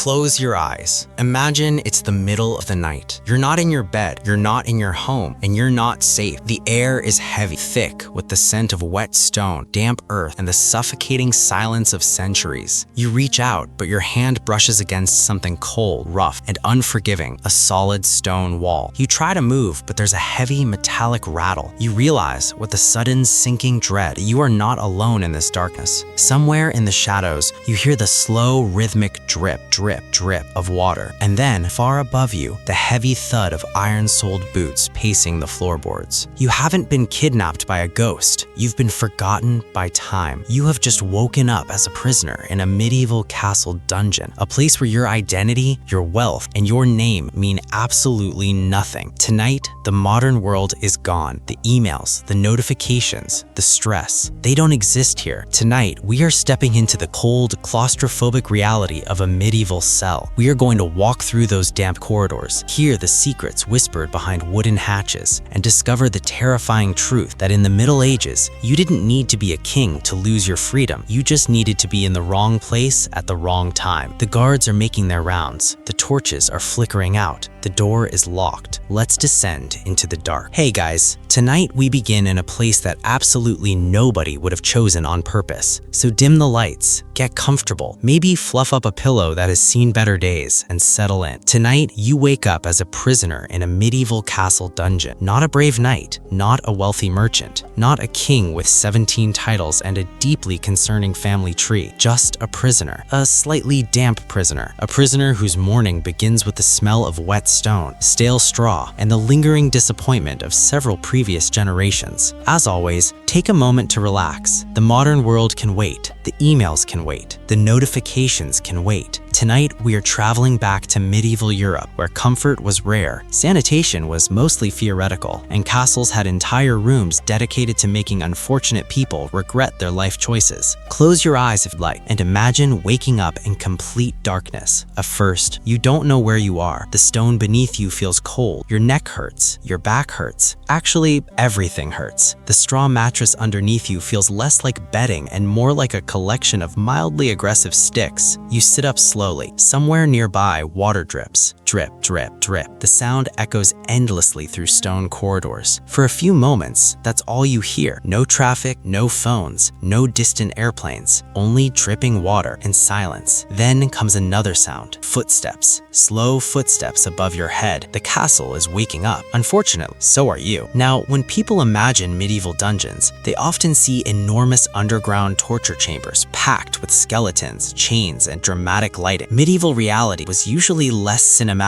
Close your eyes. Imagine it's the middle of the night. You're not in your bed, you're not in your home, and you're not safe. The air is heavy, thick, with the scent of wet stone, damp earth, and the suffocating silence of centuries. You reach out, but your hand brushes against something cold, rough, and unforgiving, a solid stone wall. You try to move, but there's a heavy metallic rattle. You realize, with a sudden sinking dread, you are not alone in this darkness. Somewhere in the shadows, you hear the slow, rhythmic drip, drip, drip of water, and then, far above you, the heavy thud of iron-soled boots pacing the floorboards. You haven't been kidnapped by a ghost. You've been forgotten by time. You have just woken up as a prisoner in a medieval castle dungeon, a place where your identity, your wealth, and your name mean absolutely nothing. Tonight, the modern world is gone. The emails, the notifications, the stress, they don't exist here. Tonight, we are stepping into the cold, claustrophobic reality of a medieval cell. We are going to walk through those damp corridors, hear the secrets whispered behind wooden hatches, and discover the terrifying truth that in the Middle Ages, you didn't need to be a king to lose your freedom. You just needed to be in the wrong place at the wrong time. The guards are making their rounds. The torches are flickering out. The door is locked. Let's descend into the dark. Hey guys, tonight we begin in a place that absolutely nobody would have chosen on purpose. So dim the lights, get comfortable, maybe fluff up a pillow that has seen better days, and settle in. Tonight, you wake up as a prisoner in a medieval castle dungeon. Not a brave knight, not a wealthy merchant, not a king with 17 titles and a deeply concerning family tree, just a prisoner. A slightly damp prisoner. A prisoner whose morning begins with the smell of wet stone, stale straw, and the lingering disappointment of several previous generations. As always, take a moment to relax. The modern world can wait. The emails can wait. The notifications can wait. Tonight, we are traveling back to medieval Europe, where comfort was rare, sanitation was mostly theoretical, and castles had entire rooms dedicated to making unfortunate people regret their life choices. Close your eyes if you'd like, and imagine waking up in complete darkness. At first, you don't know where you are. The stone beneath you feels cold. Your neck hurts. Your back hurts. Actually, everything hurts. The straw mattress underneath you feels less like bedding and more like a collection of mildly aggressive sticks. You sit up slowly. Somewhere nearby, water drips. Drip, drip, drip. The sound echoes endlessly through stone corridors. For a few moments, that's all you hear. No traffic, no phones, no distant airplanes, only dripping water and silence. Then comes another sound. Footsteps. Slow footsteps above your head. The castle is waking up. Unfortunately, so are you. Now, when people imagine medieval dungeons, they often see enormous underground torture chambers packed with skeletons, chains, and dramatic lighting. Medieval reality was usually less cinematic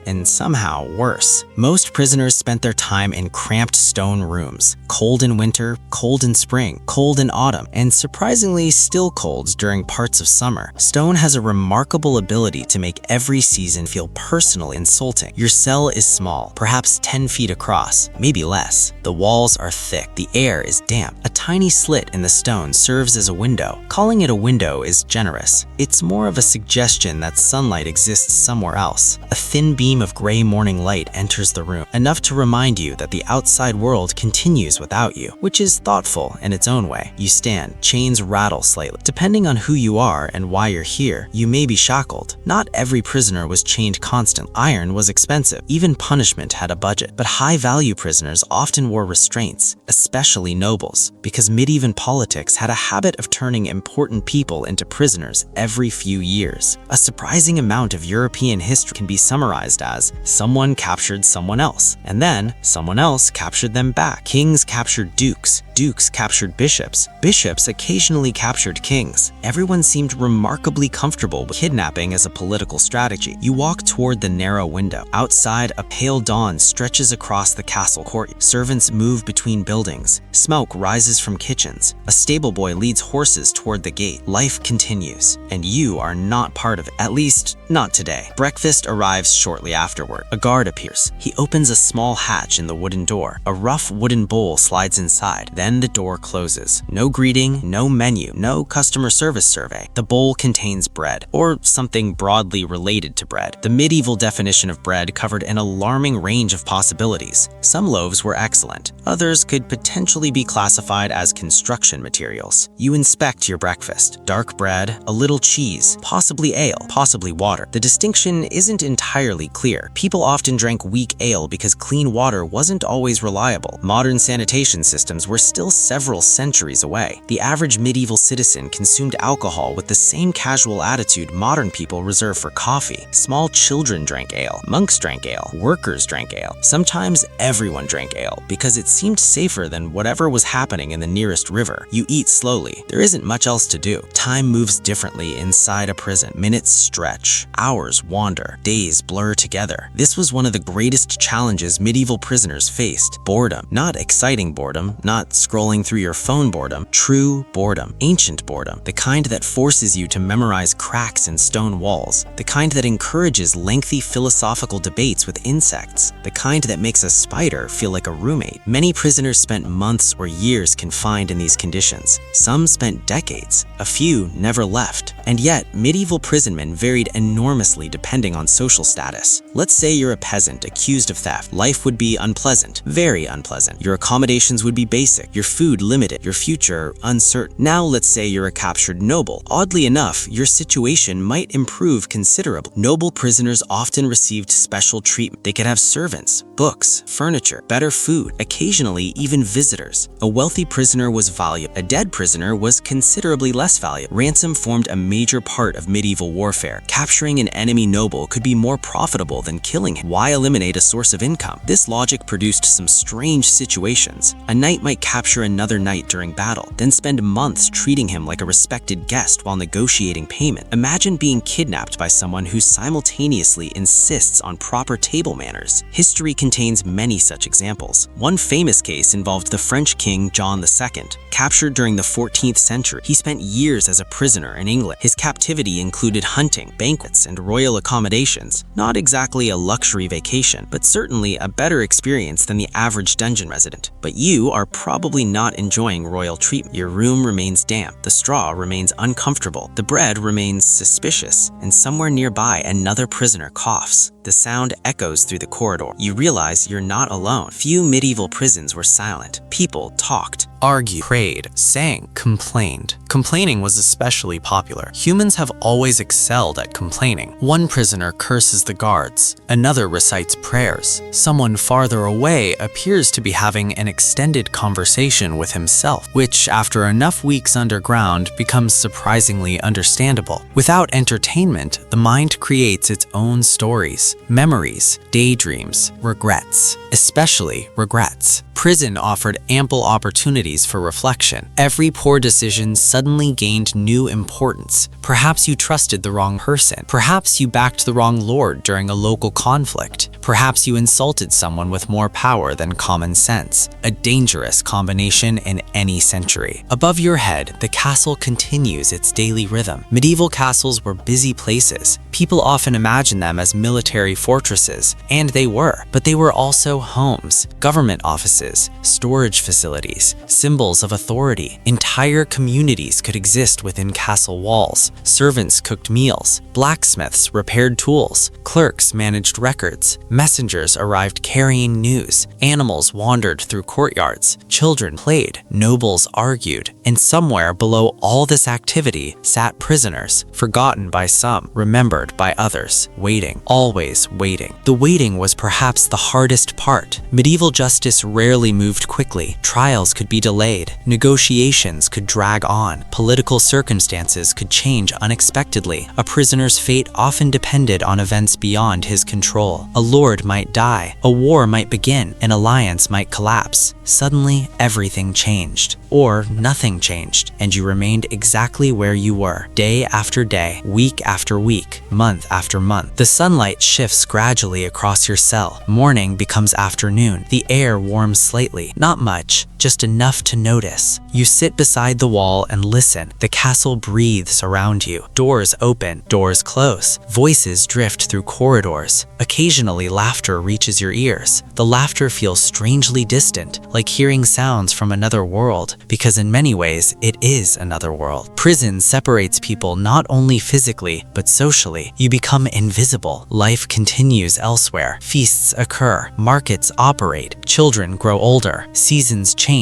and somehow worse. Most prisoners spent their time in cramped stone rooms, cold in winter, cold in spring, cold in autumn, and surprisingly still cold during parts of summer. Stone has a remarkable ability to make every season feel personally insulting. Your cell is small, perhaps 10 feet across, maybe less. The walls are thick, the air is damp. A tiny slit in the stone serves as a window. Calling it a window is generous. It's more of a suggestion that sunlight exists somewhere else. A thin beam of gray morning light enters the room, enough to remind you that the outside world continues without you, which is thoughtful in its own way. You stand, chains rattle slightly. Depending on who you are and why you're here, you may be shackled. Not every prisoner was chained constantly. Iron was expensive. Even punishment had a budget. But high-value prisoners often wore restraints, especially nobles, because medieval politics had a habit of turning important people into prisoners every few years. A surprising amount of European history can be summarized as someone captured someone else, and then someone else captured them back. Kings captured dukes, dukes captured bishops, bishops occasionally captured kings. Everyone seemed remarkably comfortable with kidnapping as a political strategy. You walk toward the narrow window. Outside, a pale dawn stretches across the castle courtyard. Servants move between buildings. Smoke rises from kitchens. A stable boy leads horses toward the gate. Life continues, and you are not part of it. At least, not today. Breakfast arrives shortly afterward. A guard appears. He opens a small hatch in the wooden door. A rough wooden bowl slides inside. Then the door closes. No greeting, no menu, no customer service survey. The bowl contains bread, or something broadly related to bread. The medieval definition of bread covered an alarming range of possibilities. Some loaves were excellent. Others could potentially be classified as construction materials. You inspect your breakfast. Dark bread, a little cheese, possibly ale, possibly water. The distinction isn't entirely clear. People often drank weak ale because clean water wasn't always reliable. Modern sanitation systems were still several centuries away. The average medieval citizen consumed alcohol with the same casual attitude modern people reserve for coffee. Small children drank ale, monks drank ale, workers drank ale. Sometimes everyone drank ale because it seemed safer than whatever was happening in the nearest river. You eat slowly. There isn't much else to do. Time moves differently inside a prison. Minutes stretch, hours wander, days blur together. This was one of the greatest challenges medieval prisoners faced. Boredom. Not exciting boredom, not scrolling through your phone boredom. True boredom. Ancient boredom. The kind that forces you to memorize cracks in stone walls. The kind that encourages lengthy philosophical debates with insects. The kind that makes a spider feel like a roommate. Many prisoners spent months or years confined in these conditions. Some spent decades. A few never left. And yet, medieval prisonmen varied enormously depending on social status. Let's say you're a peasant accused of theft. Life would be unpleasant, very unpleasant. Your accommodations would be basic, your food limited, your future uncertain. Now let's say you're a captured noble. Oddly enough, your situation might improve considerably. Noble prisoners often received special treatment. They could have servants, books, furniture, better food, occasionally even visitors. A wealthy prisoner was valuable. A dead prisoner was considerably less valuable. Ransom formed a major part of medieval warfare. Capturing an enemy noble could be more profitable than killing him. Why eliminate a source of income? This logic produced some strange situations. A knight might capture another knight during battle, then spend months treating him like a respected guest while negotiating payment. Imagine being kidnapped by someone who simultaneously insists on proper table manners. History contains many such examples. One famous case involved the French king John II. Captured during the 14th century, he spent years as a prisoner in England. His captivity included hunting, banquets, and royal accommodations. Not exactly a luxury vacation, but certainly a better experience than the average dungeon resident. But you are probably not enjoying royal treatment. Your room remains damp, the straw remains uncomfortable, the bread remains suspicious, and somewhere nearby another prisoner coughs. The sound echoes through the corridor. You realize you're not alone. Few medieval prisons were silent. People talked, argued, prayed, sang, complained. Complaining was especially popular. Humans have always excelled at complaining. One prisoner curses the guards. Another recites prayers. Someone farther away appears to be having an extended conversation with himself, which, after enough weeks underground, becomes surprisingly understandable. Without entertainment, the mind creates its own stories, memories, daydreams, regrets, especially regrets. Prison offered ample opportunities for reflection. Every poor decision suddenly gained new importance. Perhaps you trusted the wrong person. Perhaps you backed the wrong lord during a local conflict. Perhaps you insulted someone with more power than common sense. A dangerous combination in any century. Above your head, the castle continues its daily rhythm. Medieval castles were busy places. People often imagine them as military fortresses, and they were, but they were also homes, government offices, storage facilities, symbols of authority. Entire communities could exist within castle walls. Servants cooked meals, blacksmiths repaired tools, clerks managed records, messengers arrived carrying news, animals wandered through courtyards, children played, nobles argued, and somewhere below all this activity sat prisoners, forgotten by some, remembered by others, waiting, always waiting. The waiting was perhaps the hardest part. Medieval justice rarely moved quickly. Trials could be delayed, negotiations could drag on, political circumstances could change unexpectedly. A prisoner's fate often depended on events beyond his control. A lord might die, a war might begin, an alliance might collapse. Suddenly, everything changed. Or nothing changed, and you remained exactly where you were, day after day, week after week, month after month. The sunlight shifts gradually across your cell. Morning becomes afternoon. The air warms slightly, not much, just enough to notice. You sit beside the wall and listen. The castle breathes around you. Doors open, doors close. Voices drift through corridors. Occasionally, laughter reaches your ears. The laughter feels strangely distant, like hearing sounds from another world, because in many ways, it is another world. Prison separates people not only physically, but socially. You become invisible. Life continues elsewhere. Feasts occur. Markets operate. Children grow older. Seasons change.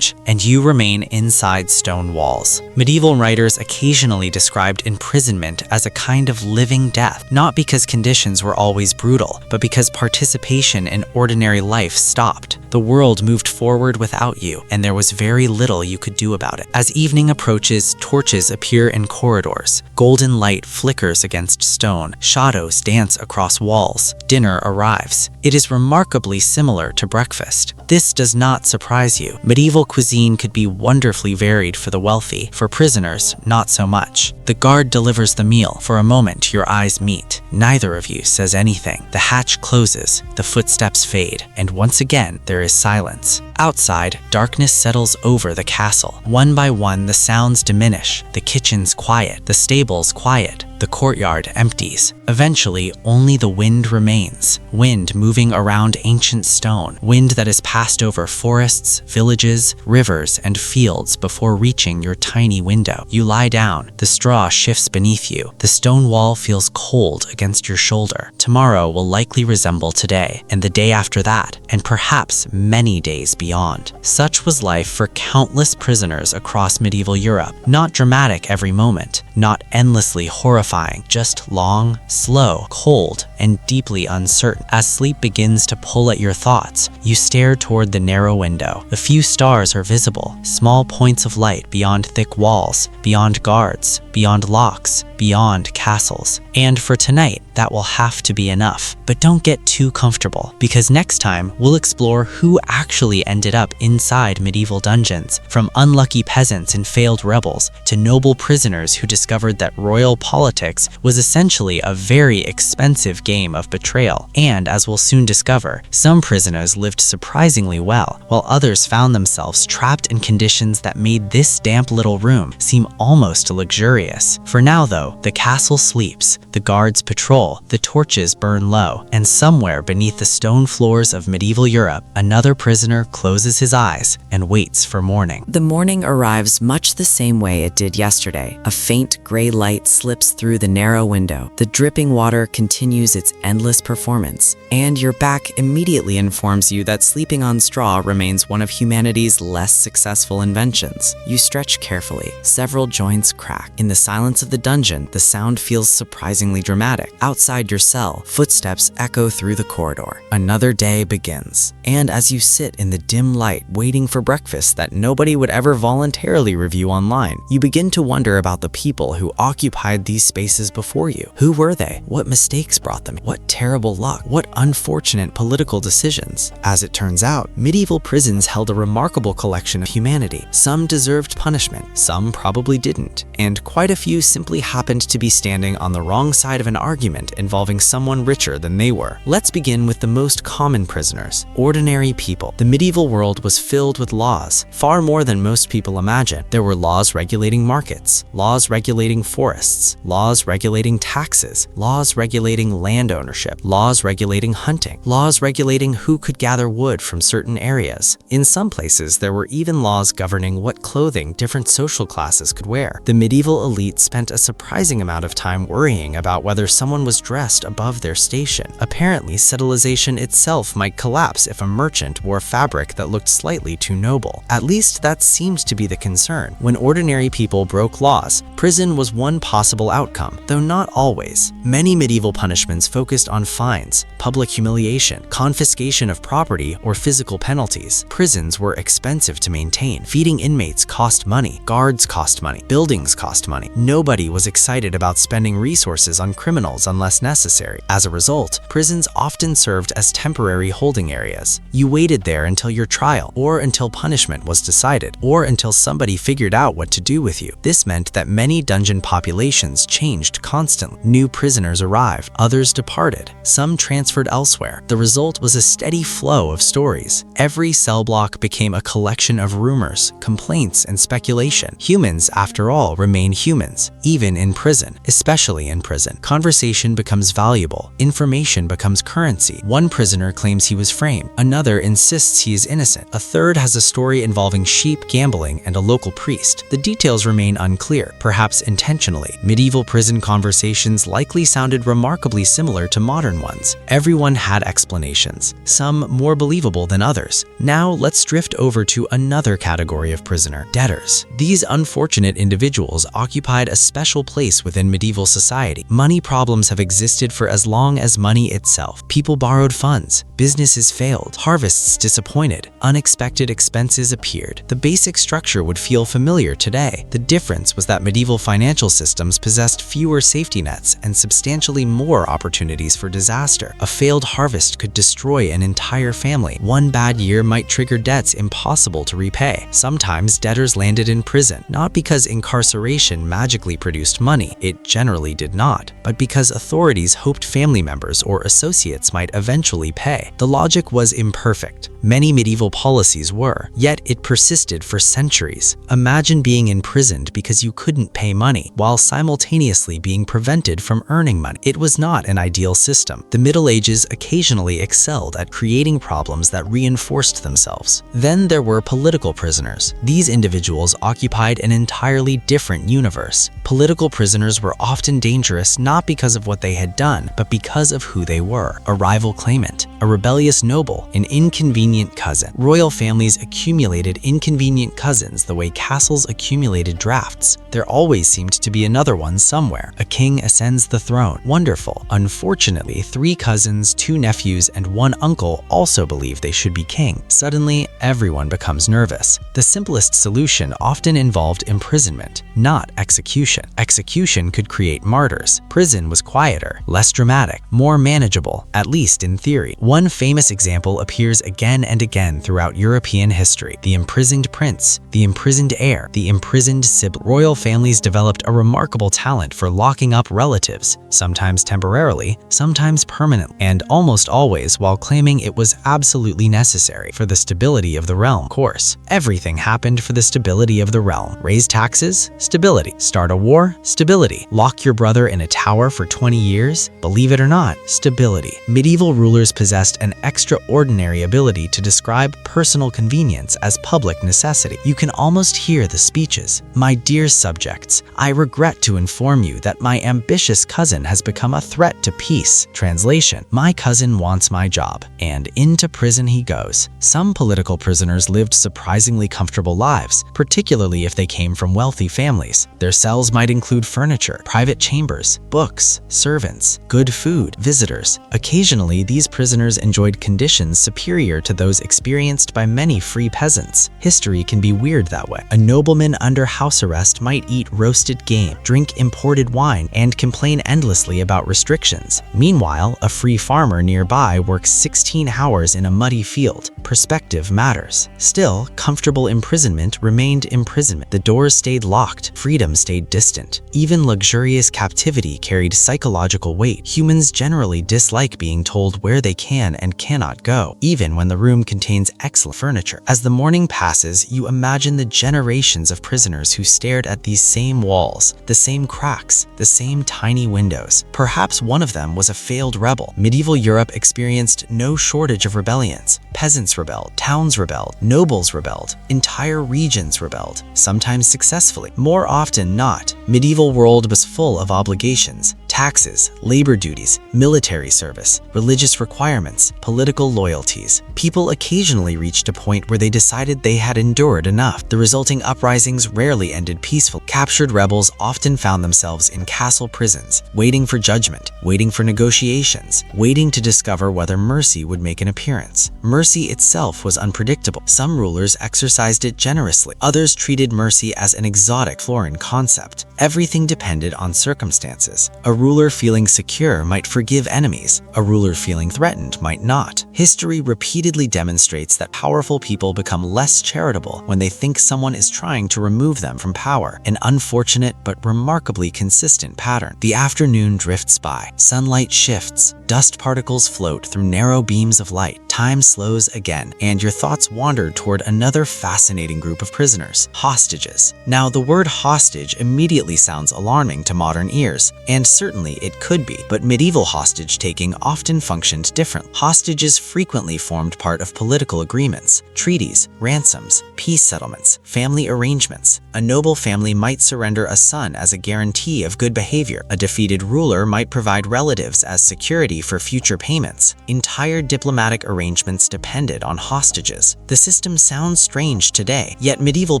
and you remain inside stone walls. Medieval writers occasionally described imprisonment as a kind of living death, not because conditions were always brutal, but because participation in ordinary life stopped. The world moved forward without you, and there was very little you could do about it. As evening approaches, torches appear in corridors. Golden light flickers against stone. Shadows dance across walls. Dinner arrives. It is remarkably similar to breakfast. This does not surprise you. Medieval cuisine could be wonderfully varied for the wealthy. For prisoners, not so much. The guard delivers the meal. For a moment, your eyes meet. Neither of you says anything. The hatch closes. The footsteps fade. And once again, there is silence. Outside, darkness settles over the castle. One by one, the sounds diminish. The kitchen's quiet. The stable's quiet. The courtyard empties. Eventually, only the wind remains. Wind moving around ancient stone. Wind that has passed over forests, villages, rivers, and fields before reaching your tiny window. You lie down. The straw shifts beneath you. The stone wall feels cold against your shoulder. Tomorrow will likely resemble today, and the day after that, and perhaps many days beyond. Such was life for countless prisoners across medieval Europe. Not dramatic every moment, not endlessly horrifying, just long, slow, cold, and deeply uncertain. As sleep begins to pull at your thoughts, you stare toward the narrow window. A few stars are visible, small points of light beyond thick walls, beyond guards, beyond locks, beyond castles. And for tonight, that will have to be enough. But don't get too comfortable, because next time we'll explore who actually ended up inside medieval dungeons, from unlucky peasants and failed rebels to noble prisoners who discovered that royal politics was essentially a very expensive game of betrayal. And as we'll soon discover, some prisoners lived surprisingly well, while others found themselves trapped in conditions that made this damp little room seem almost luxurious. For now though, the castle sleeps, the guards patrol, the torches burn low, and somewhere beneath the stone floors of medieval Europe, another prisoner closes his eyes and waits for morning. The morning arrives much the same way it did yesterday. A faint gray light slips through the narrow window. The dripping water continues its endless performance, and your back immediately informs you that sleeping on straw remains one of humanity's less successful inventions. You stretch carefully. Several joints crack. In the silence of the dungeon, the sound feels surprisingly dramatic. Outside your cell, footsteps echo through the corridor. Another day begins, and as you sit in the dim light waiting for breakfast that nobody would ever voluntarily review online, you begin to wonder about the people who occupied these spaces before you. Who were they? What mistakes brought them? What terrible luck? What unfortunate political decisions? As it turns out, medieval prisons held a remarkable collection of humanity. Some deserved punishment, some probably didn't, and quite a few simply happened to be standing on the wrong side of an argument involving someone richer than they were. Let's begin with the most common prisoners, ordinary people. The medieval world was filled with laws, far more than most people imagine. There were laws regulating markets, laws regulating forests, laws regulating taxes, laws regulating land ownership, laws regulating hunting, laws regulating who could gather wood from certain areas. In some places, there were even laws governing what clothing different social classes could wear. The medieval elite spent a surprising amount of time worrying about whether someone was dressed above their station. Apparently, civilization itself might collapse if a merchant wore fabric that looked slightly too noble. At least that seemed to be the concern. When ordinary people broke laws, prison was one possible outcome, though not always. Many medieval punishments focused on fines, public humiliation, confiscation of property, or physical penalties. Prisons were expensive to maintain. Feeding inmates cost money, guards cost money, buildings cost money. Nobody was excited about spending resources on criminals unless necessary. As a result, prisons often served as temporary holding areas. You waited there until your trial, or until punishment was decided, or until somebody figured out what to do with you. This meant that many dungeon populations changed constantly. New prisoners arrived, others departed, some transferred elsewhere. The result was a steady flow of stories. Every cell block became a collection of rumors, complaints, and speculation. Humans, after all, remain humans, even in prison, especially in prison. Conversation becomes valuable. Information becomes currency. One prisoner claims he was framed. Another insists he is innocent. A third has a story involving sheep, gambling, and a local priest. The details remain unclear, perhaps intentionally. Medieval prison conversations likely sounded remarkably similar to modern ones. Everyone had explanations, some more believable than others. Now let's drift over to another category of prisoner: debtors. These unfortunate individuals occupied a special place within medieval society. Money problems have existed for as long as money itself. People borrowed funds, businesses failed, harvests disappointed, unexpected expenses appeared. The basic structure would feel familiar today. The difference was that medieval financial systems possessed fewer safety nets and substantially more opportunities for disaster. A failed harvest could destroy an entire family. One bad year might trigger debts impossible to repay. Sometimes debtors landed in prison, not because incarceration magically produced money, it generally did not, but because authorities hoped family members or associates might eventually pay. The logic was imperfect. Many medieval policies were, yet it persisted for centuries. Imagine being imprisoned because you couldn't pay money, while simultaneously being prevented from earning money. It was not an ideal system. The Middle Ages occasionally excelled at creating problems that reinforced themselves. Then there were political prisoners. These individuals occupied an entirely different universe. Political prisoners were often dangerous not because of what they had done, but because of who they were: a rival claimant, a rebellious noble, an inconvenient cousin. Royal families accumulated inconvenient cousins the way castles accumulated drafts. There always seemed to be another one somewhere. A king ascends the throne. Wonderful. Unfortunately, 3 cousins, 2 nephews, and 1 uncle also believe they should be king. Suddenly, everyone becomes nervous. The simplest solution often involved imprisonment, not execution. Execution could create martyrs. Prison was quieter, less dramatic, more manageable, at least in theory. One famous example appears again and again throughout European history: the imprisoned prince, the imprisoned heir, the imprisoned sibling. Royal families developed a remarkable talent for locking up relatives, sometimes temporarily, sometimes permanently, and almost always while claiming it was absolutely necessary for the stability of the realm. Of course, everything happened for the stability of the realm. Raise taxes? Stability. Start a war? Stability. Lock your brother in a tower for 20 years? Believe it or not, stability. Medieval rulers possessed an extraordinary ability to describe personal convenience as public necessity. You can almost hear the speeches. "My dear subjects, I regret to inform you that my ambitious cousin has become a threat to peace." Translation: "My cousin wants my job, and into prison he goes." Some political prisoners lived surprisingly comfortable lives, particularly if they came from wealthy families. Their cells might include furniture, private chambers, books, servants, good food, visitors. Occasionally, these prisoners enjoyed conditions superior to those experienced by many free peasants. History can be weird that way. A nobleman under house arrest might eat roasted game, drink imported wine, and complain endlessly about restrictions. Meanwhile, a free farmer nearby works 16 hours in a muddy field. Perspective matters. Still, comfortable imprisonment remained imprisonment. The doors stayed locked, freedom stayed distant. Even luxurious captivity carried psychological weight. Humans generally dislike being told where they can and cannot go, even when the room contains excellent furniture. As the morning passes, you imagine the generations of prisoners who stared at these same walls, the same cracks, the same tiny windows. Perhaps one of them was a failed rebel. Medieval Europe experienced no shortage of rebellions. Peasants rebelled, towns rebelled, nobles rebelled, entire regions rebelled, sometimes successfully, more often not. Medieval world was full of obligations: taxes, labor duties, military service, religious requirements, political loyalties. People occasionally reached a point where they decided they had endured enough. The resulting uprisings rarely ended peacefully. Captured rebels often found themselves in castle prisons, waiting for judgment, waiting for negotiations, waiting to discover whether mercy would make an appearance. Mercy itself was unpredictable. Some rulers exercised it generously. Others treated mercy as an exotic foreign concept. Everything depended on circumstances. A ruler feeling secure might forgive enemies. A ruler feeling threatened might not. History repeatedly demonstrates that powerful people become less charitable when they think someone is trying to remove them from power, an unfortunate but remarkably consistent pattern. The afternoon drifts by. Sunlight shifts. Dust particles float through narrow beams of light. Time slows again, and your thoughts wander toward another fascinating group of prisoners: hostages. Now, the word hostage immediately sounds alarming to modern ears, and certainly it could be, but medieval hostage-taking often functioned differently. Hostages frequently formed part of political agreements, treaties, ransoms, peace settlements, family arrangements. A noble family might surrender a son as a guarantee of good behavior. A defeated ruler might provide relatives as security for future payments. Entire diplomatic arrangements depended on hostages. The system sounds strange today, yet medieval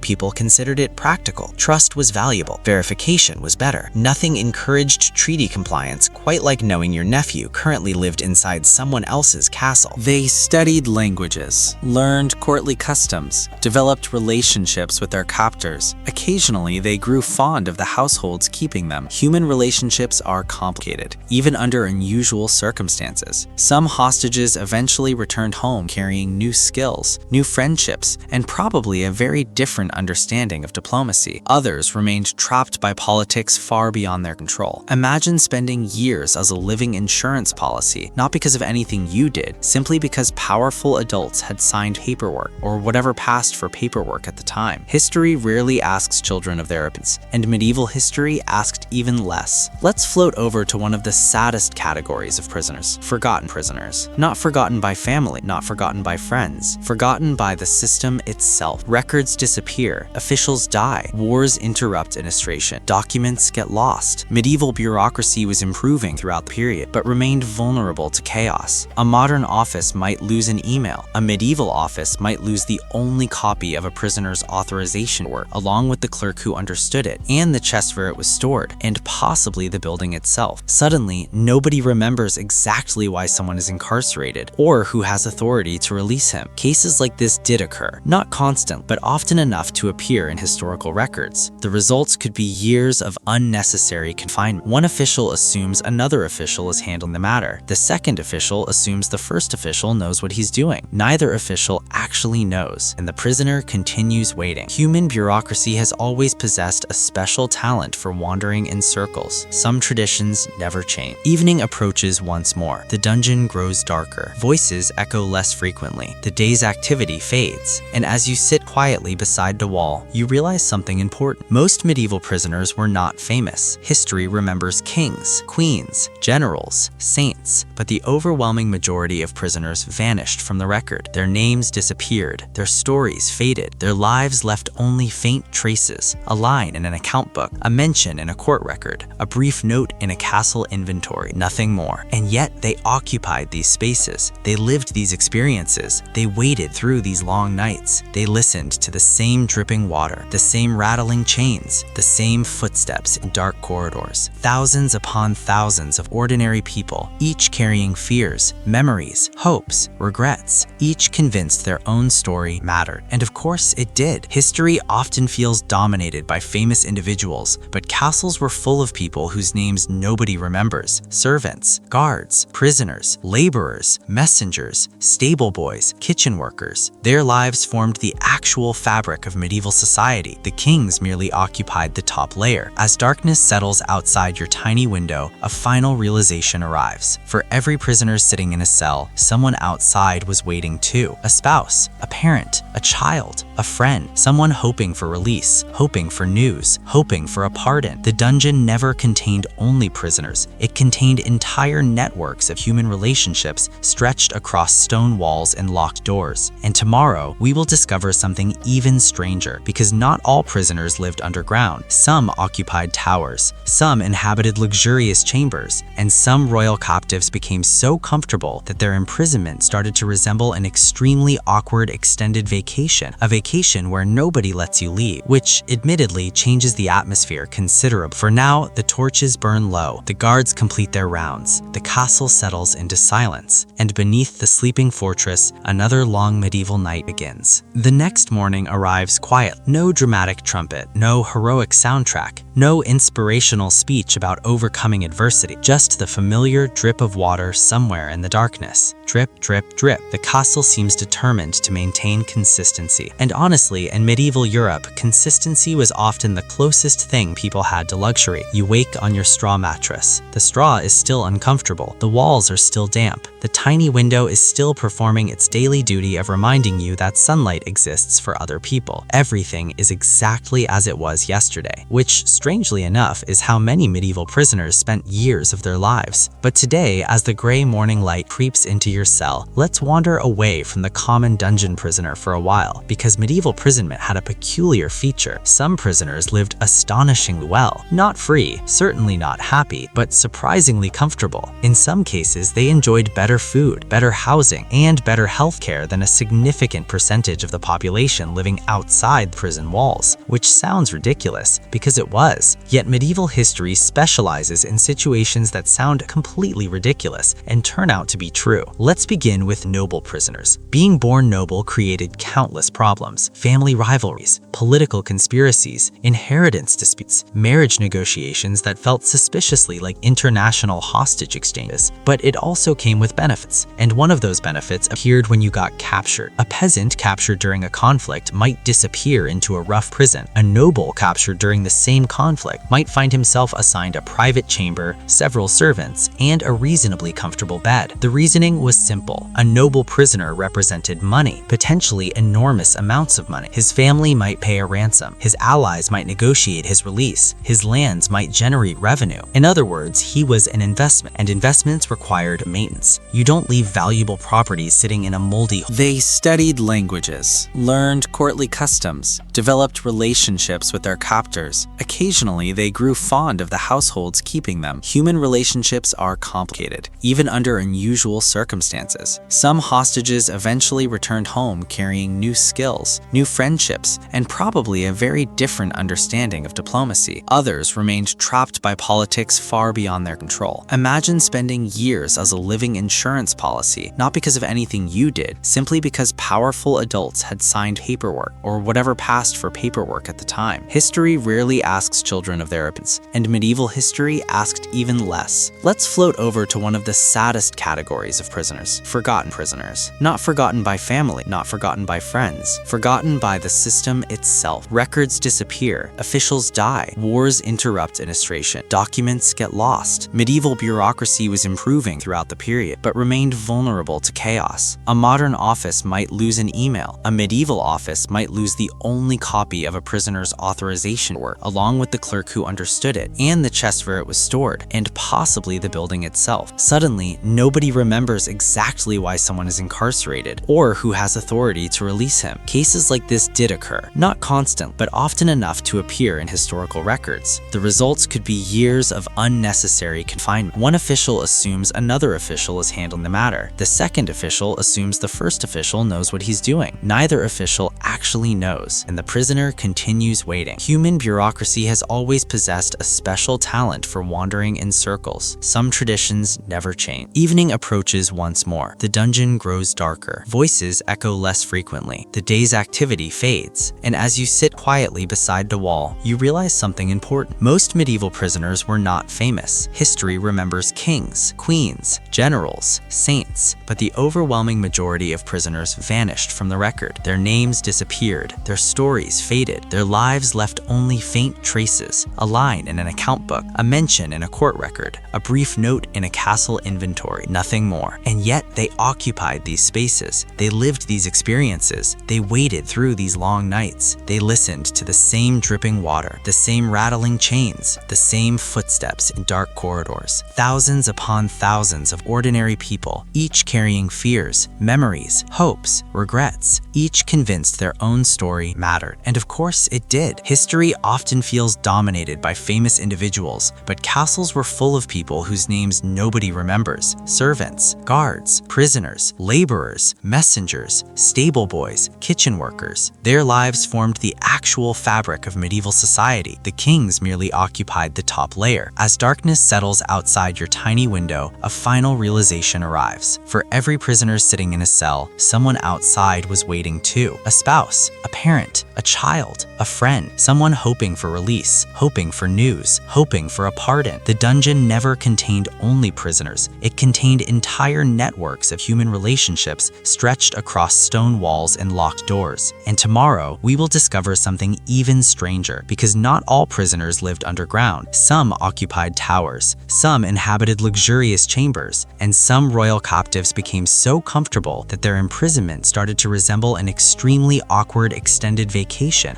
people considered it practical. Trust was valuable. Verification was better. Nothing encouraged treaty compliance quite like knowing your nephew currently lived inside someone else's castle. They studied languages, learned courtly customs, developed relationships with their captors. Occasionally, they grew fond of the households keeping them. Human relationships are complicated, even under unusual circumstances. Some hostages eventually returned home carrying new skills, new friendships, and probably a very different understanding of diplomacy. Others remained trapped by politics far beyond their control. Imagine spending years as a living insurance policy, not because of anything you did, simply because powerful adults had signed paperwork, or whatever passed for paperwork at the time. History rarely asks children of their opinions, and medieval history asked even less. Let's float over to one of the saddest categories of prisoners: forgotten prisoners. Not forgotten by family, not forgotten by friends, forgotten by the system itself. Records disappear, officials die, wars interrupt administration, documents get lost. Medieval bureaucracy was improving throughout the period, but remained vulnerable to chaos. A modern office might lose an email. A medieval office might lose the only copy of a prisoner's authorization work, along with the clerk who understood it, and the chest where it was stored, and possibly the building itself. Suddenly, nobody remembers exactly why someone is incarcerated, or who has authority to release him. Cases like this did occur, not constant, but often enough to appear in historical records. The results could be years of unnecessary confinement. One official assumes another official is handling the matter. The second official assumes the first official knows what he's doing. Neither official actually knows, and the prisoner continues waiting. Human bureaucracy has always possessed a special talent for wandering in circles. Some traditions never change. Evening approaches once more. The dungeon grows darker. Voices echo less frequently. The day's activity fades, and as you sit quietly beside the wall, you realize something important. Most medieval prisoners were not famous. History remembers kings, queens, generals, saints, but the overwhelming majority of prisoners vanished from the record. Their names disappeared, their stories faded, their lives left only faint traces: a line in an account book, a mention in a court record, a brief note in a castle inventory, nothing more. And yet they occupied these spaces. They lived these experiences. They waited through these long nights. They listened to the same dripping water, the same rattling chains, the same footsteps in dark corridors. Thousands upon thousands of ordinary people, each carrying fears, memories, hopes, regrets, each convinced their own story mattered. And of course it did. History often feels dominated by famous individuals, but castles were full of people whose names nobody remembers: servants, guards, prisoners, laborers, messengers, stable boys, kitchen workers. Their lives formed the actual fabric of medieval society. The kings merely occupied the top layer. As darkness settles outside your tiny window, a final realization arrives. For every prisoner sitting in a cell, someone outside was waiting too. A spouse, a parent, a child, a friend, someone hoping for release, hoping for news, hoping for a pardon. The dungeon never contained only prisoners. It contained entire networks of human relationships stretched across stone walls and locked doors. And tomorrow, we will discover something even stranger, because not all prisoners lived underground. Some occupied towers, some inhabited luxurious chambers, and some royal captives became so comfortable that their imprisonment started to resemble an extremely awkward extended vacation, a vacation where nobody lets you leave, which admittedly changes the atmosphere considerably. For now, the torches burn low, the guards complete their rounds, the castle settles into silence, and beneath the sleeping fortress, another long medieval night begins. The next morning arrives quiet. No dramatic trumpet, no heroic soundtrack, no inspirational speech about overcoming adversity, just the familiar drip of water somewhere in the darkness. Drip, drip, drip. The castle seems determined to maintain consistency. And honestly, in medieval Europe, consistency was often the closest thing people had to luxury. You wake on your straw mattress. The straw is still uncomfortable. The walls are still damp. The tiny window is still performing its daily duty of reminding you that sunlight exists for other people. Everything is exactly as it was yesterday, which, strangely enough, is how many medieval prisoners spent years of their lives. But today, as the gray morning light creeps into your cell, let's wander away from the common dungeon prisoner for a while, because medieval imprisonment had a peculiar feel. feature. Some prisoners lived astonishingly well, not free, certainly not happy, but surprisingly comfortable. In some cases, they enjoyed better food, better housing, and better healthcare than a significant percentage of the population living outside prison walls, which sounds ridiculous because it was. Yet medieval history specializes in situations that sound completely ridiculous and turn out to be true. Let's begin with noble prisoners. Being born noble created countless problems: family rivalries, political conspiracies, inheritance disputes, marriage negotiations that felt suspiciously like international hostage exchanges. But it also came with benefits, and one of those benefits appeared when you got captured. A peasant captured during a conflict might disappear into a rough prison. A noble captured during the same conflict might find himself assigned a private chamber, several servants, and a reasonably comfortable bed. The reasoning was simple. A noble prisoner represented money, potentially enormous amounts of money. His family might pay a ransom. His allies might negotiate his release. His lands might generate revenue. In other words, he was an investment, and investments required maintenance. You don't leave valuable properties sitting in a moldy hole. They studied languages, learned courtly customs, developed relationships with their captors. Occasionally, they grew fond of the households keeping them. Human relationships are complicated, even under unusual circumstances. Some hostages eventually returned home carrying new skills, new friendships, and probably a very different understanding of diplomacy. Others remained trapped by politics far beyond their control. Imagine spending years as a living insurance policy, not because of anything you did, simply because powerful adults had signed paperwork, or whatever passed for paperwork at the time. History rarely asks children of their opinions, and medieval history asked even less. Let's float over to one of the saddest categories of prisoners: forgotten prisoners. Not forgotten by family, not forgotten by friends, forgotten by the system itself. Records disappear, officials die, wars interrupt administration, documents get lost. Medieval bureaucracy was improving throughout the period, but remained vulnerable to chaos. A modern office might lose an email. A medieval office might lose the only copy of a prisoner's authorization work, along with the clerk who understood it, and the chest where it was stored, and possibly the building itself. Suddenly, nobody remembers exactly why someone is incarcerated, or who has authority to release him. Cases like this did occur, not constant, but often enough to appear in historical records. The results could be years of unnecessary confinement. One official assumes another official is handling the matter. The second official assumes the first official knows what he's doing. Neither official actually knows, and the prisoner continues waiting. Human bureaucracy has always possessed a special talent for wandering in circles. Some traditions never change. Evening approaches once more. The dungeon grows darker. Voices echo less frequently. The day's activity fades, and as you sit quietly beside the wall, you realize something important. Most medieval prisoners were not famous. History remembers kings, queens, generals, saints, but the overwhelming majority of prisoners vanished from the record. Their names disappeared, their stories faded, their lives left only faint traces: a line in an account book, a mention in a court record, a brief note in a castle inventory, nothing more. And yet they occupied these spaces. They lived these experiences. They waded through these long nights. They listened to the same dripping water, the same rattling chains, the same footsteps in dark corridors. Thousands upon thousands of ordinary people, each carrying fears, memories, hopes, regrets, each convinced their own story mattered. And of course it did. History often feels dominated by famous individuals, but castles were full of people whose names nobody remembers: servants, guards, prisoners, laborers, messengers, stable boys, kitchen workers. Their lives formed the actual fabric of medieval society. The kings merely occupied the top layer. As darkness settles outside your tiny window, a final realization arrives. For every prisoner sitting in a cell, someone outside was waiting too. A spouse, a parent, a child, a friend, someone hoping for release, hoping for news, hoping for a pardon. The dungeon never contained only prisoners. It contained entire networks of human relationships stretched across stone walls and locked doors. And tomorrow, we will discover something even stranger, because not all prisoners lived underground. Some occupied towers, some inhabited luxurious chambers, and some royal captives became so comfortable that their imprisonment started to resemble an extremely awkward extended vacation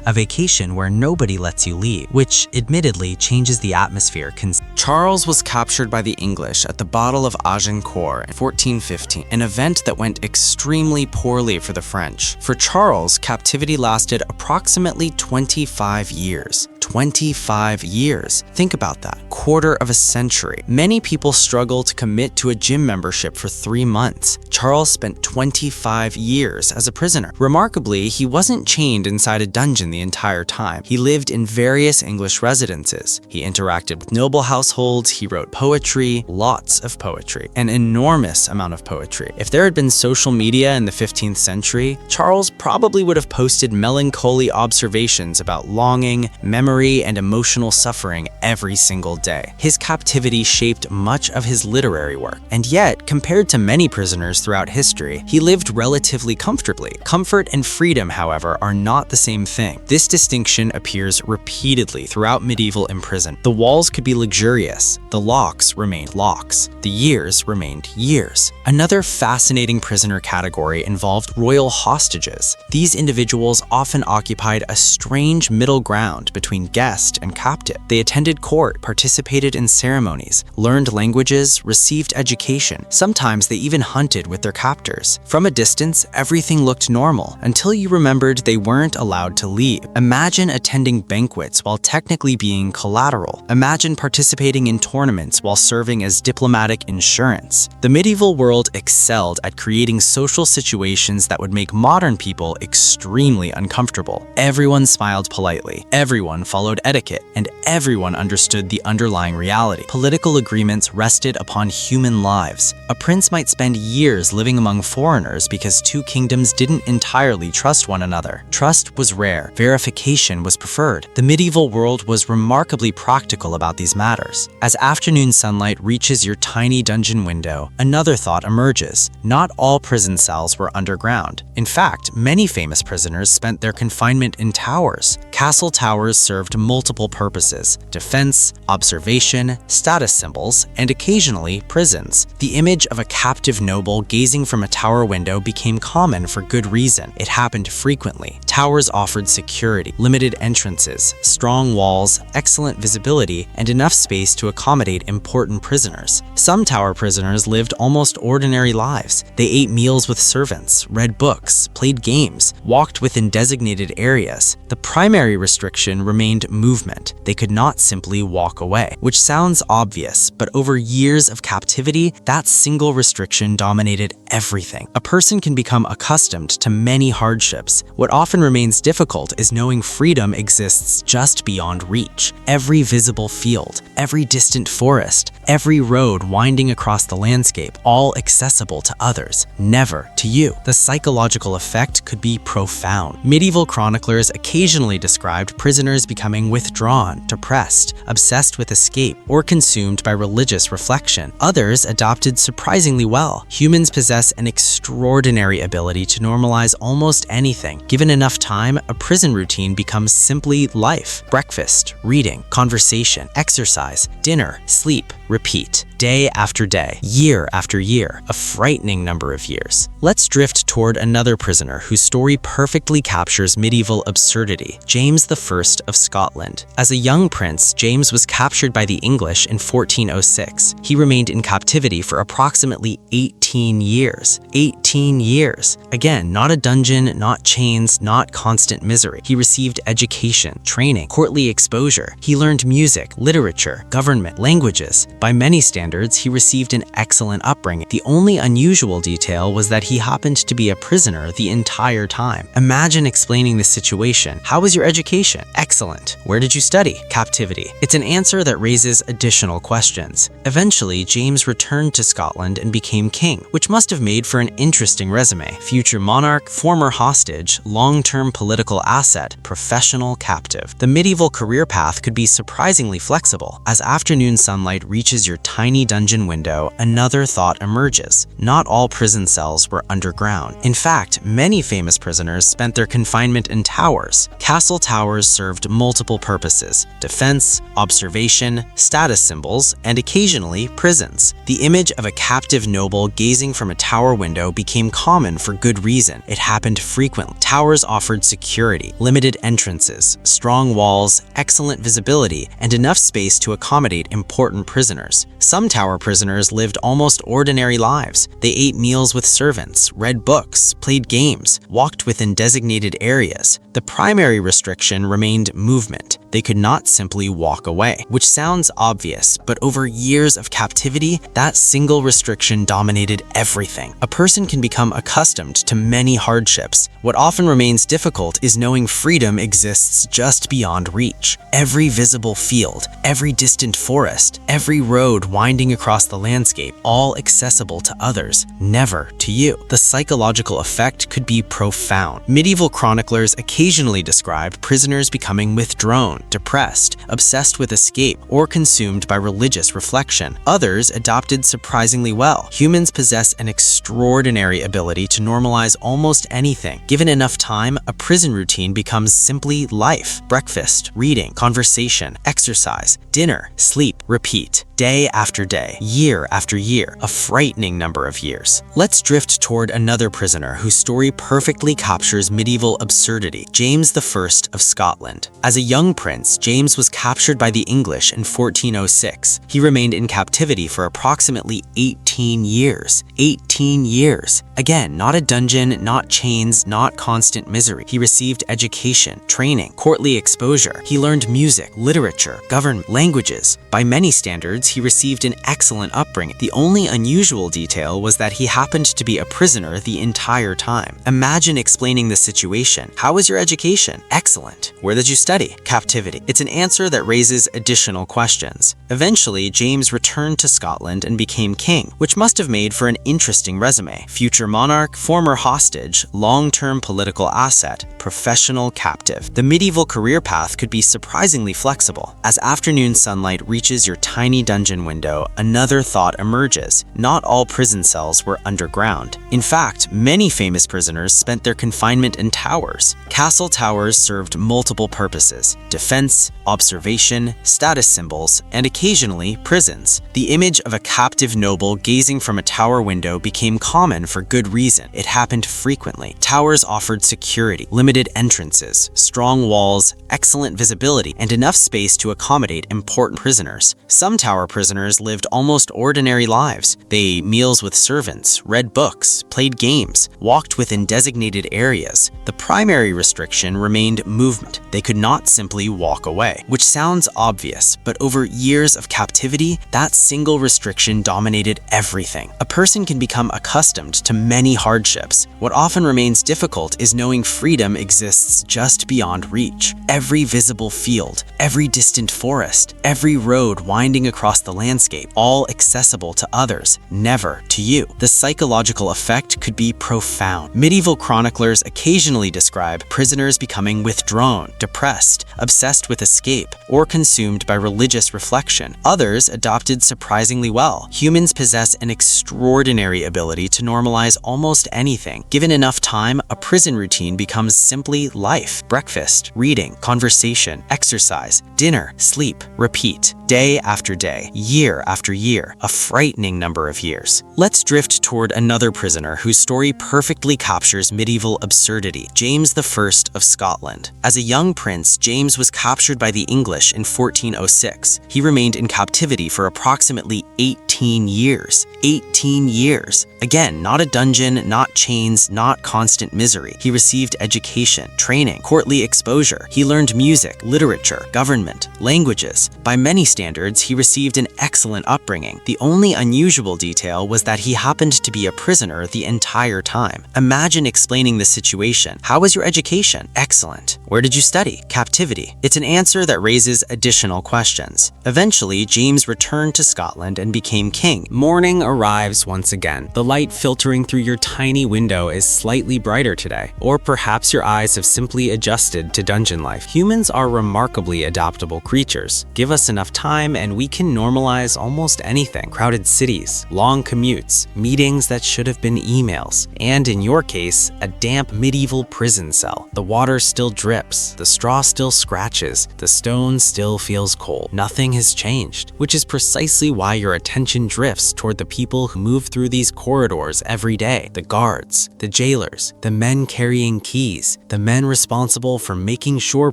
a vacation where nobody lets you leave, which admittedly changes the atmosphere. Charles was captured by the English at the Battle of Agincourt in 1415, an event that went extremely poorly for the French. For Charles, captivity lasted approximately 25 years. 25 years. Think about that. Quarter of a century. Many people struggle to commit to a gym membership for 3 months. Charles spent 25 years as a prisoner. Remarkably, he wasn't chained inside a dungeon the entire time. He lived in various English residences. He interacted with noble households, he wrote poetry, lots of poetry, an enormous amount of poetry. If there had been social media in the 15th century, Charles probably would have posted melancholy observations about longing, memory, and emotional suffering every single day. His captivity shaped much of his literary work, and yet, compared to many prisoners throughout history, he lived relatively comfortably. Comfort and freedom, however, are not the same thing. This distinction appears repeatedly throughout medieval imprisonment. The walls could be luxurious, the locks remained locks, the years remained years. Another fascinating prisoner category involved royal hostages. These individuals often occupied a strange middle ground between guest and captive. They attended court, participated in ceremonies, learned languages, received education. Sometimes they even hunted with their captors. From a distance, everything looked normal until you remembered they weren't allowed to leave. Imagine attending banquets while technically being collateral. Imagine participating in tournaments while serving as diplomatic insurance. The medieval world excelled at creating social situations that would make modern people extremely uncomfortable. Everyone smiled politely, everyone followed etiquette, and everyone understood the underlying reality. Political agreements rested upon human lives. A prince might spend years living among foreigners because two kingdoms didn't entirely trust one another. Trust was rare, verification was preferred. The medieval world was remarkably practical about these matters. As afternoon sunlight reaches your tiny dungeon window, another thought emerges. Not all prison cells were underground. In fact, many famous prisoners spent their confinement in towers. Castle towers served multiple purposes: defense, observation, status symbols, and occasionally prisons. The image of a captive noble gazing from a tower window became common for good reason. It happened frequently. Towers offered security, limited entrances, strong walls, excellent visibility, and enough space to accommodate important prisoners. Some tower prisoners lived almost ordinary lives. They ate meals with servants, read books, played games, walked within designated areas. The primary restriction remained movement. They could not simply walk away, which sounds obvious, but over years of captivity, that single restriction dominated everything. A person can become accustomed to many hardships. What often remains difficult is knowing freedom exists just beyond reach. Every visible field, every distant forest, every road winding across the landscape, all accessible to others, never to you. The psychological effect could be profound. Medieval chroniclers occasionally described prisoners becoming withdrawn, depressed, obsessed with escape, or consumed by religious reflection. Others adapted surprisingly well. Humans possess an extraordinary ability to normalize almost anything. Given enough time, a prison routine becomes simply life. Breakfast, reading, conversation, exercise, dinner, sleep, repeat. Day after day, year after year, a frightening number of years. Let's drift toward another prisoner whose story perfectly captures medieval absurdity, James I of Scotland. As a young prince, James was captured by the English in 1406. He remained in captivity for approximately 18 years. 18 years. Again, not a dungeon, not chains, not constant misery. He received education, training, courtly exposure. He learned music, literature, government, languages. By many standards, he received an excellent upbringing. The only unusual detail was that he happened to be a prisoner the entire time. Imagine explaining this situation. How was your education? Excellent. Where did you study? Captivity. It's an answer that raises additional questions. Eventually, James returned to Scotland and became king, which must have made for an interesting resume. Future monarch, former hostage, long-term political asset, professional captive. The medieval career path could be surprisingly flexible. As afternoon sunlight reaches your tiny tiny dungeon window, another thought emerges. Not all prison cells were underground. In fact, many famous prisoners spent their confinement in towers. Castle towers served multiple purposes: defense, observation, status symbols, and occasionally prisons. The image of a captive noble gazing from a tower window became common for good reason. It happened frequently. Towers offered security, limited entrances, strong walls, excellent visibility, and enough space to accommodate important prisoners. Some tower prisoners lived almost ordinary lives. They ate meals with servants, read books, played games, walked within designated areas. The primary restriction remained movement. They could not simply walk away, which sounds obvious, but over years of captivity, that single restriction dominated everything. A person can become accustomed to many hardships. What often remains difficult is knowing freedom exists just beyond reach. Every visible field, every distant forest, every road winding across the landscape, all accessible to others, never to you. The psychological effect could be profound. Medieval chroniclers occasionally described prisoners becoming withdrawn, depressed, obsessed with escape, or consumed by religious reflection. Others adopted surprisingly well. Humans possess an extraordinary ability to normalize almost anything. Given enough time, a prison routine becomes simply life: breakfast, reading, conversation, exercise, dinner, sleep, repeat, day after day, year after year, a frightening number of years. Let's drift toward another prisoner whose story perfectly captures medieval absurdity: James I of Scotland. As a young prince, James was captured by the English in 1406. He remained in captivity for approximately 18 years. 18 years. Again, not a dungeon, not chains, not constant misery. He received education, training, courtly exposure. He learned music, literature, government, languages. By many standards, he received an excellent upbringing. The only unusual detail was that he happened to be a prisoner the entire time. Imagine explaining the situation. How was your education? Excellent. Where did you study? Captivity. It's an answer that raises additional questions. Eventually, James returned to Scotland and became king, which must have made for an interesting resume: future monarch, former hostage, long-term political asset, professional captive. The medieval career path could be surprisingly flexible. As afternoon sunlight reaches your tiny dungeon window, another thought emerges: not all prison cells were underground. In fact, many famous prisoners spent their confinement in towers. Castle towers served multiple purposes: defense, observation, status symbols, and occasionally prisons. The image of a captive noble gazing from a tower window became common for good reason. It happened frequently. Towers offered security, limited entrances, strong walls, excellent visibility, and enough space to accommodate important prisoners. Some tower prisoners lived almost ordinary lives. They ate meals with servants, read books, played games, walked within designated areas. The primary restriction remained movement. They could not simply walk away, which sounds obvious, but over years of captivity, that single restriction dominated everything. A person can become accustomed to many hardships. What often remains difficult is knowing freedom exists just beyond reach. Every visible field, every distant forest, every road winding across the landscape, all accessible to others, never to you. The psychological effect could be profound. Medieval chroniclers occasionally describe prisoners becoming withdrawn, depressed, obsessed with escape, or consumed by religious reflection. Others adopted surprisingly well. Humans possess an extraordinary ability to normalize almost anything. Given enough time, a prison routine becomes simply life: breakfast, reading, conversation, exercise, dinner, sleep, repeat, day after day, year after year, a frightening number of years. Let's drift toward another prisoner whose story perfectly captures medieval absurdity: James I of Scotland. As a young prince, James was captured by the English in 1406. He remained in captivity for approximately 18 years. 18 years. Again, not a dungeon, not chains, not constant misery. He received education, training, courtly exposure. He learned music, literature, government, languages. By many standards, he received an excellent upbringing. The only unusual detail was that he happened to be a prisoner the entire time. Imagine explaining the situation. How was your education? Excellent. Where did you study? Captivity. It's an answer that raises additional questions. Eventually, James returned to Scotland and became king. Morning arrives once again. The light filtering through your tiny window is slightly brighter today, or perhaps your eyes have simply adjusted to dungeon life. Humans are remarkably adaptable creatures. Give us enough time and we can normalize Otherwise, almost anything. Crowded cities, long commutes, meetings that should have been emails, and in your case, a damp medieval prison cell. The water still drips, the straw still scratches, the stone still feels cold. Nothing has changed, which is precisely why your attention drifts toward the people who move through these corridors every day. The guards, the jailers, the men carrying keys, the men responsible for making sure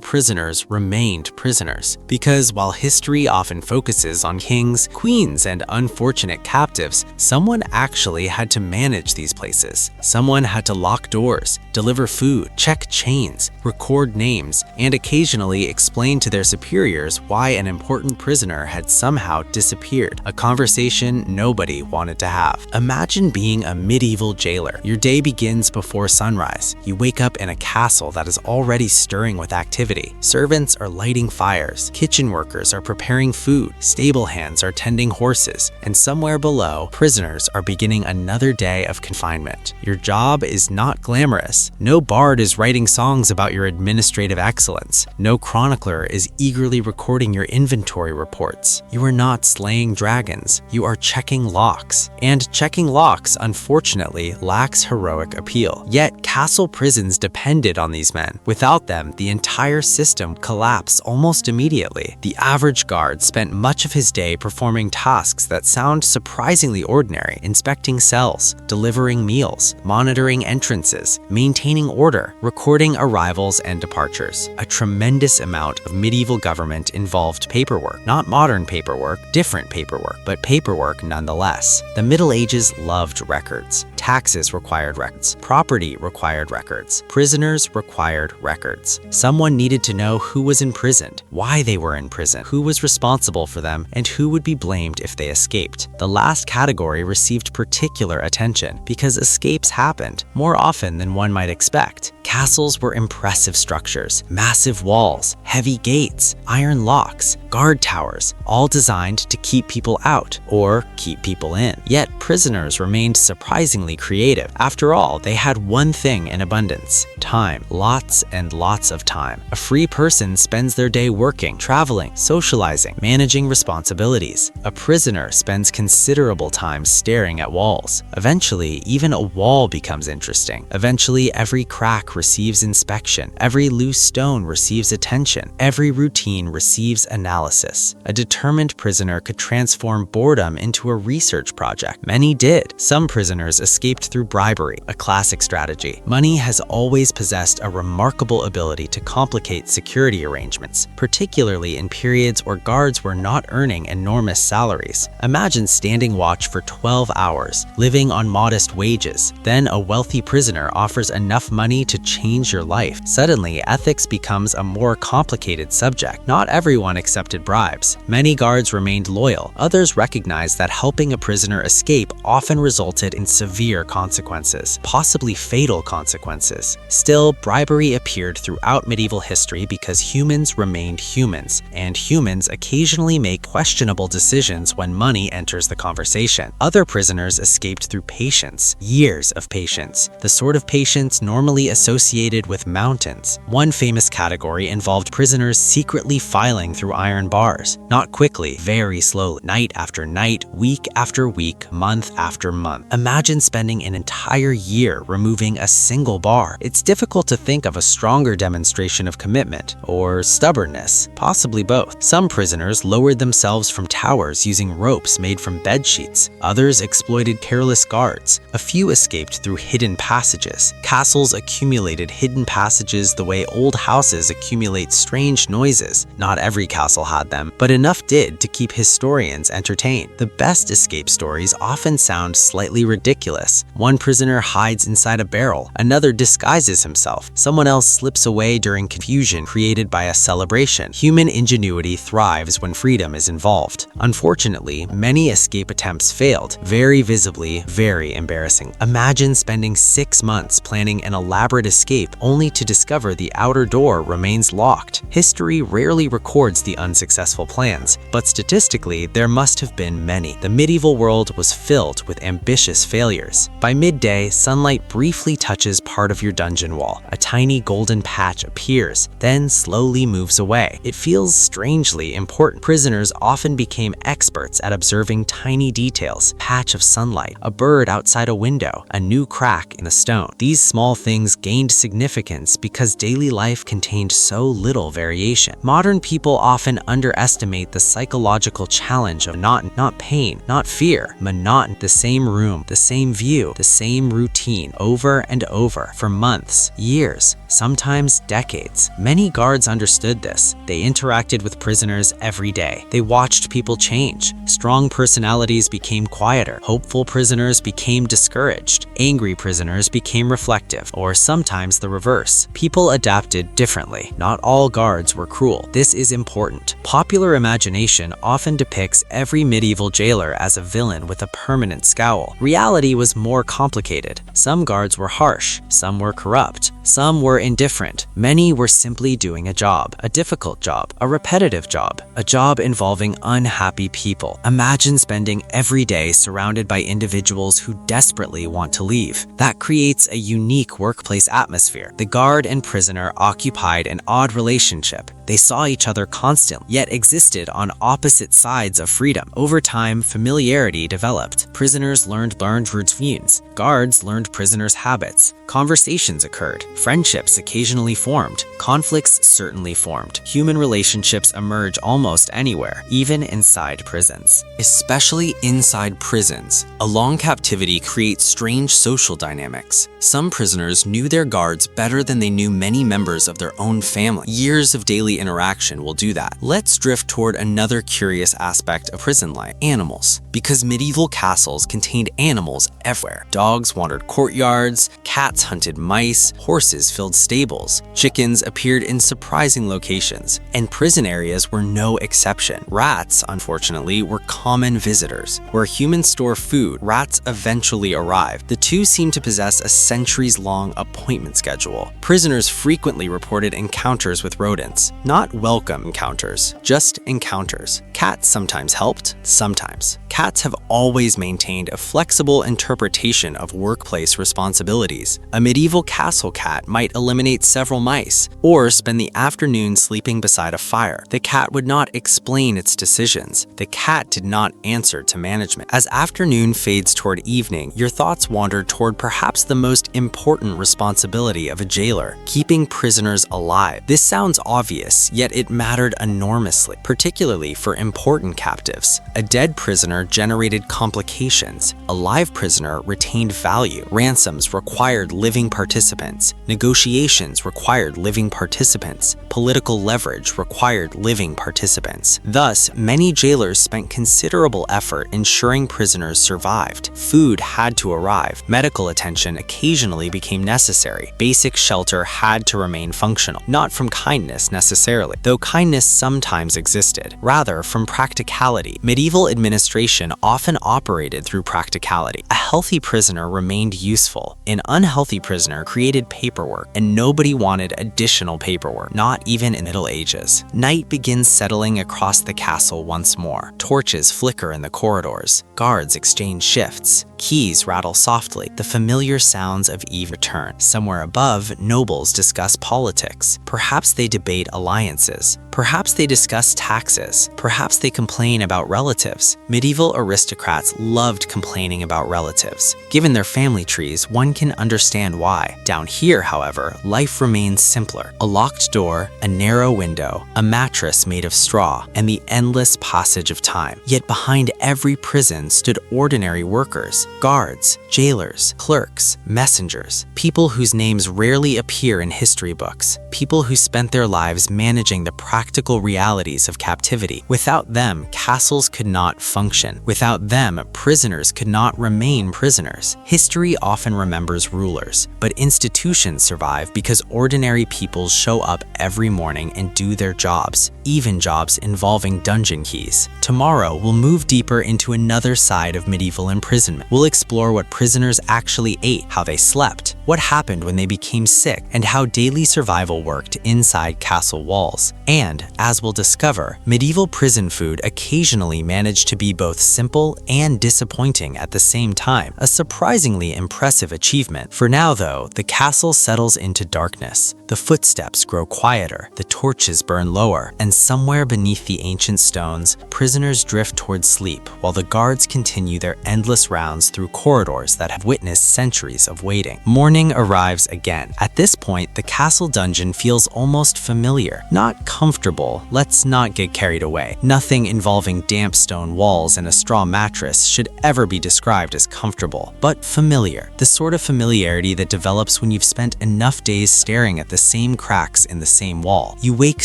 prisoners remained prisoners. Because while history often focuses on kings, queens, and unfortunate captives, someone actually had to manage these places. Someone had to lock doors, deliver food, check chains, record names, and occasionally explain to their superiors why an important prisoner had somehow disappeared, a conversation nobody wanted to have. Imagine being a medieval jailer. Your day begins before sunrise. You wake up in a castle that is already stirring with activity. Servants are lighting fires, kitchen workers are preparing food, stable hands are tending horses, and somewhere below, prisoners are beginning another day of confinement. Your job is not glamorous. No bard is writing songs about your administrative excellence. No chronicler is eagerly recording your inventory reports. You are not slaying dragons. You are checking locks. And checking locks, unfortunately, lacks heroic appeal. Yet, castle prisons depended on these men. Without them, the entire system collapsed almost immediately. The average guard spent much of his day performing tasks that sound surprisingly ordinary: inspecting cells, delivering meals, monitoring entrances, maintaining order, recording arrivals and departures. A tremendous amount of medieval government involved paperwork. Not modern paperwork, different paperwork, but paperwork nonetheless. The Middle Ages loved records. Taxes required records. Property required records. Prisoners required records. Someone needed to know who was imprisoned, why they were in prison, who was responsible for them, and who would be blamed if they escaped. The last category received particular attention because escapes happened more often than one might expect. Castles were impressive structures, massive walls, heavy gates, iron locks, guard towers, all designed to keep people out or keep people in. Yet prisoners remained surprisingly creative. After all, they had one thing in abundance: time. Lots and lots of time. A free person spends their day working, traveling, socializing, managing responsibilities. A prisoner spends considerable time staring at walls. Eventually, even a wall becomes interesting. Eventually, every crack receives inspection. Every loose stone receives attention. Every routine receives analysis. A determined prisoner could transform boredom into a research project. Many did. Some prisoners escaped through bribery, a classic strategy. Money has always possessed a remarkable ability to complicate security arrangements, particularly in periods where guards were not earning enormous salaries. Imagine standing watch for 12 hours, living on modest wages. Then a wealthy prisoner offers enough money to change your life. Suddenly, ethics becomes a more complicated subject. Not everyone accepted bribes. Many guards remained loyal. Others recognized that helping a prisoner escape often resulted in severe consequences, possibly fatal consequences. Still, bribery appeared throughout medieval history because humans remained humans, and humans occasionally make questionable decisions when money enters the conversation. Other prisoners escaped through patience, years of patience, the sort of patience normally associated with mountains. One famous category involved prisoners secretly filing through iron bars, not quickly, very slowly, night after night, week after week, month after month. Imagine spending an entire year removing a single bar. It's difficult to think of a stronger demonstration of commitment or stubbornness, possibly both. Some prisoners lowered themselves from towers using ropes made from bed sheets. Others exploited careless guards. A few escaped through hidden passages. Castles accumulated hidden passages the way old houses accumulate strange noises. Not every castle had them, but enough did to keep historians entertained. The best escape stories often sound slightly ridiculous. One prisoner hides inside a barrel, another disguises himself, someone else slips away during confusion created by a celebration. Human ingenuity thrives when freedom is involved. Unfortunately, many escape attempts failed, very visibly, very embarrassing. Imagine spending 6 months planning an elaborate escape only to discover the outer door remains locked. History rarely records the unsuccessful plans, but statistically, there must have been many. The medieval world was filled with ambitious failures. hours. By midday, sunlight briefly touches part of your dungeon wall. A tiny golden patch appears, then slowly moves away. It feels strangely important. Prisoners often became experts at observing tiny details: patch of sunlight, a bird outside a window, a new crack in the stone. These small things gained significance because daily life contained so little variation. Modern people often underestimate the psychological challenge of not pain, not fear, monotony. The same room, the same view, the same routine over and over for months, years, sometimes decades. Many guards understood this. They interacted with prisoners every day. They watched people change. Strong personalities became quieter. Hopeful prisoners became discouraged. Angry prisoners became reflective, or sometimes the reverse. People adapted differently. Not all guards were cruel. This is important. Popular imagination often depicts every medieval jailer as a villain with a permanent scowl. Reality was more complicated. Some guards were harsh. Some were corrupt. Some were indifferent. Many were simply doing a job, a difficult job, a repetitive job, a job involving unhappy people. Imagine spending every day surrounded by individuals who desperately want to leave. That creates a unique workplace atmosphere. The guard and prisoner occupied an odd relationship. They saw each other constantly, yet existed on opposite sides of freedom. Over time, familiarity developed. Prisoners learned routines. Guards learned prisoners' habits. Conversations occurred. Friendships occasionally formed. Conflicts certainly formed. Human relationships emerge almost anywhere, even inside prisons. Especially inside prisons, a long captivity creates strange social dynamics. Some prisoners knew their guards better than they knew many members of their own family. Years of daily interaction will do that. Let's drift toward another curious aspect of prison life: animals. Because medieval castles contained animals everywhere. Dogs wandered courtyards, cats hunted mice, horses filled stables, chickens appeared in surprising locations, and prison areas were no exception. Rats, unfortunately, were common visitors. Where humans store food, rats eventually arrived. The two seem to possess a centuries-long appointment schedule. Prisoners frequently reported encounters with rodents. Not welcome encounters, just encounters. Cats sometimes helped, sometimes. Cats have always maintained a flexible interpretation of workplace responsibilities. A medieval castle cat might eliminate several mice, or spend the afternoon sleeping beside a fire. The cat would not explain its decisions. The cat did not answer to management. As afternoon fades toward evening, your thoughts wander toward perhaps the most important responsibility of a jailer: keeping prisoners alive. This sounds obvious, yet it mattered enormously, particularly for important captives. A dead prisoner generated complications. A live prisoner retained value. Ransoms required living participants. Negotiations required living participants. Political leverage required living participants. Thus, many jailers spent considerable effort ensuring prisoners survived. Food had to arrive. Medical attention occasionally became necessary. Basic shelter had to remain functional, not from kindness necessarily, though kindness sometimes existed, rather from practicality. Medieval administration often operated through practicality. A healthy prisoner remained useful. An unhealthy prisoner created paperwork, and nobody wanted additional paperwork, not even in the Middle Ages. Night begins settling across the castle once more. Torches flicker in the corridors. Guards exchange shifts. Keys rattle softly. The familiar sounds of eve return. Somewhere above, nobles discuss politics. Perhaps they debate alliances. Perhaps they discuss taxes. Perhaps they complain about relatives. Medieval aristocrats loved complaining about relatives. Given their family trees, one can understand why. Down here, however, life remains simpler. A locked door, a narrow window, a mattress made of straw, and the endless passage of time. Yet behind every prison stood ordinary workers, guards, jailers, clerks, messengers, people whose names rarely appear in history books, people who spent their lives managing the practical realities of captivity. Without them, castles could not function. Without them, prisoners could not remain prisoners. History often remembers rulers, but institutions survive because ordinary people show up every morning and do their jobs, even jobs involving dungeon keys. Tomorrow, we'll move deeper into another side of medieval imprisonment. We'll We'll explore what prisoners actually ate, how they slept, what happened when they became sick, and how daily survival worked inside castle walls. And, as we'll discover, medieval prison food occasionally managed to be both simple and disappointing at the same time, a surprisingly impressive achievement. For now, though, the castle settles into darkness. The footsteps grow quieter, the torches burn lower, and somewhere beneath the ancient stones, prisoners drift towards sleep while the guards continue their endless rounds through corridors that have witnessed centuries of waiting. Morning arrives again. At this point, the castle dungeon feels almost familiar. Not comfortable, let's not get carried away. Nothing involving damp stone walls and a straw mattress should ever be described as comfortable, but familiar. The sort of familiarity that develops when you've spent enough days staring at the same cracks in the same wall. You wake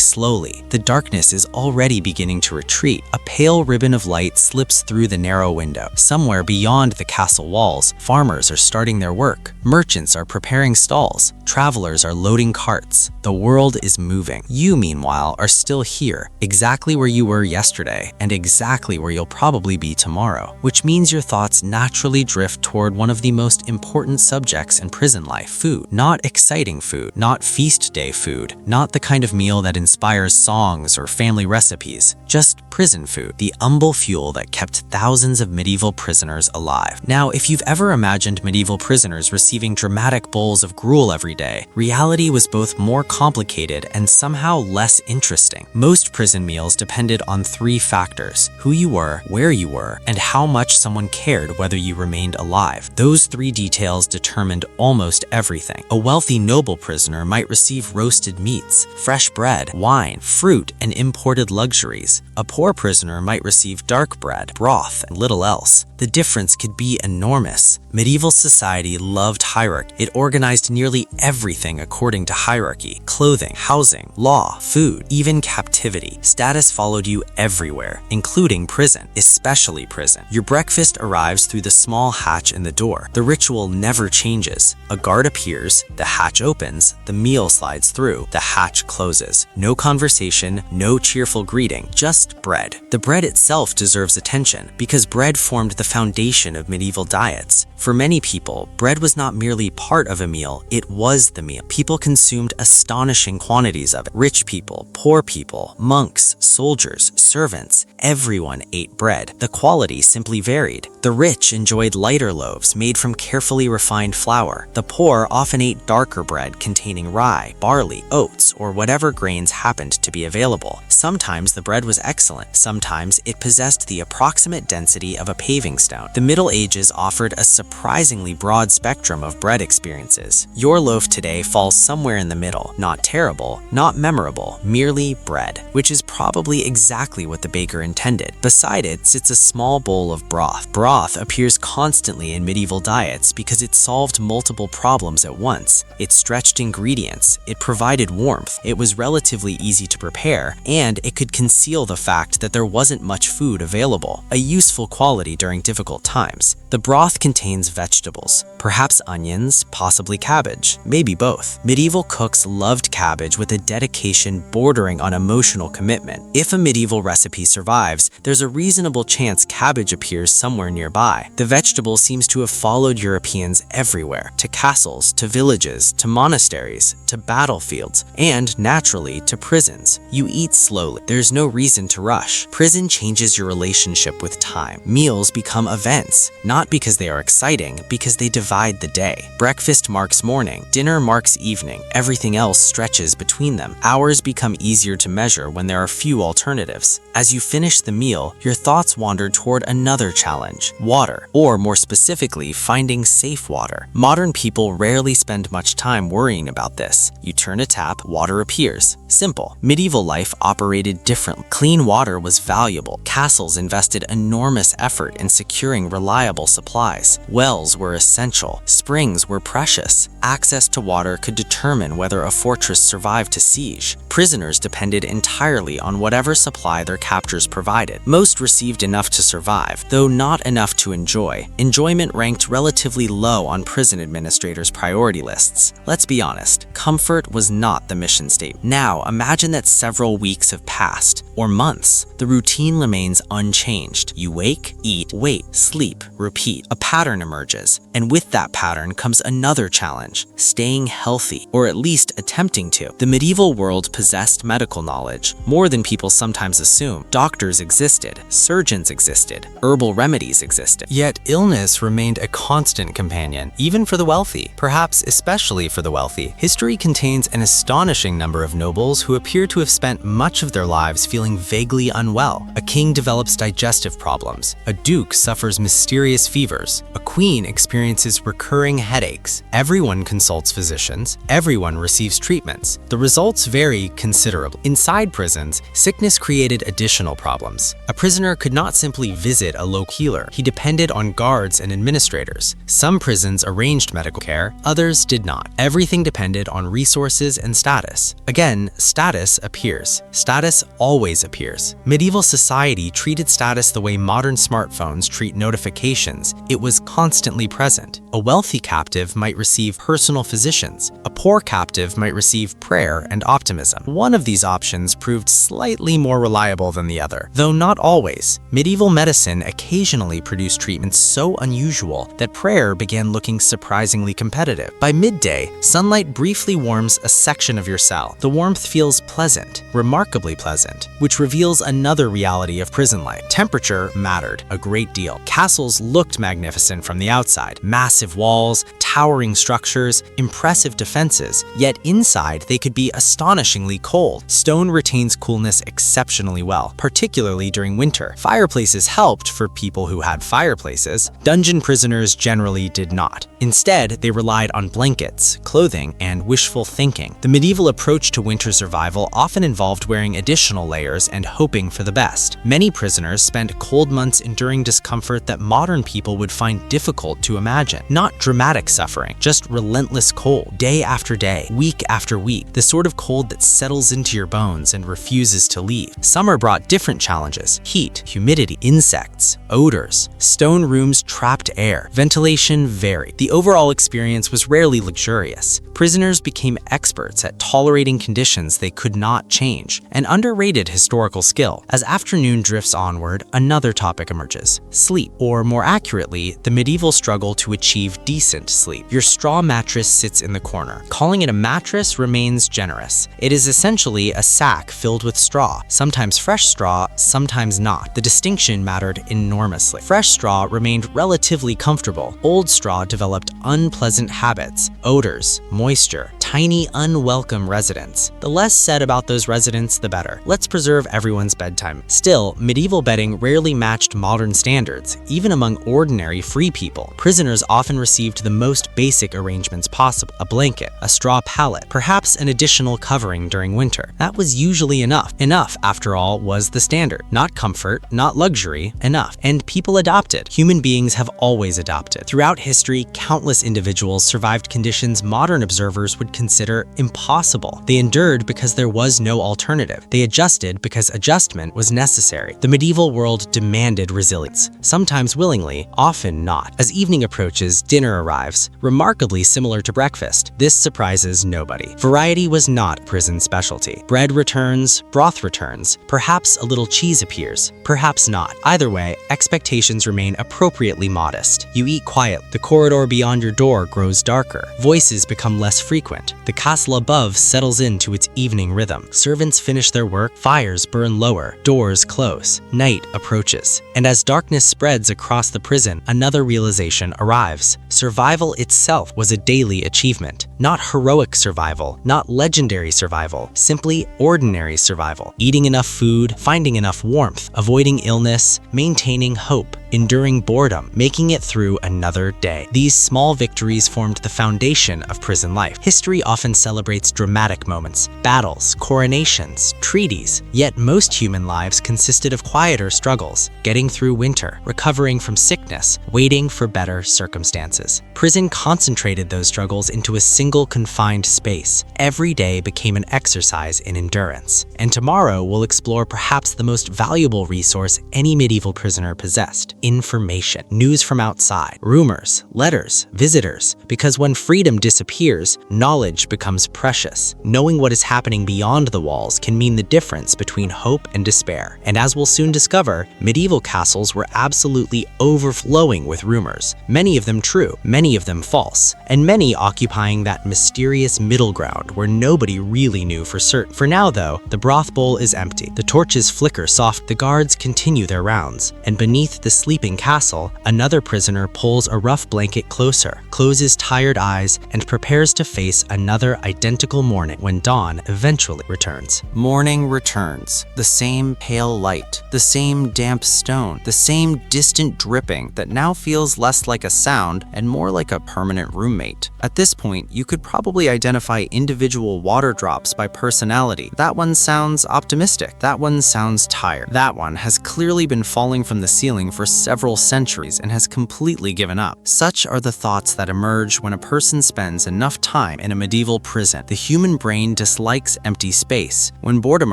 slowly. The darkness is already beginning to retreat. A pale ribbon of light slips through the narrow window. Somewhere beyond the castle walls, farmers are starting their work. Merchants are preparing stalls. Travelers are loading carts. The world is moving. You, meanwhile, are still here, exactly where you were yesterday, and exactly where you'll probably be tomorrow, which means your thoughts naturally drift toward one of the most important subjects in prison life: food. Not exciting food, not feast day food, not the kind of meal that inspires songs or family recipes, just prison food, the humble fuel that kept thousands of medieval prisoners alive. Now, if you've ever imagined medieval prisoners receiving dramatic bowls of gruel every day, reality was both more complicated and somehow less interesting. Most prison meals depended on three factors: who you were, where you were, and how much someone cared whether you remained alive. Those three details determined almost everything. A wealthy noble prisoner might receive roasted meats, fresh bread, wine, fruit, and imported luxuries. A poor prisoner might receive dark bread, broth, and little else. The difference could be enormous. Medieval society loved hierarchy. It organized nearly everything according to hierarchy: clothing, housing, law, food, even captivity. Status followed you everywhere, including prison, especially prison. Your breakfast arrives through the small hatch in the door. The ritual never changes. A guard appears, the hatch opens, the meal slides through, the hatch closes. No conversation, no cheerful greeting, just bread. The bread itself deserves attention, because bread formed the foundation of medieval diets. For many people, bread was not merely part of a meal, it was the meal. People consumed astonishing quantities of it. Rich people, poor people, monks, soldiers, servants, everyone ate bread. The quality simply varied. The rich enjoyed lighter loaves made from carefully refined flour. The poor often ate darker bread containing rye, barley, oats, or whatever grains happened to be available. Sometimes the bread was excellent. Sometimes it possessed the approximate density of a paving stone. The Middle Ages offered a surprisingly broad spectrum of bread experiences. Your loaf today falls somewhere in the middle. Not terrible, not memorable, merely bread, which is probably exactly what the baker intended. Beside it sits a small bowl of broth. Broth appears constantly in medieval diets because it solved multiple problems at once. It stretched ingredients, it provided warmth, it was relatively easy to prepare, and it could conceal the fact that there wasn't much food available, a useful quality during difficult times. The broth contains vegetables, perhaps onions, possibly cabbage, maybe both. Medieval cooks loved cabbage with a dedication bordering on emotional commitment. If a medieval recipe survives, there's a reasonable chance cabbage appears somewhere nearby. The vegetable seems to have followed Europeans everywhere, to castles, to villages, to monasteries, to battlefields, and naturally to prisons. You eat slowly. There's no reason to rush. Prison changes your relationship with time. Meals become events, not because they are exciting, because they divide the day. Breakfast marks morning, dinner marks evening, everything else stretches between them. Hours become easier to measure when there are few alternatives. As you finish the meal, your thoughts wander toward another challenge: water, or more specifically, finding safe water. Modern people rarely spend much time worrying about this. You turn a tap, water appears. Simple. Medieval life operated differently. Clean water was valuable. Castles invested enormous effort in securing reliable supplies. Wells were essential. Springs were precious. Access to water could determine whether a fortress survived to siege. Prisoners depended entirely on whatever supply their captors provided. Most received enough to survive, though not enough to enjoy. Enjoyment ranked relatively low on prison administrators' priority lists. Let's be honest, comfort was not the mission statement. Now, imagine that several weeks have passed, or months. The routine remains unchanged. You wake, eat, wait, sleep, repeat. A pattern emerges, and with that pattern comes another challenge: staying healthy, or at least attempting to. The medieval world possessed medical knowledge, more than people sometimes assume. Doctors existed, surgeons existed, herbal remedies existed. Yet illness remained a constant companion, even for the wealthy, perhaps especially for the wealthy. History contains an astonishing number of nobles who appear to have spent much of their lives feeling vaguely unwell. A king develops digestive problems, a duke suffers mysterious fevers, a queen experiences recurring headaches. Everyone consults physicians, everyone receives treatments. The results vary considerably. Inside prisons, sickness created additional problems. A prisoner could not simply visit a local healer. He depended on guards and administrators. Some prisons arranged medical care, others did not. Everything depended on resources and status. Again, status appears. Status always appears. Medieval society treated status the way modern smartphones treat notifications. It was constantly present. A wealthy captive might receive personal physicians. A poor captive might receive prayer and optimism. One of these options proved slightly more reliable than the other, though not always. Medieval medicine occasionally produced treatments so unusual that prayer began looking surprisingly competitive. By midday, sunlight briefly warms a section of your cell. The warmth feels pleasant, remarkably pleasant, which reveals another reality of prison life. Temperature mattered a great deal. Castles looked magnificent from the outside. Massive walls, towering structures, impressive defenses, yet inside they could be astonishingly cold. Stone retains coolness exceptionally well, particularly during winter. Fireplaces helped for people who had fireplaces. Dungeon prisoners generally did not. Instead, they relied on blankets, clothing, and wishful thinking. The medieval approach to winter survival often involved wearing additional layers and hoping for the best. Many prisoners spent cold months enduring discomfort that modern people would find difficult to imagine. Not dramatic suffering, just relentless cold, day after day, week after week, the sort of cold that settles into your bones and refuses to leave. Summer brought different challenges: heat, humidity, insects, odors. Stone rooms trapped air. Ventilation varied. The overall experience was rarely luxurious. Prisoners became experts at tolerating conditions they could not change, an underrated historical skill. As afternoon drifts onward, another topic emerges: sleep, or more accurately, the medieval struggle to achieve decent sleep. Your straw mattress sits in the corner. Calling it a mattress remains generous. It is essentially a sack filled with straw, sometimes fresh straw, sometimes not. The distinction mattered enormously. Fresh straw remained relatively comfortable. Old straw developed unpleasant habits, odors, moisture, tiny unwelcome residents. The less said about those residents, the better. Let's preserve everyone's bedtime. Still, medieval bedding rarely matched modern standards, even among ordinary free people. Prisoners often received the most basic arrangements possible: a blanket, a straw pallet, perhaps an additional covering during winter. That was usually enough. Enough, after all, was the standard. Not comfort, not luxury, enough. And people adopted. Human beings have always adopted. Throughout history, countless individuals survived conditions modern observers would consider impossible. They endured because there was no alternative. They adjusted because adjustment was necessary. The medieval world demanded resilience, sometimes willingly, often not. As evening approaches, dinner arrives, remarkably similar to breakfast. This surprises nobody. Variety was not prison's specialty. Bread returns, broth returns, perhaps a little cheese appears, perhaps not. Either way, expectations remain appropriately modest. You eat quiet. The corridor beyond your door grows darker. Voices become less frequent. The castle above settles into its evening rhythm. Servants finish their work, fires burn lower, doors close. Night approaches. And as darkness spreads across the prison, another realization arrives. Survival itself was a daily achievement. Not heroic survival, not legendary survival, simply ordinary survival. Eating enough food, finding enough warmth, avoiding illness, maintaining hope, enduring boredom, making it through another day. These small victories formed the foundation of prison life. History often celebrates dramatic moments, battles, coronations, treaties, yet most human lives consisted of quieter struggles, getting through winter, recovering from sickness, waiting for better circumstances. Prison concentrated those struggles into a single confined space. Every day became an exercise in endurance. And tomorrow we'll explore perhaps the most valuable resource any medieval prisoner possessed: information, news from outside, rumors, letters, visitors, because when freedom disappears, knowledge becomes precious. Knowing what is happening beyond the walls can mean the difference between hope and despair. And as we'll soon discover, medieval castles were absolutely overflowing with rumors, many of them true, many of them false, and many occupying that mysterious middle ground where nobody really knew for certain. For now though, the broth bowl is empty, the torches flicker soft, the guards continue their rounds, and beneath the sleeping castle, another prisoner pulls a rough blanket closer, closes tired eyes, and prepares to face another identical morning when dawn eventually returns. Morning returns, the same pale light, the same damp stone, the same distant dripping that now feels less like a sound and more like a permanent roommate. At this point, you could probably identify individual water drops by personality. That one sounds optimistic. That one sounds tired. That one has clearly been falling from the ceiling for several centuries and has completely given up. Such are the thoughts that emerge when a person spends enough time in a medieval prison. The human brain dislikes empty space. When boredom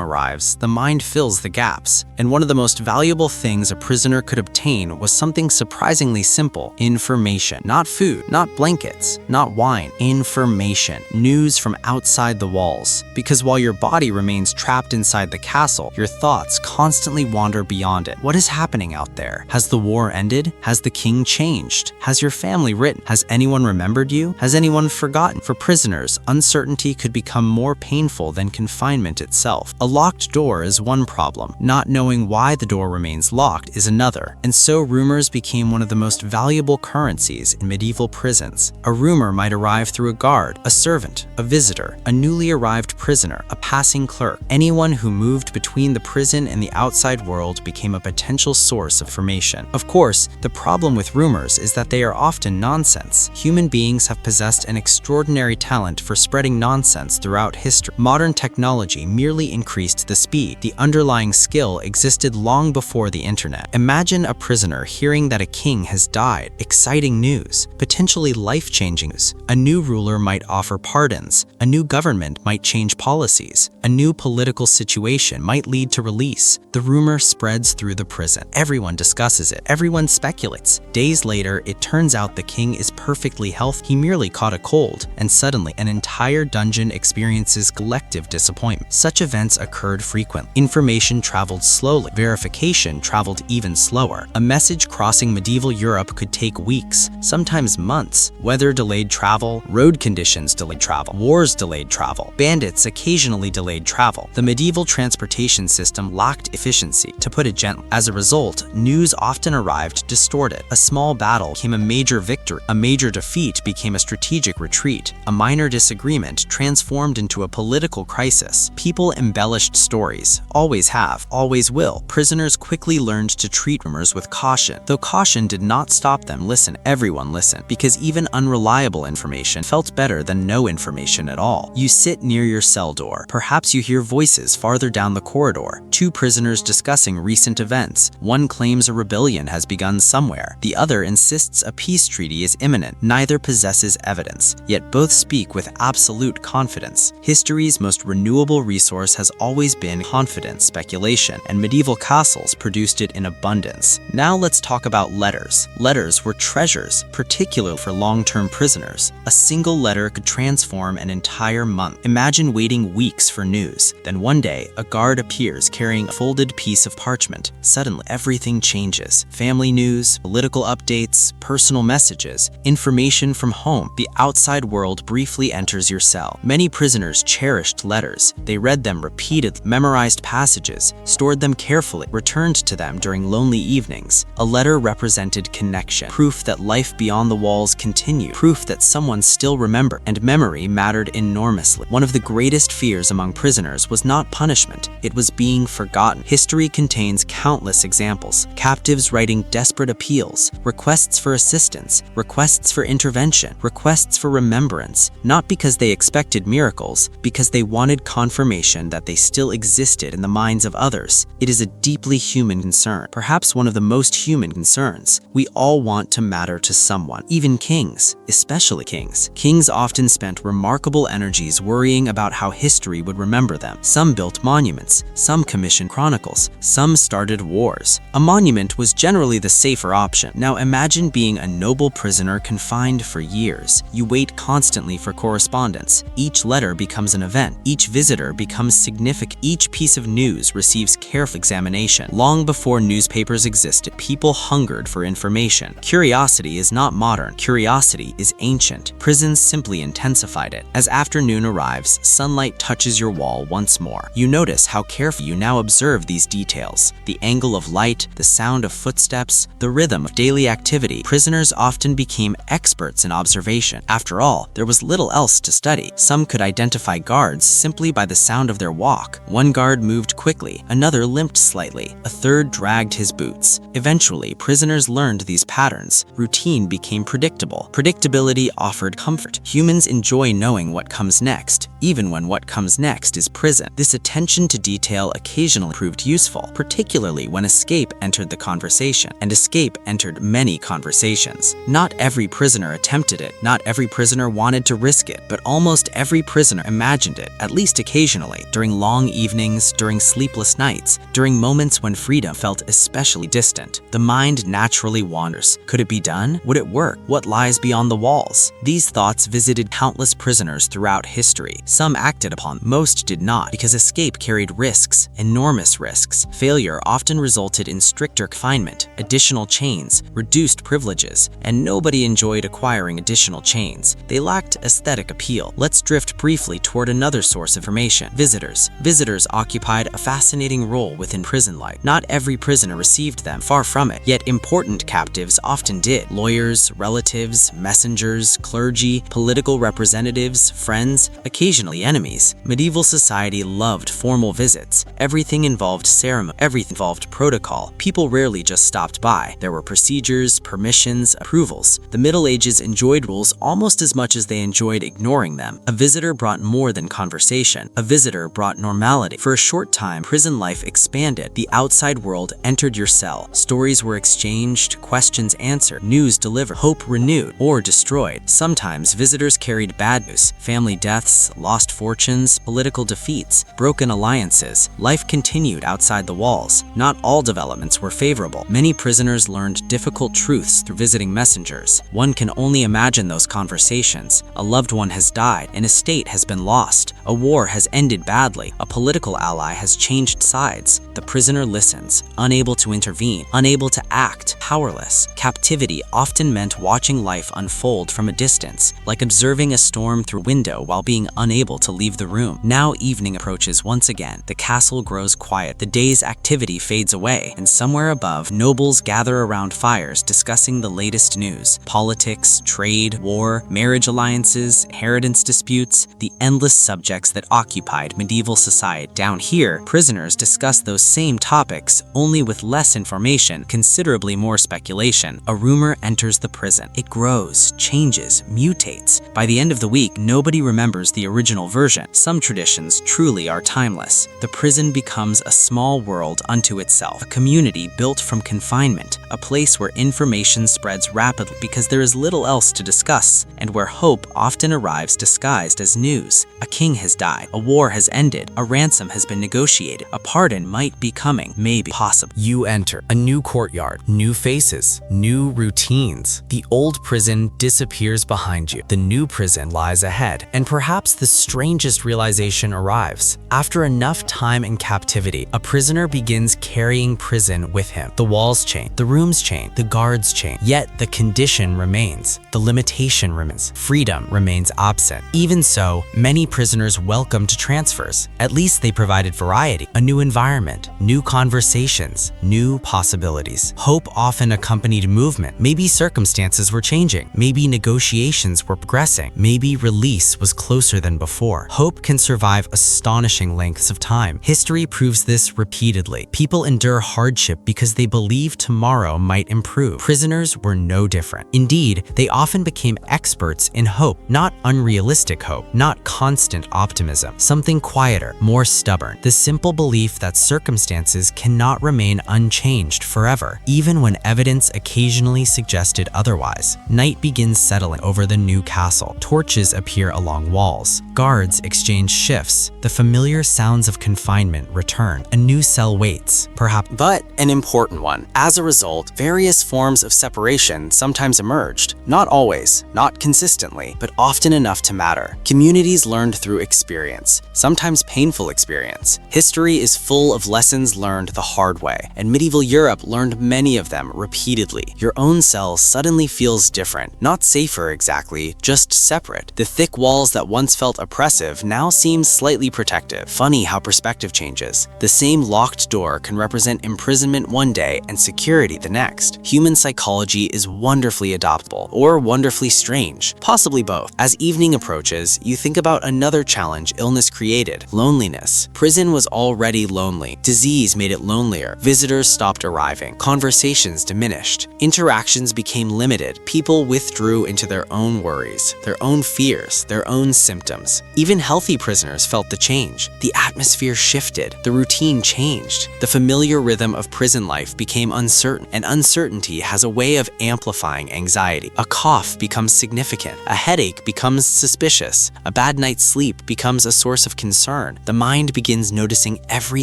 arrives, the mind fills the gaps. And one of the most valuable things a prisoner could obtain was something surprisingly simple: information. Not food, not blankets, not wine. Information. News from outside the walls. Because while your body remains trapped inside the castle, your thoughts constantly wander beyond it. What is happening out there? Has the war ended? Has the king changed? Has your family written? Has anyone remembered you? Has anyone forgotten? For prisoners, uncertainty could become more painful than confinement itself. A locked door is one problem. Not knowing why the door remains locked is another. And so rumors became one of the most valuable currencies in medieval prisons. A rumor might arrive through a guard, a servant, a visitor, a newly arrived prisoner, a passing clerk. Anyone who moved between the prison and the outside world became a potential source of information. Of course, the problem with rumors is that they are often nonsense. Human beings have possessed an extraordinary talent for spreading nonsense throughout history. Modern technology merely increased the speed. The underlying skill existed long before the internet. Imagine a prisoner hearing that a king has died. Exciting news, potentially life-changing news. A new ruler might offer pardons. A new government might change policies. A new political situation might lead to release. The rumor spreads through the prison. Everyone discusses it. Everyone speculates. Days later, it turns out the king is perfectly healthy. He merely caught a cold, and suddenly an entire dungeon experiences collective disappointment. Such events occurred frequently. Information traveled slowly. Verification traveled even slower. A message crossing medieval Europe could take weeks, sometimes months. Weather delayed travel, road conditions delayed travel, wars delayed travel, bandits occasionally delayed travel. The medieval transportation system lacked efficiency, to put it gently. As a result, news often arrived distorted. A small battle became a major victory. A major defeat became a strategic retreat. A minor disagreement transformed into a political crisis. People embellished stories, always have, always will. Prisoners quickly learned to treat rumors with caution, though caution did not stop them listening. Everyone listened, because even unreliable information felt better than no information at all. You sit near your cell door. Perhaps you hear voices farther down the corridor. Two prisoners discussing recent events. One claims a rebellion has begun somewhere. The other insists a peace treaty is imminent. Neither possesses evidence, yet both speak with absolute confidence. History's most renewable resource has always been confident speculation, and medieval castles produced it in abundance. Now let's talk about letters. Letters were treasures, particularly for long-term prisoners. A single letter could transform an entire month. Imagine waiting weeks for news. Then one day, a guard appears carrying a folded piece of parchment. Suddenly, everything changes. Family news, political updates, personal messages, information from home. The outside world briefly enters your cell. Many prisoners cherished letters. They read them repeatedly, memorized passages, stored them carefully, returned to them during lonely evenings. A letter represented connection, proof that life beyond the walls continued, proof that someone still remembered, and memory mattered enormously. One of the greatest fears among prisoners was not punishment, it was being forgotten. History contains countless examples. Captives writing desperate appeals, requests for assistance, requests for intervention, requests for remembrance, not because they expected miracles, because they wanted confirmation that they still existed in the minds of others. It is a deeply human concern, perhaps one of the most human concerns. We all want to matter to someone, even kings, especially kings. Kings often spent remarkable energies worrying about how history would remember them. Some built monuments, some commissioned chronicles, some started wars. A monument was generally the safer option. Now imagine being a noble prisoner confined for years. You wait constantly for correspondence. Each letter becomes an event. Each visitor becomes significant. Each piece of news receives careful examination. Long before newspapers existed, people hungered for information. Curiosity is not modern. Curiosity is ancient. Prisons simply intensified it. As afternoon arrives, sunlight touches your wall once more. You notice how carefully you now observe these details. The angle of light, the sound of footsteps, the rhythm of daily activity. Prisoners often became experts in observation. After all, there was little else to study. Some could identify guards simply by the sound of their walk. One guard moved quickly, another limped slightly, a third dragged his boots. Eventually, prisoners learned these patterns. Routine became predictable. Predictability offered comfort. Humans enjoy knowing what comes next, even when what comes next is prison. This attention to detail occasionally proved useful, particularly when escape entered the conversation, and escape entered many conversations. Not every prisoner attempted it, not every prisoner wanted to risk it, but almost every prisoner imagined it, at least occasionally, during long evenings, during sleepless nights, during moments when freedom felt especially distant. The mind naturally wanders. Could it be done? Would it work? What lies beyond the walls? These thoughts visited countless prisoners throughout history. Some acted upon, most did not, because escape carried risks, enormous risks. Failure often resulted in stricter confinement, additional chains, reduced privileges, and nobody enjoyed acquiring additional chains. They lacked aesthetic appeal. Let's drift briefly toward another source of information: visitors. Visitors occupied a fascinating role within prison life. Not every prisoner received them, far from it, yet important captives often did. Lawyers, relatives, messengers, clergy, political representatives, friends, occasionally enemies. Medieval society loved formal visits. Everything involved ceremony, everything involved protocol. People rarely just stopped by. There were procedures, permissions, approvals. The Middle Ages enjoyed rules almost as much as they enjoyed ignoring them. A visitor brought more than conversation. A visitor brought normality. For a short time, prison life expanded. The outside world entered your cell. Stories were exchanged, questions answered, news delivered, hope renewed or destroyed. Sometimes visitors carried bad news: family deaths, lost fortunes, political defeats, broken alliances. Life continued outside the walls. Not all developments were favorable. Many prisoners learned difficult truths through visiting messengers. One can only imagine those conversations. A loved one has died, an estate has been lost, a war has ended badly, a political ally has changed sides. The prisoner listens, unable to intervene, unable to act, powerless. Captivity often meant watching life unfold from a distance, like observing a storm through a window while being unable to leave the room. Now evening approaches once again. The castle grows quiet. The day's activity fades away, and somewhere above, nobles gather around fires discussing the latest news: politics, trade, war, marriage alliances, inheritance disputes, the endless subjects that occupied medieval society. Down here, prisoners discuss those same topics, only with less information, considerably more speculation. A rumor enters the prison. It grows, changes, mutates. By the end of the week, nobody remembers the original version. Some traditions truly are timeless. The prison becomes a small world unto itself, a community built from confinement, a place where information spreads rapidly because there is little else to discuss, and where hope often arrives disguised as news. A king has died, a war has ended, a ransom has been negotiated, a pardon might be coming, maybe possible. You enter a new courtyard, new faces, new routines. The old prison disappears behind you. The new prison lies ahead, and perhaps the strangest realization arrives. After enough time in captivity, a prisoner begins carrying prison with him. The walls change, the rooms change, the guards change, yet the condition remains. The limitation remains. Freedom remains absent. Even so, many prisoners welcomed transfers. At least they provided variety, a new environment, new conversations, new possibilities. Hope often accompanied movement. Maybe circumstances were changing. Maybe negotiations were progressing. Maybe release was closer than before. Hope can survive astonishing lengths of time. History proves this repeatedly. People endure hardship because they believe tomorrow might improve. Prisoners were no different. Indeed, they often became experts in hope, not unrealistic hope, not constant optimism, something quieter, more stubborn. The simple belief that circumstances cannot remain unchanged forever, even when evidence occasionally suggested otherwise. Night begins settling over the new castle. Torches appear along walls. Guards exchange shifts. The familiar sounds of confinement return. A new cell waits, perhaps, But an important one. one. As a result, various forms of separation sometimes emerged. Not always, not consistently, but often enough to matter. Communities learned through experience, sometimes painful experience. History is full of lessons learned the hard way, and medieval Europe learned many of them repeatedly. Your own cell suddenly feels different, not safer exactly, just separate. The thick walls that once felt oppressive now seem slightly protective. Funny how perspective changes. The same locked door can represent imprisonment one day and security the next. Human psychology is wonderfully adaptable, or wonderfully strange, possibly both. As evening approaches, you think about another challenge illness created: loneliness. Prison was already lonely. Disease made it lonelier. Visitors stopped arriving. Conversations diminished. Interactions became limited. People withdrew into their own worries, their own fears, their own symptoms. Even healthy prisoners felt the change. The atmosphere shifted. The routine changed. The familiar rhythm of prison life became uncertain, and uncertainty has a way of amplifying anxiety. A cough becomes significant. A headache becomes suspicious. A bad night's sleep becomes a source of concern. The mind begins noticing every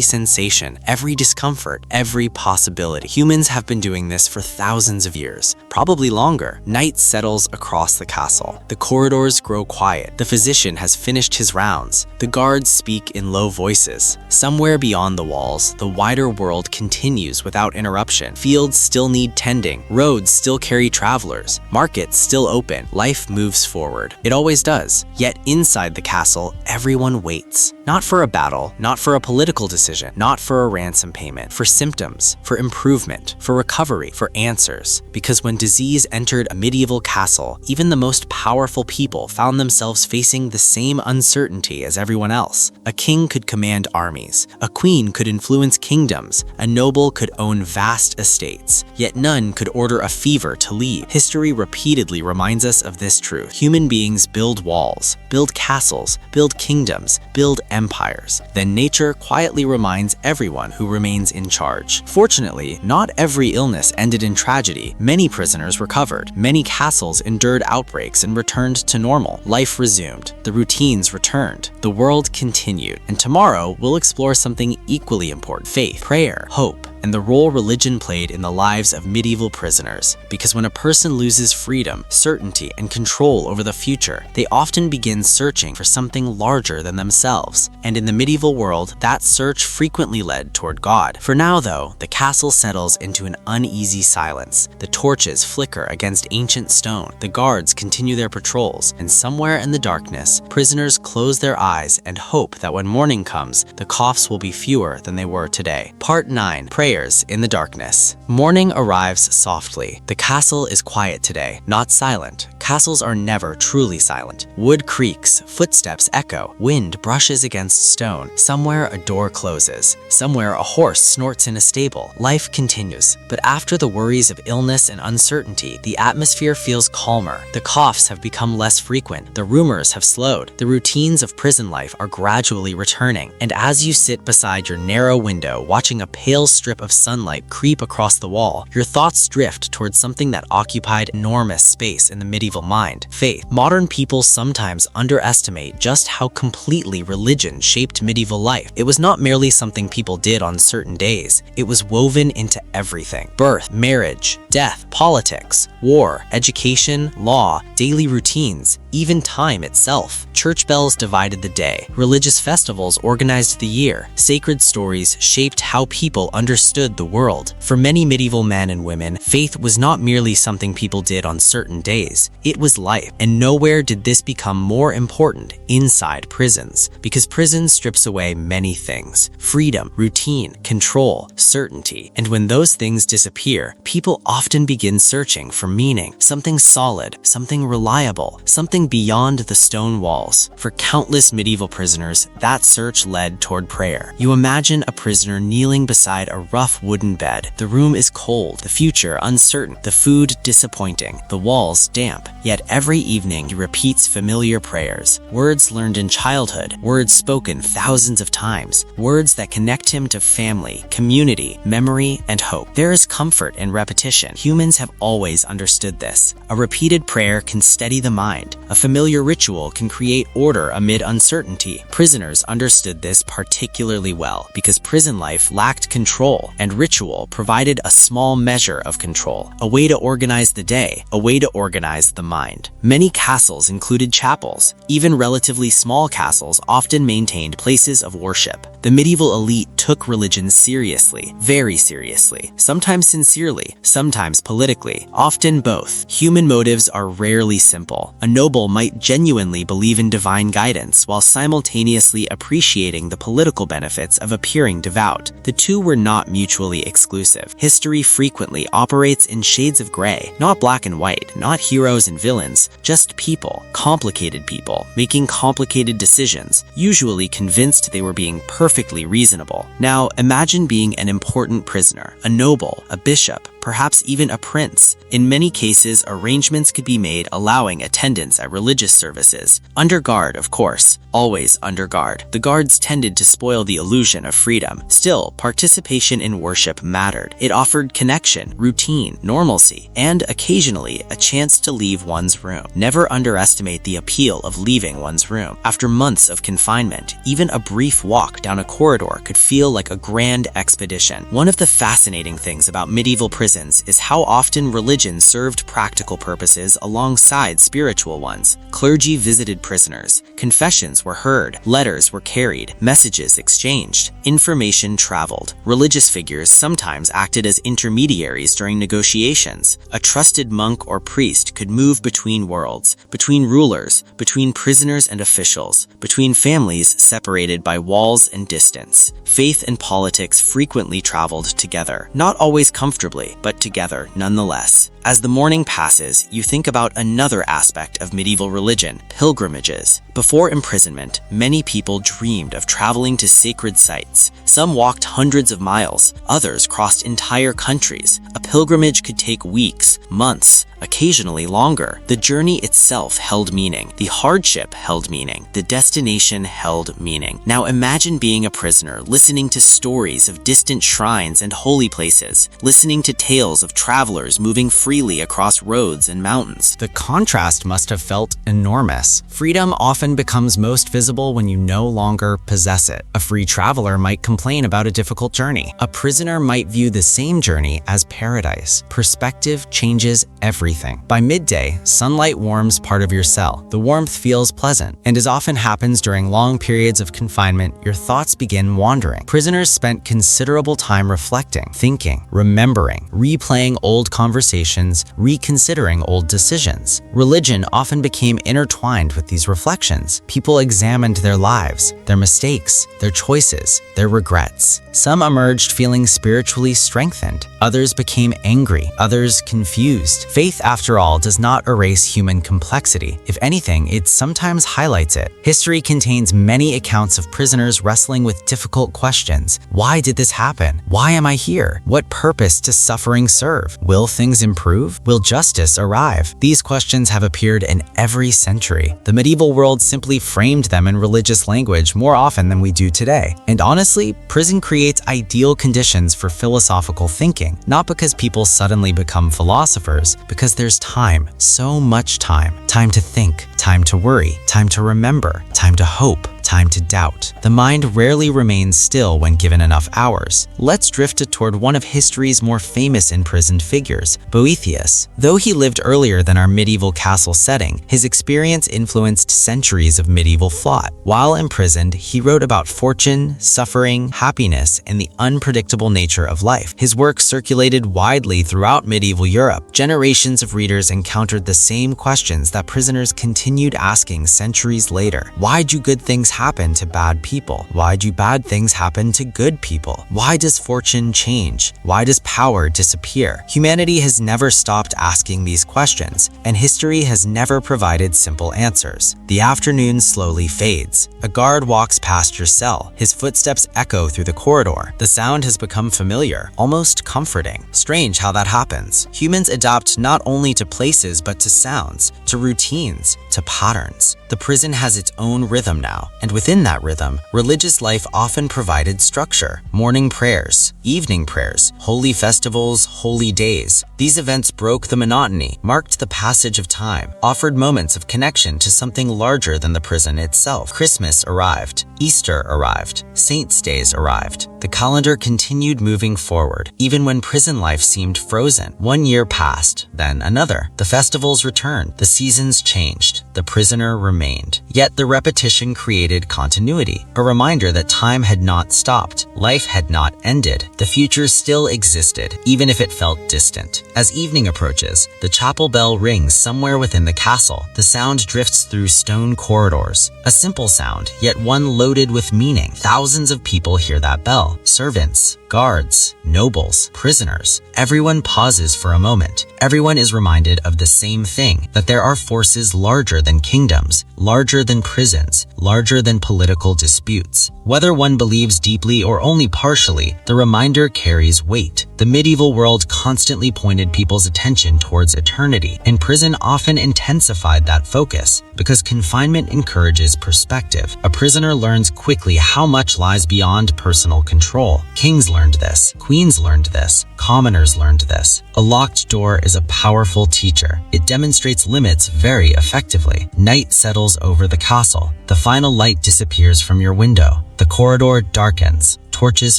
sensation, every discomfort, every possibility. Humans have been doing this for thousands of years, probably longer. Night settles across the castle. The corridors grow quiet. The physician has finished his rounds. The guards speak in low voices. Somewhere beyond the walls, the wider world continues without interruption. Fields still need tending. Roads still carry travelers. Markets still open. Life moves forward. It always does. Yet inside the castle, everyone waits. Not for a battle, not for a political decision, not for a ransom payment, for symptoms, for improvement, for recovery, for answers. Because when disease entered a medieval castle, even the most powerful people found themselves facing the same uncertainty as everyone else. A king could command armies. A queen could influence kingdoms. A noble could own vast estates. Yet none could order a fever to leave. History repeatedly reminds us of this truth. Human beings build walls, build castles, build kingdoms, build empires. Then nature quietly reminds everyone who remains in charge. Fortunately, not every illness ended in tragedy. Many prisoners recovered. Many castles endured outbreaks and returned to normal. Life resumed. The routines returned. The world continued. And tomorrow, we'll explore something equally important: faith, prayer, hope, and the role religion played in the lives of medieval prisoners. Because when a person loses freedom, certainty, and control over the future, they often begin searching for something larger than themselves. And in the medieval world, that search frequently led toward God. For now, though, the castle settles into an uneasy silence. The torches flicker against ancient stone. The guards continue their patrols, and somewhere in the darkness, prisoners close their eyes and hope that when morning comes, the coughs will be fewer than they were today. Part 9. Prayers in the darkness. Morning arrives softly. The castle is quiet today, not silent. Castles are never truly silent. Wood creaks, footsteps echo, wind brushes against stone. Somewhere a door closes. Somewhere a horse snorts in a stable. Life continues. But after the worries of illness and uncertainty, the atmosphere feels calmer. The coughs have become less frequent. The rumors have slowed. The routines of prison life are gradually returning. And as you sit beside your narrow window, watching a pale strip of sunlight creep across the wall, your thoughts drift towards something that occupied enormous space in the medieval mind: faith. Modern people sometimes underestimate just how completely religion shaped medieval life. It was not merely something people did on certain days. It was woven into everything: birth, marriage, death, politics, war, education, law, daily routines, even time itself. Church bells divided the day. Religious festivals organized the year. Sacred stories shaped how people understood the world. For many medieval men and women, faith was not merely something people did on certain days. It was life. And nowhere did this become more important inside prisons, because prison strips away many things: freedom, routine, control, certainty. And when those things disappear, people often begin searching for meaning, something solid, something reliable, something beyond the stone walls. For countless medieval prisoners, that search led toward prayer. You imagine a prisoner kneeling beside a rough wooden bed. The room is cold, the future uncertain, the food disappointing, the walls damp. Yet every evening he repeats familiar prayers, words learned in childhood, words spoken thousands of times, words that connect him to family, community, memory, and hope. There is comfort in repetition. Humans have always understood this. A repeated prayer can steady the mind. A familiar ritual can create order amid uncertainty. Prisoners understood this particularly well because prison life lacked control. rule, and ritual provided a small measure of control, a way to organize the day, a way to organize the mind. Many castles included chapels. Even relatively small castles often maintained places of worship. The medieval elite took religion seriously, very seriously, sometimes sincerely, sometimes politically, often both. Human motives are rarely simple. A noble might genuinely believe in divine guidance while simultaneously appreciating the political benefits of appearing devout. The two were not mutually exclusive. History frequently operates in shades of gray, not black and white, not heroes and villains, just people, complicated people, making complicated decisions, usually convinced they were being perfectly reasonable. Now, imagine being an important prisoner, a noble, a bishop, perhaps even a prince. In many cases, arrangements could be made allowing attendance at religious services. Under guard, of course, always under guard. The guards tended to spoil the illusion of freedom. Still, participation in worship mattered. It offered connection, routine, normalcy, and occasionally a chance to leave one's room. Never underestimate the appeal of leaving one's room. After months of confinement, even a brief walk down a corridor could feel like a grand expedition. One of the fascinating things about medieval prisons is how often religion served practical purposes alongside spiritual ones. Clergy visited prisoners, confessions were heard, letters were carried, messages exchanged, information traveled. Religious figures sometimes acted as intermediaries during negotiations. A trusted monk or priest could move between worlds, between rulers, between prisoners and officials, between families separated by walls and distance. Faith and politics frequently traveled together, not always comfortably, but together nonetheless. As the morning passes, you think about another aspect of medieval religion, pilgrimages. Before imprisonment, many people dreamed of traveling to sacred sites. Some walked hundreds of miles, others crossed entire countries. A pilgrimage could take weeks, months, occasionally longer. The journey itself held meaning. The hardship held meaning. The destination held meaning. Now imagine being a prisoner, listening to stories of distant shrines and holy places, listening to tales of travelers moving freely across roads and mountains. The contrast must have felt enormous. Freedom often becomes most visible when you no longer possess it. A free traveler might complain about a difficult journey. A prisoner might view the same journey as paradise. Perspective changes everything. By midday, sunlight warms part of your cell. The warmth feels pleasant, and as often happens during long periods of confinement, your thoughts begin wandering. Prisoners spent considerable time reflecting, thinking, remembering, replaying old conversations, reconsidering old decisions. Religion often became intertwined with these reflections. People examined their lives, their mistakes, their choices, their regrets. Some emerged feeling spiritually strengthened. Others became angry. Others confused. Faith, after all, does not erase human complexity. If anything, it sometimes highlights it. History contains many accounts of prisoners wrestling with difficult questions. Why did this happen? Why am I here? What purpose does suffering serve? Will things improve? Will justice arrive? These questions have appeared in every century. The medieval world simply framed them in religious language more often than we do today. And honestly, prison creates ideal conditions for philosophical thinking, not because people suddenly become philosophers, because there's time, so much time. Time to think, time to worry, time to remember, time to hope, time to doubt. The mind rarely remains still when given enough hours. Let's drift toward one of history's more famous imprisoned figures, Boethius. Though he lived earlier than our medieval castle setting, his experience influenced centuries of medieval thought. While imprisoned, he wrote about fortune, suffering, happiness, and the unpredictable nature of life. His work circulated widely throughout medieval Europe. Generations of readers encountered the same questions that prisoners continued asking centuries later. Why do good things happen to bad people? Why do bad things happen to good people? Why does fortune change? Why does power disappear? Humanity has never stopped asking these questions, and history has never provided simple answers. The afternoon slowly fades. A guard walks past your cell. His footsteps echo through the corridor. The sound has become familiar, almost comforting. Strange how that happens. Humans adapt not only to places but to sounds, to routines, to patterns. The prison has its own rhythm now, and within that rhythm, religious life often provided structure. Morning prayers, evening prayers, holy festivals, holy days. These events broke the monotony, marked the passage of time, offered moments of connection to something larger than the prison itself. Christmas arrived, Easter arrived, Saints' Days arrived. The calendar continued moving forward, even when prison life seemed frozen. 1 year passed, then another. The festivals returned, the seasons changed, the prisoner remained. Yet the repetition created continuity, a reminder that time had not stopped, life had not ended. The future still existed, even if it felt distant. As evening approaches, the chapel bell rings somewhere within the castle. The sound drifts through stone corridors. A simple sound, yet one loaded with meaning. Thousands of people hear that bell. Servants, guards, nobles, prisoners. Everyone pauses for a moment. Everyone is reminded of the same thing, that there are forces larger than kingdoms, larger than prisons, larger than political disputes. Whether one believes deeply or only partially, the reminder carries weight. The medieval world constantly pointed people's attention towards eternity, and prison often intensified that focus, because confinement encourages perspective. A prisoner learns quickly how much lies beyond personal control. Kings learned this, queens learned this, commoners learned this. A locked door is a powerful teacher. It demonstrates limits very effectively. Night settles over the castle. The final light disappears from your window. The corridor darkens. Torches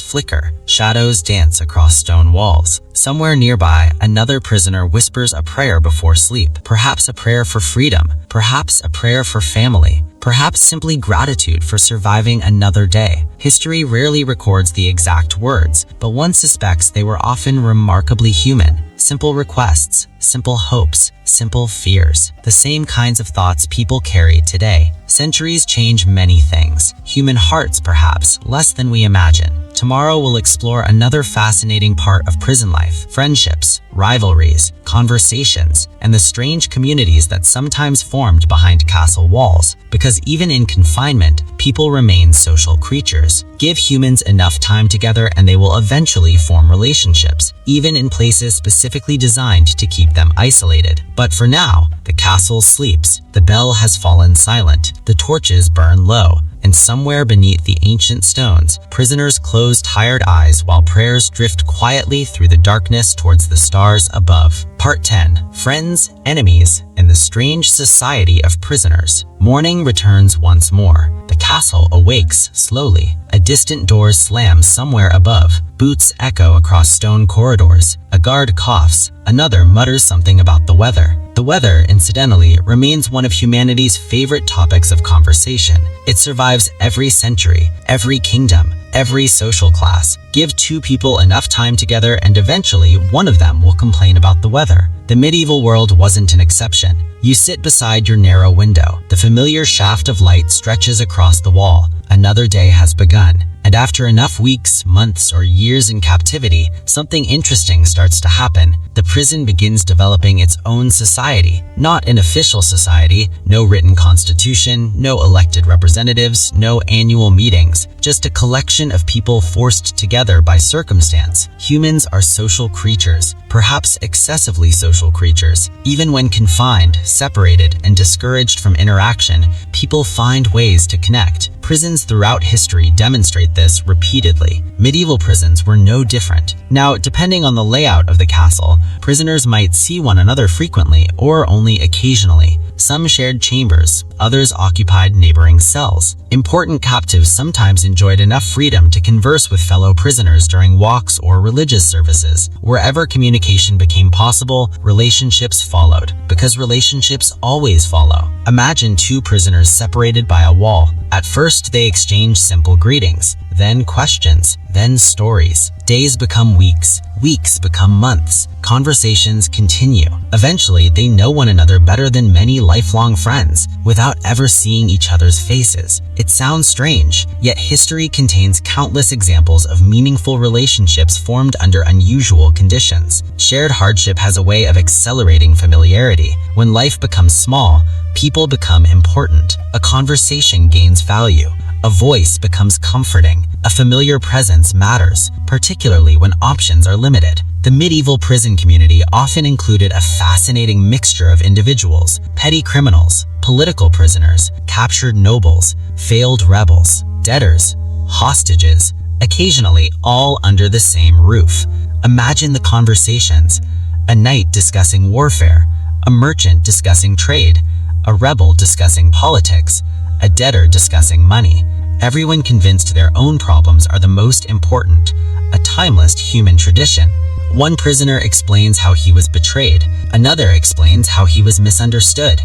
flicker. Shadows dance across stone walls. Somewhere nearby, another prisoner whispers a prayer before sleep. Perhaps a prayer for freedom. Perhaps a prayer for family. Perhaps simply gratitude for surviving another day. History rarely records the exact words, but one suspects they were often remarkably human. Simple requests, simple hopes, simple fears. The same kinds of thoughts people carry today. Centuries change many things. Human hearts, perhaps, less than we imagine. Tomorrow we'll explore another fascinating part of prison life: friendships, rivalries, conversations, and the strange communities that sometimes formed behind castle walls. Because even in confinement, people remain social creatures. Give humans enough time together and they will eventually form relationships, even in places specifically designed to keep them isolated. But for now, the castle sleeps. The bell has fallen silent. The torches burn low. And somewhere beneath the ancient stones, prisoners close tired eyes while prayers drift quietly through the darkness towards the stars above. Part 10. Friends, Enemies, and the Strange Society of Prisoners. Morning returns once more. The castle awakes slowly. A distant door slams somewhere above. Boots echo across stone corridors. A guard coughs. Another mutters something about the weather. The weather, incidentally, remains one of humanity's favorite topics of conversation. It survives every century, every kingdom, every social class. Give two people enough time together and eventually one of them will complain about the weather. The medieval world wasn't an exception. You sit beside your narrow window. The familiar shaft of light stretches across the wall. Another day has begun. And after enough weeks, months, or years in captivity, something interesting starts to happen. The prison begins developing its own society. Not an official society, no written constitution, no elected representatives, no annual meetings, just a collection of people forced together by circumstance. Humans are social creatures, perhaps excessively social creatures. Even when confined, separated, and discouraged from interaction, people find ways to connect. Prisons throughout history demonstrate this repeatedly. Medieval prisons were no different. Now, depending on the layout of the castle, prisoners might see one another frequently or only occasionally. Some shared chambers, others occupied neighboring cells. Important captives sometimes enjoyed enough freedom to converse with fellow prisoners during walks or religious services. Wherever communication became possible, relationships followed, because relationships always follow. Imagine two prisoners separated by a wall. At first, they exchange simple greetings, then questions, then stories. Days become weeks, weeks become months. Conversations continue. Eventually, they know one another better than many lifelong friends, without ever seeing each other's faces. It sounds strange, yet history contains countless examples of meaningful relationships formed under unusual conditions. Shared hardship has a way of accelerating familiarity. When life becomes small, people become important. A conversation gains value. A voice becomes comforting. A familiar presence matters, particularly when options are limited. The medieval prison community often included a fascinating mixture of individuals: petty criminals, political prisoners, captured nobles, failed rebels, debtors, hostages, occasionally all under the same roof. Imagine the conversations: a knight discussing warfare, a merchant discussing trade, a rebel discussing politics, a debtor discussing money. everyone convinced their own problems are the most important, a timeless human tradition. One prisoner explains how he was betrayed, another explains how he was misunderstood,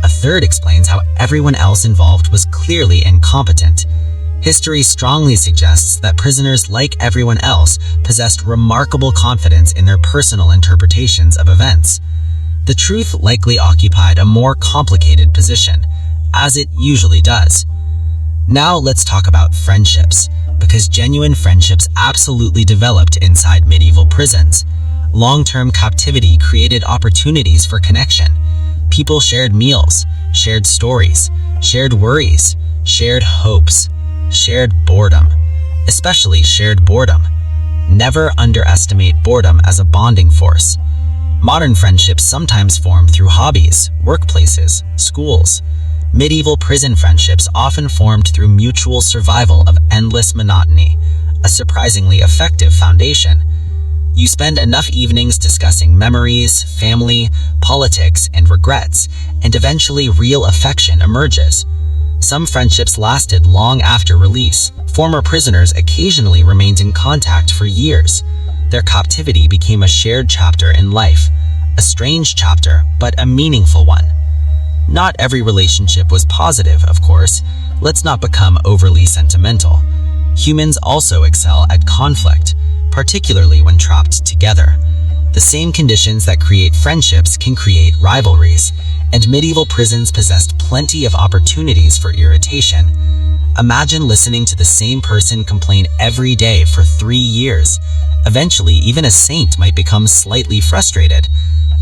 a third explains how everyone else involved was clearly incompetent. History strongly suggests that prisoners, like everyone else, possessed remarkable confidence in their personal interpretations of events. The truth likely occupied a more complicated position, as it usually does. Now let's talk about friendships, because genuine friendships absolutely developed inside medieval prisons. Long-term captivity created opportunities for connection. People shared meals, shared stories, shared worries, shared hopes, shared boredom, especially shared boredom. Never underestimate boredom as a bonding force. Modern friendships sometimes form through hobbies, workplaces, schools. Medieval prison friendships often formed through mutual survival of endless monotony, a surprisingly effective foundation. You spend enough evenings discussing memories, family, politics, and regrets, and eventually real affection emerges. Some friendships lasted long after release. Former prisoners occasionally remained in contact for years. Their captivity became a shared chapter in life, a strange chapter, but a meaningful one. Not every relationship was positive, of course. Let's not become overly sentimental. Humans also excel at conflict, particularly when trapped together. The same conditions that create friendships can create rivalries, and medieval prisons possessed plenty of opportunities for irritation. Imagine listening to the same person complain every day for 3 years. Eventually, even a saint might become slightly frustrated.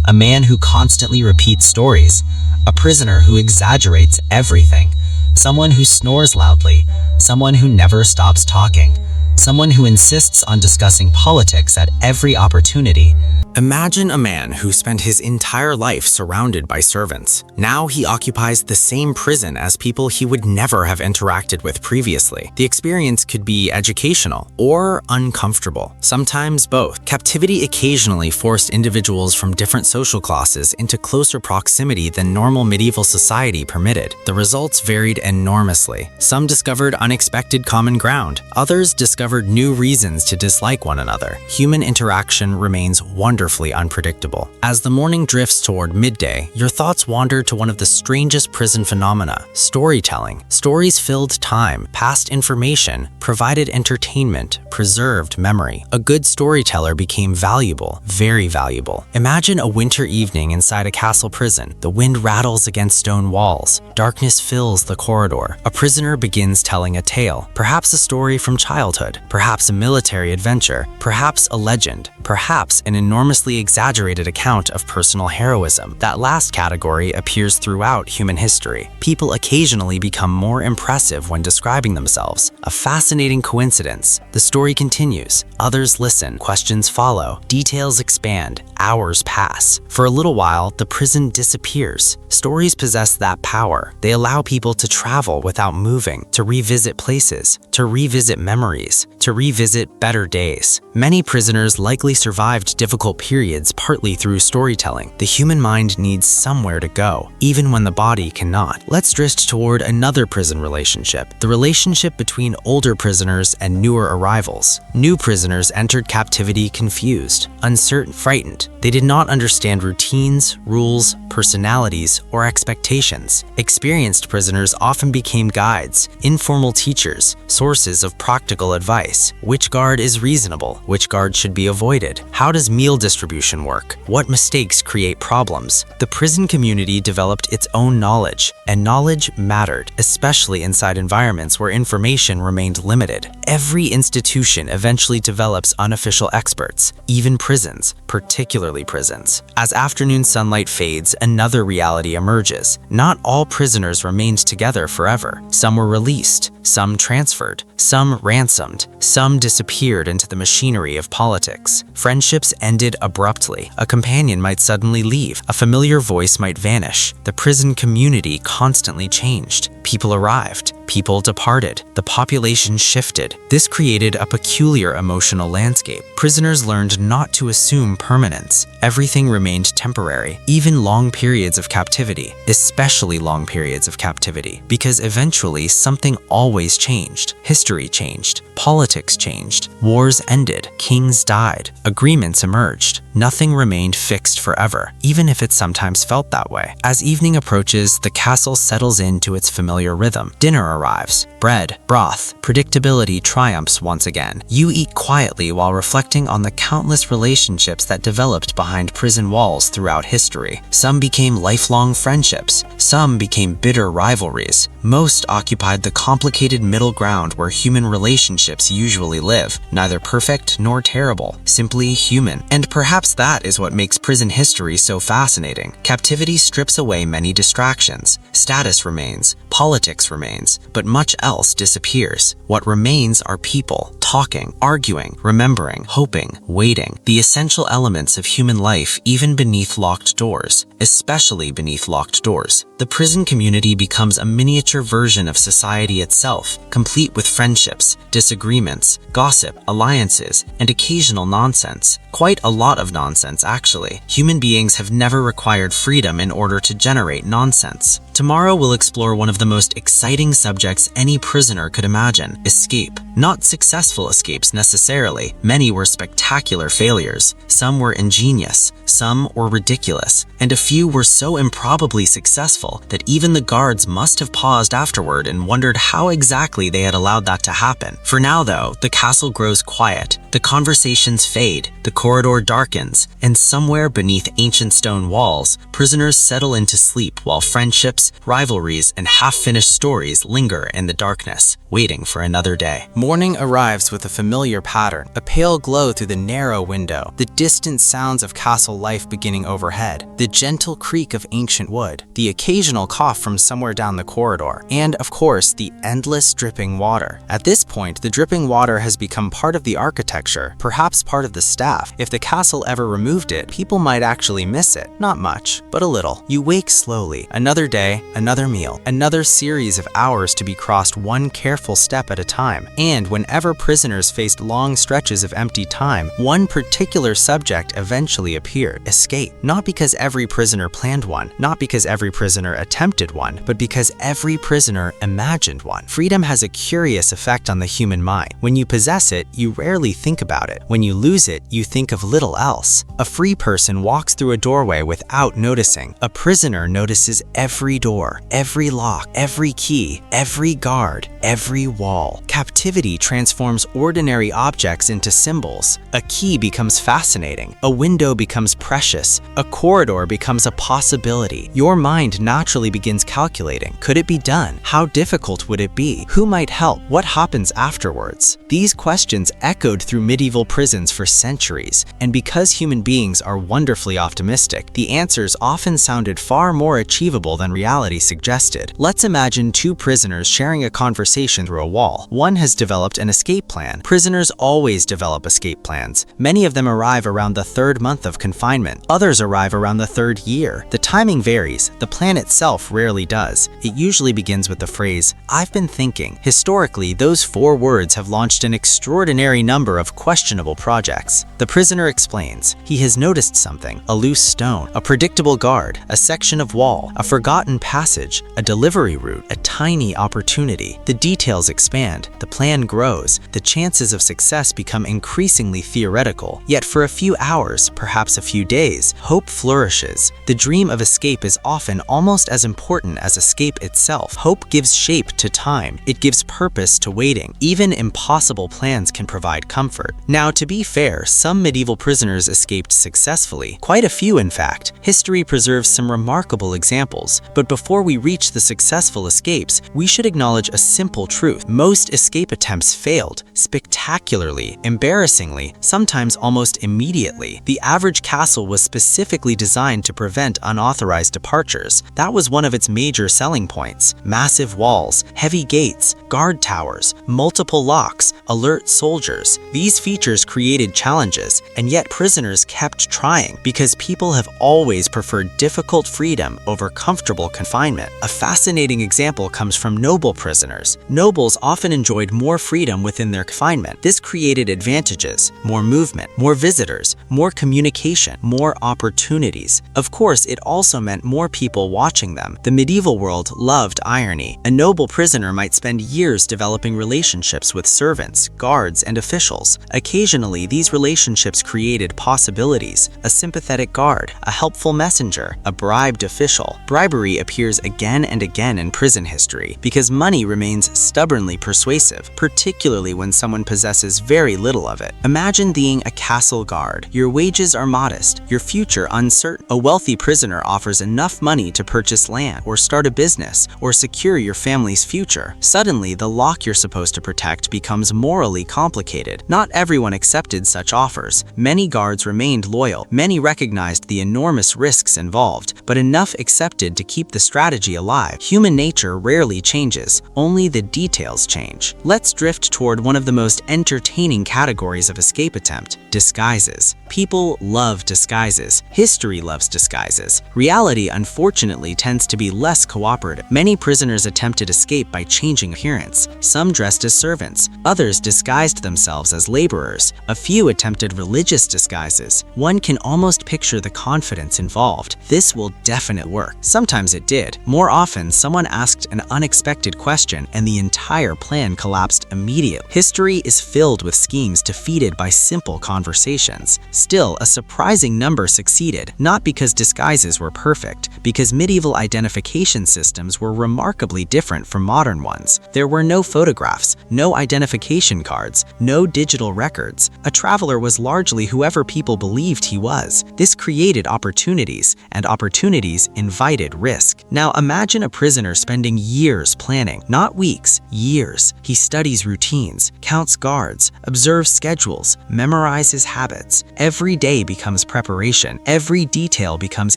A man who constantly repeats stories, a prisoner who exaggerates everything, someone who snores loudly, someone who never stops talking, someone who insists on discussing politics at every opportunity. Imagine a man who spent his entire life surrounded by servants. Now he occupies the same prison as people he would never have interacted with previously. The experience could be educational or uncomfortable, sometimes both. Captivity occasionally forced individuals from different social classes into closer proximity than normal medieval society permitted. The results varied enormously. Some discovered unexpected common ground. Others discovered new reasons to dislike one another. Human interaction remains wonderfully unpredictable. As the morning drifts toward midday, your thoughts wander to one of the strangest prison phenomena: storytelling. Stories filled time, passed information, provided entertainment, preserved memory. A good storyteller became valuable, very valuable. Imagine a winter evening inside a castle prison. The wind rattles against stone walls. Darkness fills the corridor. A prisoner begins telling a tale, perhaps a story from childhood, perhaps a military adventure, perhaps a legend, perhaps an enormously exaggerated account of personal heroism. That last category appears throughout human history. People occasionally become more impressive when describing themselves. A fascinating coincidence. The story continues. Others listen. Questions follow. Details expand. Hours pass. For a little while, the prison disappears. Stories possess that power. They allow people to travel without moving, to revisit places, to revisit memories, to revisit better days. Many prisoners likely survived difficult periods partly through storytelling. The human mind needs somewhere to go, even when the body cannot. Let's drift toward another prison relationship, the relationship between older prisoners and newer arrivals. New prisoners entered captivity confused, uncertain, frightened. They did not understand routines, rules, personalities, or expectations. Experienced prisoners often became guides, informal teachers, sources of practical advice. Which guard is reasonable? Which guard should be avoided? How does meal distribution work? What mistakes create problems? The prison community developed its own knowledge, and knowledge mattered, especially inside environments where information remained limited. Every institution eventually develops unofficial experts, even prisons, particularly prisons. As afternoon sunlight fades, another reality emerges. Not all prisoners remained together forever. Some were released, some transferred, some ransomed, some disappeared into the machinery of politics. Friendships ended abruptly. A companion might suddenly leave. A familiar voice might vanish. The prison community constantly changed. People arrived. People departed. The population shifted. This created a peculiar emotional landscape. Prisoners learned not to assume permanence. Everything remained temporary, even long periods of captivity, especially long periods of captivity, because eventually something always changed. History changed. Politics changed. Wars ended. Kings died. Agreements emerged. Nothing remained fixed forever, even if it sometimes felt that way. As evening approaches, the castle settles into its familiar rhythm. Dinner arrives. Bread, broth, predictability triumphs once again. You eat quietly while reflecting on the countless relationships that developed behind prison walls throughout history. Some became lifelong friendships. Some became bitter rivalries. Most occupied the complicated middle ground where human relationships usually live, neither perfect nor terrible, simply human. And perhaps that is what makes prison history so fascinating. Captivity strips away many distractions. Status remains, politics remains, but much else disappears. What remains are people, talking, arguing, remembering, hoping, waiting, the essential elements of human life even beneath locked doors, especially beneath locked doors. The prison community becomes a miniature version of society itself, complete with friendships, disagreements, gossip, alliances, and occasional nonsense. Quite a lot of nonsense, actually. Human beings have never required freedom in order to generate nonsense. Tomorrow we'll explore one of the most exciting subjects any prisoner could imagine: escape. Not successful escapes necessarily. Many were spectacular failures. Some were ingenious, some were ridiculous, and a few were so improbably successful that even the guards must have paused afterward and wondered how exactly they had allowed that to happen. For now though, the castle grows quiet, the conversations fade, the corridor darkens, and somewhere beneath ancient stone walls, prisoners settle into sleep while friendships, rivalries, and half-finished stories linger in the darkness, waiting for another day. Morning arrives with a familiar pattern, a pale glow through the narrow window, the distant sounds of castle life beginning overhead, the gentle creak of ancient wood, the occasional cough from somewhere down the corridor, and of course, the endless dripping water. At this point, the dripping water has become part of the architecture, perhaps part of the staff. If the castle ever removed it, people might actually miss it. Not much, but a little. You wake slowly. Another day, another meal, another series of hours to be crossed one careful step at a time. And whenever prisoners faced long stretches of empty time, one particular subject eventually appeared: escape. Not because every prisoner planned one, not because every prisoner attempted one, but because every prisoner imagined one. Freedom has a curious effect on the human mind. When you possess it, you rarely think about it. When you lose it, you think of little else. A free person walks through a doorway without noticing. A prisoner notices every door, every lock, every key, every guard, every wall. Captivity transforms ordinary objects into symbols. A key becomes fascinating. A window becomes precious. A corridor becomes a possibility. Your mind naturally begins calculating. Could it be done? How difficult would it be? Who might help? What happens afterwards? These questions echoed through medieval prisons for centuries, and because human beings are wonderfully optimistic, the answers often sounded far more achievable than reality suggested. Let's imagine two prisoners sharing a conversation through a wall. One has developed an escape plan. Prisoners always develop escape plans. Many of them arrive around the third month of confinement. Others arrive around the third year. The timing varies. The plan itself rarely does. It usually begins with the phrase, "I've been thinking." Historically, those 4 words have launched an extraordinary number of questionable projects. The prisoner explains. He has noticed something: a loose stone, a predictable guard, a section of wall, a forgotten passage, a delivery route, a tiny opportunity. The details expand, the plan grows, the chances of success become increasingly theoretical. Yet for a few hours, perhaps a few days, hope flourishes. The dream of escape is often almost as important as escape itself. Hope gives shape to time. It gives purpose to waiting. Even impossible plans can provide comfort. Now, to be fair, some medieval prisoners escaped successfully. Quite a few, in fact. History preserves some remarkable examples. But before we reach the successful escapes, we should acknowledge a simple truth. Most escape attempts failed, spectacularly, embarrassingly, sometimes almost immediately. The average castle was specifically designed to prevent unauthorized departures. That was one of its major selling points. Massive walls, heavy gates, guard towers, multiple locks, alert soldiers. These features created challenges, and yet prisoners kept trying because people have always preferred difficult freedom over comfortable confinement. A fascinating example comes from noble prisoners. Nobles often enjoyed more freedom within their confinement. This created advantages: more movement, more visitors, more communication, more opportunities. Of course, it also meant more people watching them. The medieval world loved irony. A noble prisoner might spend years developing relationships with servants, guards, and officials. Occasionally, these relationships created possibilities: a sympathetic guard, a helpful messenger, a bribed official. Bribery appears again and again in prison history because money remains stubbornly persuasive, particularly when someone possesses very little of it. Imagine being a castle guard. Your wages are modest, your future uncertain. A wealthy prisoner offers enough money to purchase land, or start a business, or secure your family's future. Suddenly, the lock you're supposed to protect becomes morally complicated. Not everyone accepted such offers. Many guards remained loyal. Many recognized the enormous risks involved, but enough accepted to keep the strategy alive. Human nature rarely changes, only the details change. Let's drift toward one of the most entertaining categories of escape attempt: disguises. People love disguises. History loves disguises. Reality, unfortunately, tends to be less cooperative. Many prisoners attempted escape by changing appearance. Some dressed as servants. Others disguised themselves as laborers. A few attempted religious disguises. One can almost picture the confidence involved. This will definitely work. Sometimes it did. More often, someone asked an unexpected question and the entire plan collapsed immediately. History is filled with schemes defeated by simple conversations. Still, a surprising number succeeded, not because disguises were perfect, because medieval identification systems were remarkably different from modern ones. There were no photographs, no identification cards, no digital records. A traveler was largely whoever people believed he was. This created opportunities, and opportunities invited risk. Now imagine a prisoner spending years planning, not weeks, years. He studies routines, counts guards, observes schedules, memorizes habits. Every day becomes preparation. Every detail becomes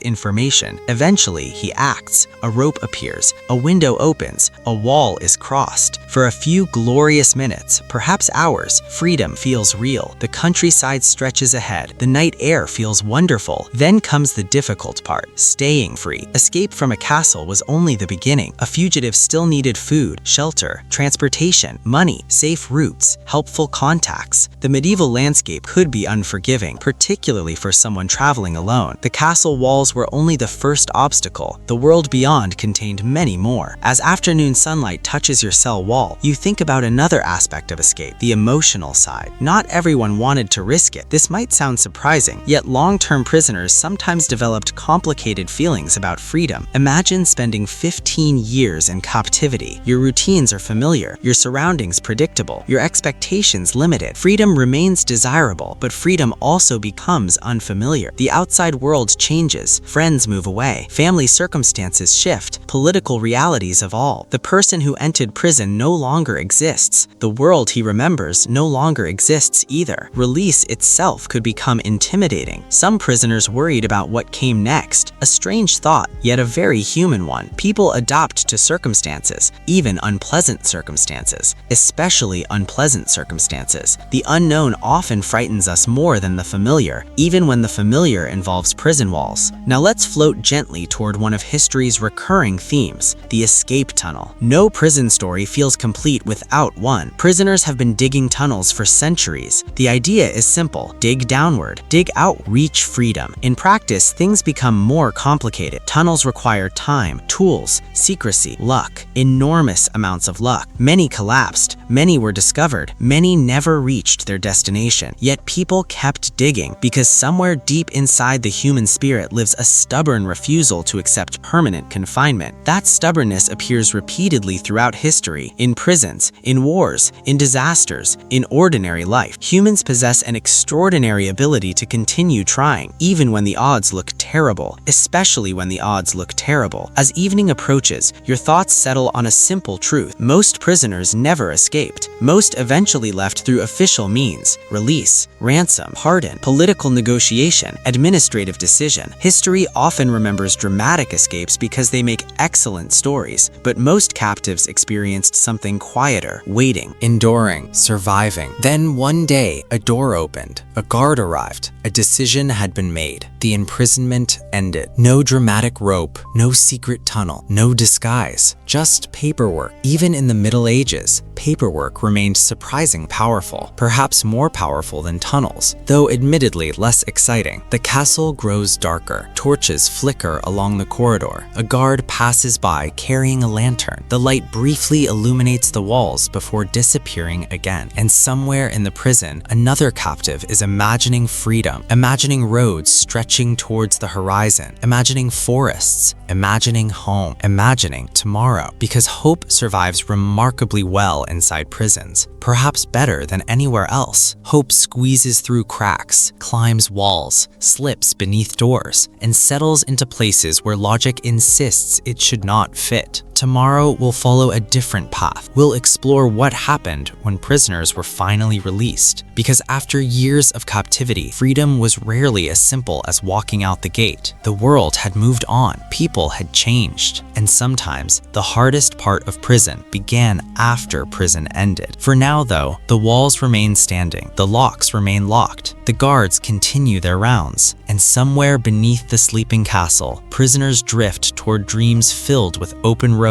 information. Eventually, he acts. A rope appears. A window opens. A wall is crossed. For a few glorious minutes, perhaps hours, freedom feels real. The countryside stretches ahead. The night air feels wonderful. Then comes the difficult part: staying free. Escape from a castle was only the beginning. A fugitive still needed food, shelter, transportation, money, safe routes, helpful contacts. The medieval landscape could be unforgiving, particularly for someone traveling alone. The castle walls were only the first obstacle. The world beyond contained many more. As afternoon sunlight touches your cell wall, you think about another aspect of escape: the emotional side. Not everyone wanted to risk it. This might sound surprising, yet long-term prisoners sometimes developed complicated feelings about freedom. Imagine spending 15 years in captivity. Your routines are familiar, your surroundings predictable, your expectations limited. Freedom remains desirable, but freedom also becomes unfamiliar. The outside world changes, friends move away, family circumstances shift, political realities evolve. The person who entered prison no longer exists. The world he remembers no longer exists either. Release itself could become intimidating. Some prisoners worried about what came next. A strange thought, yet a very human one. People adapt to circumstances, even unpleasant circumstances, especially unpleasant circumstances. The unknown often frightens us more than the familiar, even when the familiar involves prison walls. Now let's float gently toward one of history's recurring themes: the escape tunnel. No prison story feels complete without one. Prisoners have been digging tunnels for centuries. The idea is simple: dig downward, dig out, reach freedom. In practice, things become more complicated. Tunnels require time, tools, secrecy, luck, enormous amounts of luck. Many collapsed, many were discovered, many never reached their destination. Yet people kept digging because somewhere deep inside the human spirit lives a stubborn refusal to accept permanent confinement. That stubbornness appears repeatedly throughout history, in prisons, in wars, in disasters, in ordinary life. Humans possess an extraordinary ability to continue trying, even when the odds look terrible, especially when the odds look terrible. As evening approaches, your thoughts settle on a simple truth: most prisoners never escaped. Most eventually left through official means: release, ransom, pardon, political negotiation, administrative decision. History often remembers dramatic escapes because they make excellent stories, but most captives experienced something quieter: waiting, Enduring, surviving. Then one day, a door opened. A guard arrived. A decision had been made. The imprisonment ended. No dramatic rope, no No secret tunnel, no disguise, just paperwork. Even in the Middle Ages, paperwork remained surprisingly powerful, perhaps more powerful than tunnels, though admittedly less exciting. The castle grows darker. Torches flicker along the corridor. A guard passes by carrying a lantern. The light briefly illuminates the walls before disappearing again. And somewhere in the prison, another captive is imagining freedom, imagining roads stretching towards the horizon, imagining forests, imagining home, imagining tomorrow. Because hope survives remarkably well inside prisons, perhaps better than anywhere else. Hope squeezes through cracks, climbs walls, slips beneath doors, and settles into places where logic insists it should not fit. Tomorrow will follow a different path. We'll explore what happened when prisoners were finally released. Because after years of captivity, freedom was rarely as simple as walking out the gate. The world had moved on, people had changed, and sometimes the hardest part of prison began after prison ended. For now though, the walls remain standing, the locks remain locked, the guards continue their rounds, and somewhere beneath the sleeping castle, prisoners drift toward dreams filled with open roads,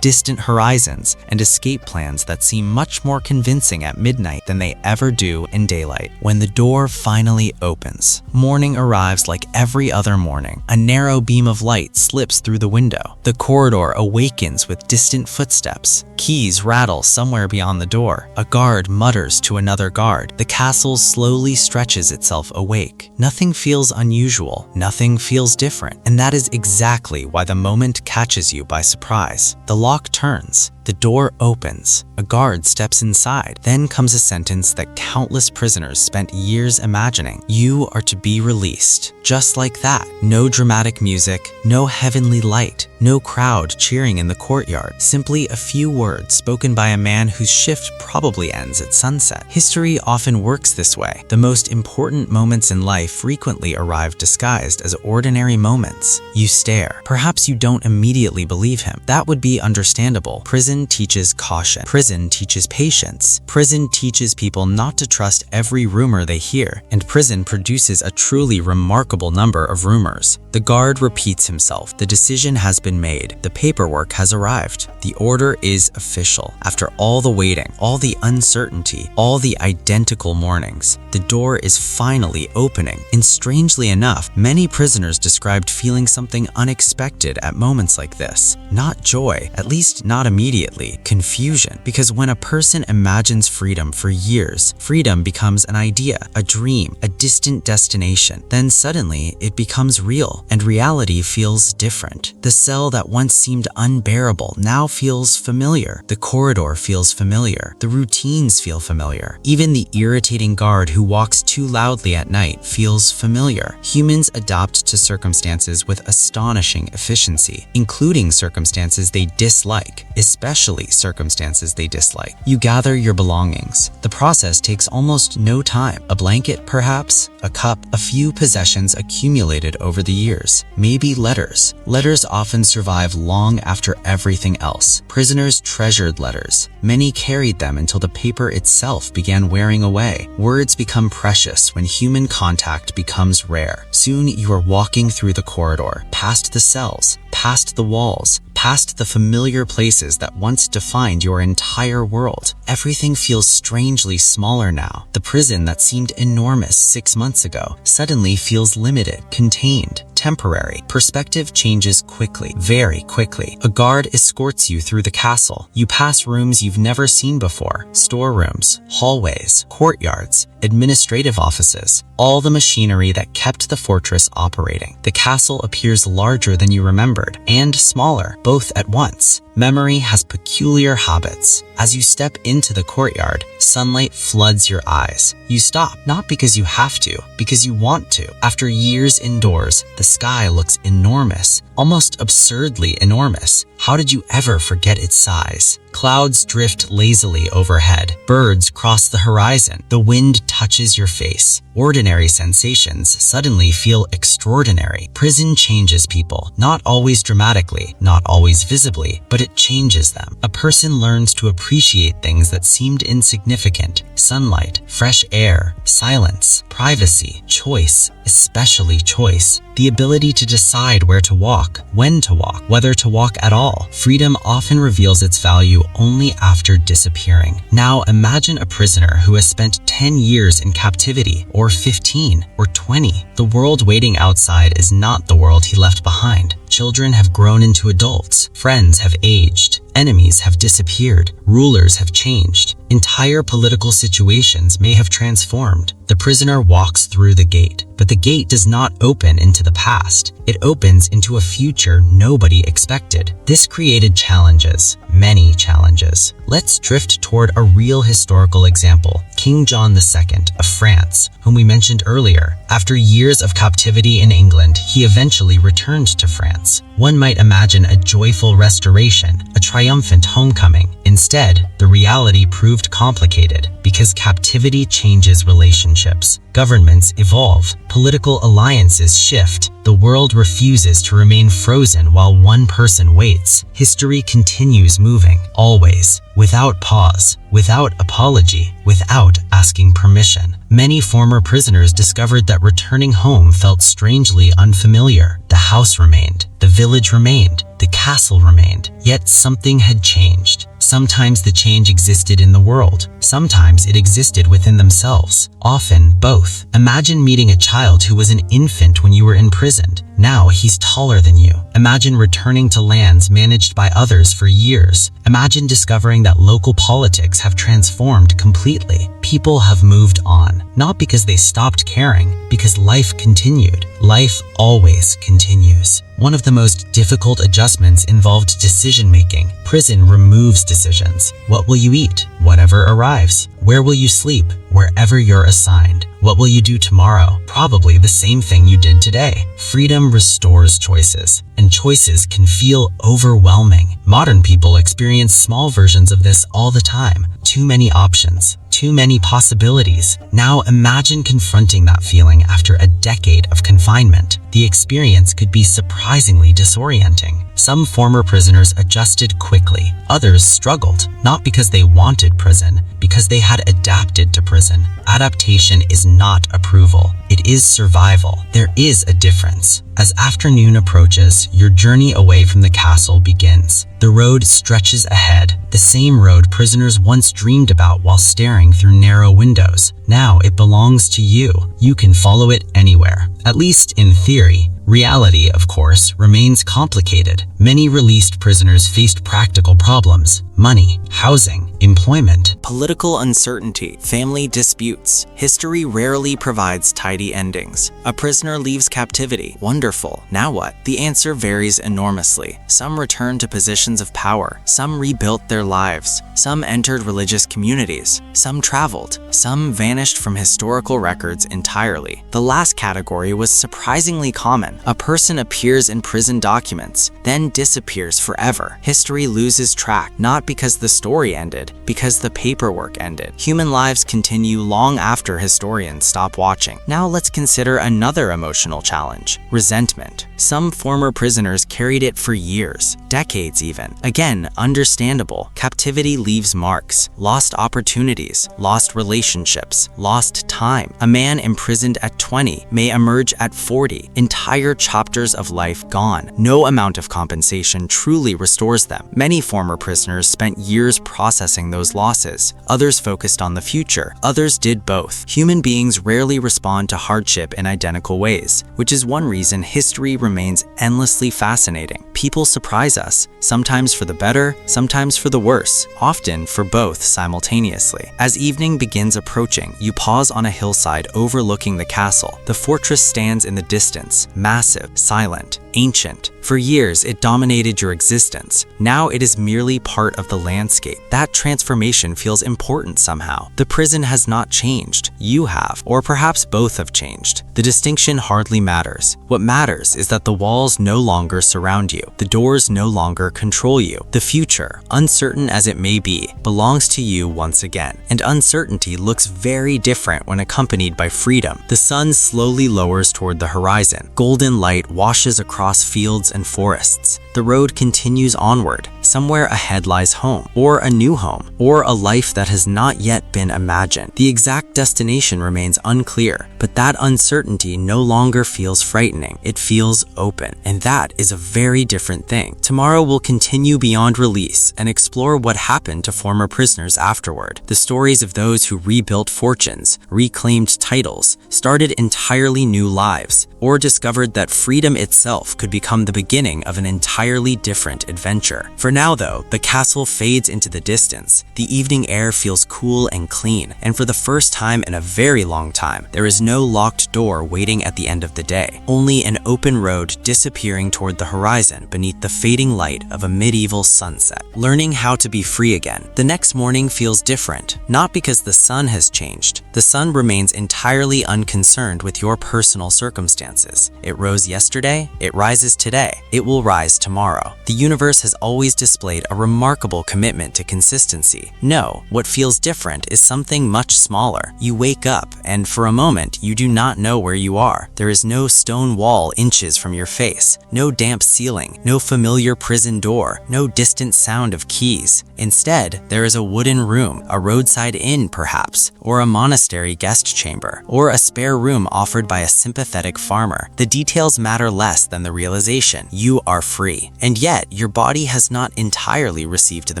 distant horizons, and escape plans that seem much more convincing at midnight than they ever do in daylight. When the door finally opens, morning arrives like every other morning. A narrow beam of light slips through the window. The corridor awakens with distant footsteps. Keys rattle somewhere beyond the door. A guard mutters to another guard. The castle slowly stretches itself awake. Nothing feels unusual. Nothing feels different. And that is exactly why the moment catches you by surprise. The lock turns. The door opens. A guard steps inside. Then comes a sentence that countless prisoners spent years imagining. You are to be released. Just like that. No dramatic music, no heavenly light, no crowd cheering in the courtyard. Simply a few words spoken by a man whose shift probably ends at sunset. History often works this way. The most important moments in life frequently arrive disguised as ordinary moments. You stare. Perhaps you don't immediately believe him. That would be understandable. Prison teaches caution. Prison teaches patience. Prison teaches people not to trust every rumor they hear. And prison produces a truly remarkable number of rumors. The guard repeats himself. The decision has been made. The paperwork has arrived. The order is official. After all the waiting, all the uncertainty, all the identical mornings, the door is finally opening. And strangely enough, many prisoners described feeling something unexpected at moments like this. Not joy, at least not immediately. Confusion. Because when a person imagines freedom for years, freedom becomes an idea, a dream, a distant destination. Then suddenly it becomes real, and reality feels different. The cell that once seemed unbearable now feels familiar. The corridor feels familiar. The routines feel familiar. Even the irritating guard who walks too loudly at night feels familiar. Humans adapt to circumstances with astonishing efficiency, including circumstances they dislike, especially circumstances they dislike. You gather your belongings. The process takes almost no time. A blanket, perhaps, a cup, a few possessions accumulated over the years. Maybe letters. Letters often survive long after everything else. Prisoners treasured letters. Many carried them until the paper itself began wearing away. Words become precious when human contact becomes rare. Soon you are walking through the corridor, past the cells, past the walls, past the familiar places that once defined your entire world. Everything feels strangely smaller now. The prison that seemed enormous 6 months ago suddenly feels limited, contained, temporary. Perspective changes quickly, very quickly. A guard escorts you through the castle. You pass rooms you've never seen before, storerooms, hallways, courtyards, administrative offices, all the machinery that kept the fortress operating. The castle appears larger than you remembered, and smaller, both at once. Memory has peculiar habits. As you step into the courtyard, sunlight floods your eyes. You stop, not because you have to, because you want to. After years indoors, the sky looks enormous, almost absurdly enormous. How did you ever forget its size? Clouds drift lazily overhead. Birds cross the horizon. The wind touches your face. Ordinary sensations suddenly feel extraordinary. Prison changes people, not always dramatically, not always visibly, but it changes them. A person learns to appreciate things that seemed insignificant: sunlight, fresh air, silence, privacy, choice, especially choice. The ability to decide where to walk, when to walk, whether to walk at all. Freedom often reveals its value only after disappearing. Now imagine a prisoner who has spent 10 years in captivity, or 15, or 20. The world waiting outside is not the world he left behind. Children have grown into adults. Friends have aged. Enemies have disappeared. Rulers have changed. Entire political situations may have transformed. The prisoner walks through the gate, but the gate does not open into the past. It opens into a future nobody expected. This created challenges, many challenges. Let's drift toward a real historical example. King John II of France, whom we mentioned earlier. After years of captivity in England, he eventually returned to France. One might imagine a joyful restoration, a triumphant homecoming. Instead, the reality proved complicated because captivity changes relationships. Governments evolve. Political alliances shift. The world refuses to remain frozen while one person waits. History continues moving, always, without pause, without apology, without asking permission. Many former prisoners discovered that returning home felt strangely unfamiliar. The house remained, the village remained, the castle remained, yet something had changed. Sometimes the change existed in the world. Sometimes it existed within themselves. Often both. Imagine meeting a child who was an infant when you were imprisoned. Now he's taller than you. Imagine returning to lands managed by others for years. Imagine discovering that local politics have transformed completely. People have moved on, not because they stopped caring, because life continued. Life always continues. One of the most difficult adjustments involved decision-making. Prison removes decisions. What will you eat? Whatever arrives. Where will you sleep? Wherever you're assigned. What will you do tomorrow? Probably the same thing you did today. Freedom restores choices, and choices can feel overwhelming. Modern people experience small versions of this all the time. Too many options, too many possibilities. Now imagine confronting that feeling after a decade of confinement. The experience could be surprisingly disorienting. Some former prisoners adjusted quickly. Others struggled, not because they wanted prison, because they had adapted to prison. Adaptation is not approval. It is survival. There is a difference. As afternoon approaches, your journey away from the castle begins. The road stretches ahead, the same road prisoners once dreamed about while staring through narrow windows. Now it belongs to you. You can follow it anywhere, at least in theory. Reality, of course, remains complicated. Many released prisoners faced practical problems: money, housing, employment, Political uncertainty, family disputes. History rarely provides tidy endings. A prisoner leaves captivity. Wonderful. Now what? The answer varies enormously. Some returned to positions of power. Some rebuilt their lives. Some entered religious communities. Some traveled. Some vanished from historical records entirely. The last category was surprisingly common. A person appears in prison documents, then disappears forever. History loses track, not because the story ended, because the paperwork ended. Human lives continue long after historians stop watching. Now let's consider another emotional challenge: resentment. Some former prisoners carried it for years, decades even. Again, understandable. Captivity leaves marks, lost opportunities, lost relationships, lost time. A man imprisoned at 20 may emerge at 40, entire chapters of life gone. No amount of compensation truly restores them. Many former prisoners spent years processing those losses. Others focused on the future. Others did both. Human beings rarely respond to hardship in identical ways, which is one reason history remains endlessly fascinating. People surprise us, sometimes for the better, sometimes for the worse, often for both simultaneously. As evening begins approaching, you pause on a hillside overlooking the castle. The fortress stands in the distance, massive, silent, ancient. For years, it dominated your existence. Now it is merely part of the landscape. That transformation feels important somehow. The prison has not changed. You have, or perhaps both have changed. The distinction hardly matters. What matters is that the walls no longer surround you. The doors no longer control you. The future, uncertain as it may be, belongs to you once again. And uncertainty looks very different when accompanied by freedom. The sun slowly lowers toward the horizon. Golden light washes across fields and forests. The road continues onward. Somewhere ahead lies home, or a new home, or a life that has not yet been imagined. The exact destination remains unclear, but that uncertainty no longer feels frightening. It feels open, and that is a very different thing. Tomorrow we'll continue beyond release and explore what happened to former prisoners afterward. The stories of those who rebuilt fortunes, reclaimed titles, started entirely new lives, or discovered that freedom itself could become the beginning of an entirely different adventure. For now though, the castle fades into the distance. The evening air feels cool and clean, and for the first time in a very long time, there is no locked door waiting at the end of the day. Only an open road disappearing toward the horizon beneath the fading light of a medieval sunset. Learning how to be free again. The next morning feels different, not because the sun has changed. The sun remains entirely unconcerned with your personal circumstances. It rose yesterday, it rises today, it will rise tomorrow. The universe has always displayed a remarkable commitment to consistency. No, what feels different is something much smaller. You wake up, and for a moment, you do not know where you are. There is no stone wall inches from your face, no damp ceiling, no familiar prison door, no distant sound of keys. Instead, there is a wooden room, a roadside inn perhaps, or a monastery guest chamber, or a spare room offered by a sympathetic farmer. The details matter less than the realization. You are free. And yet, your body has not entirely received the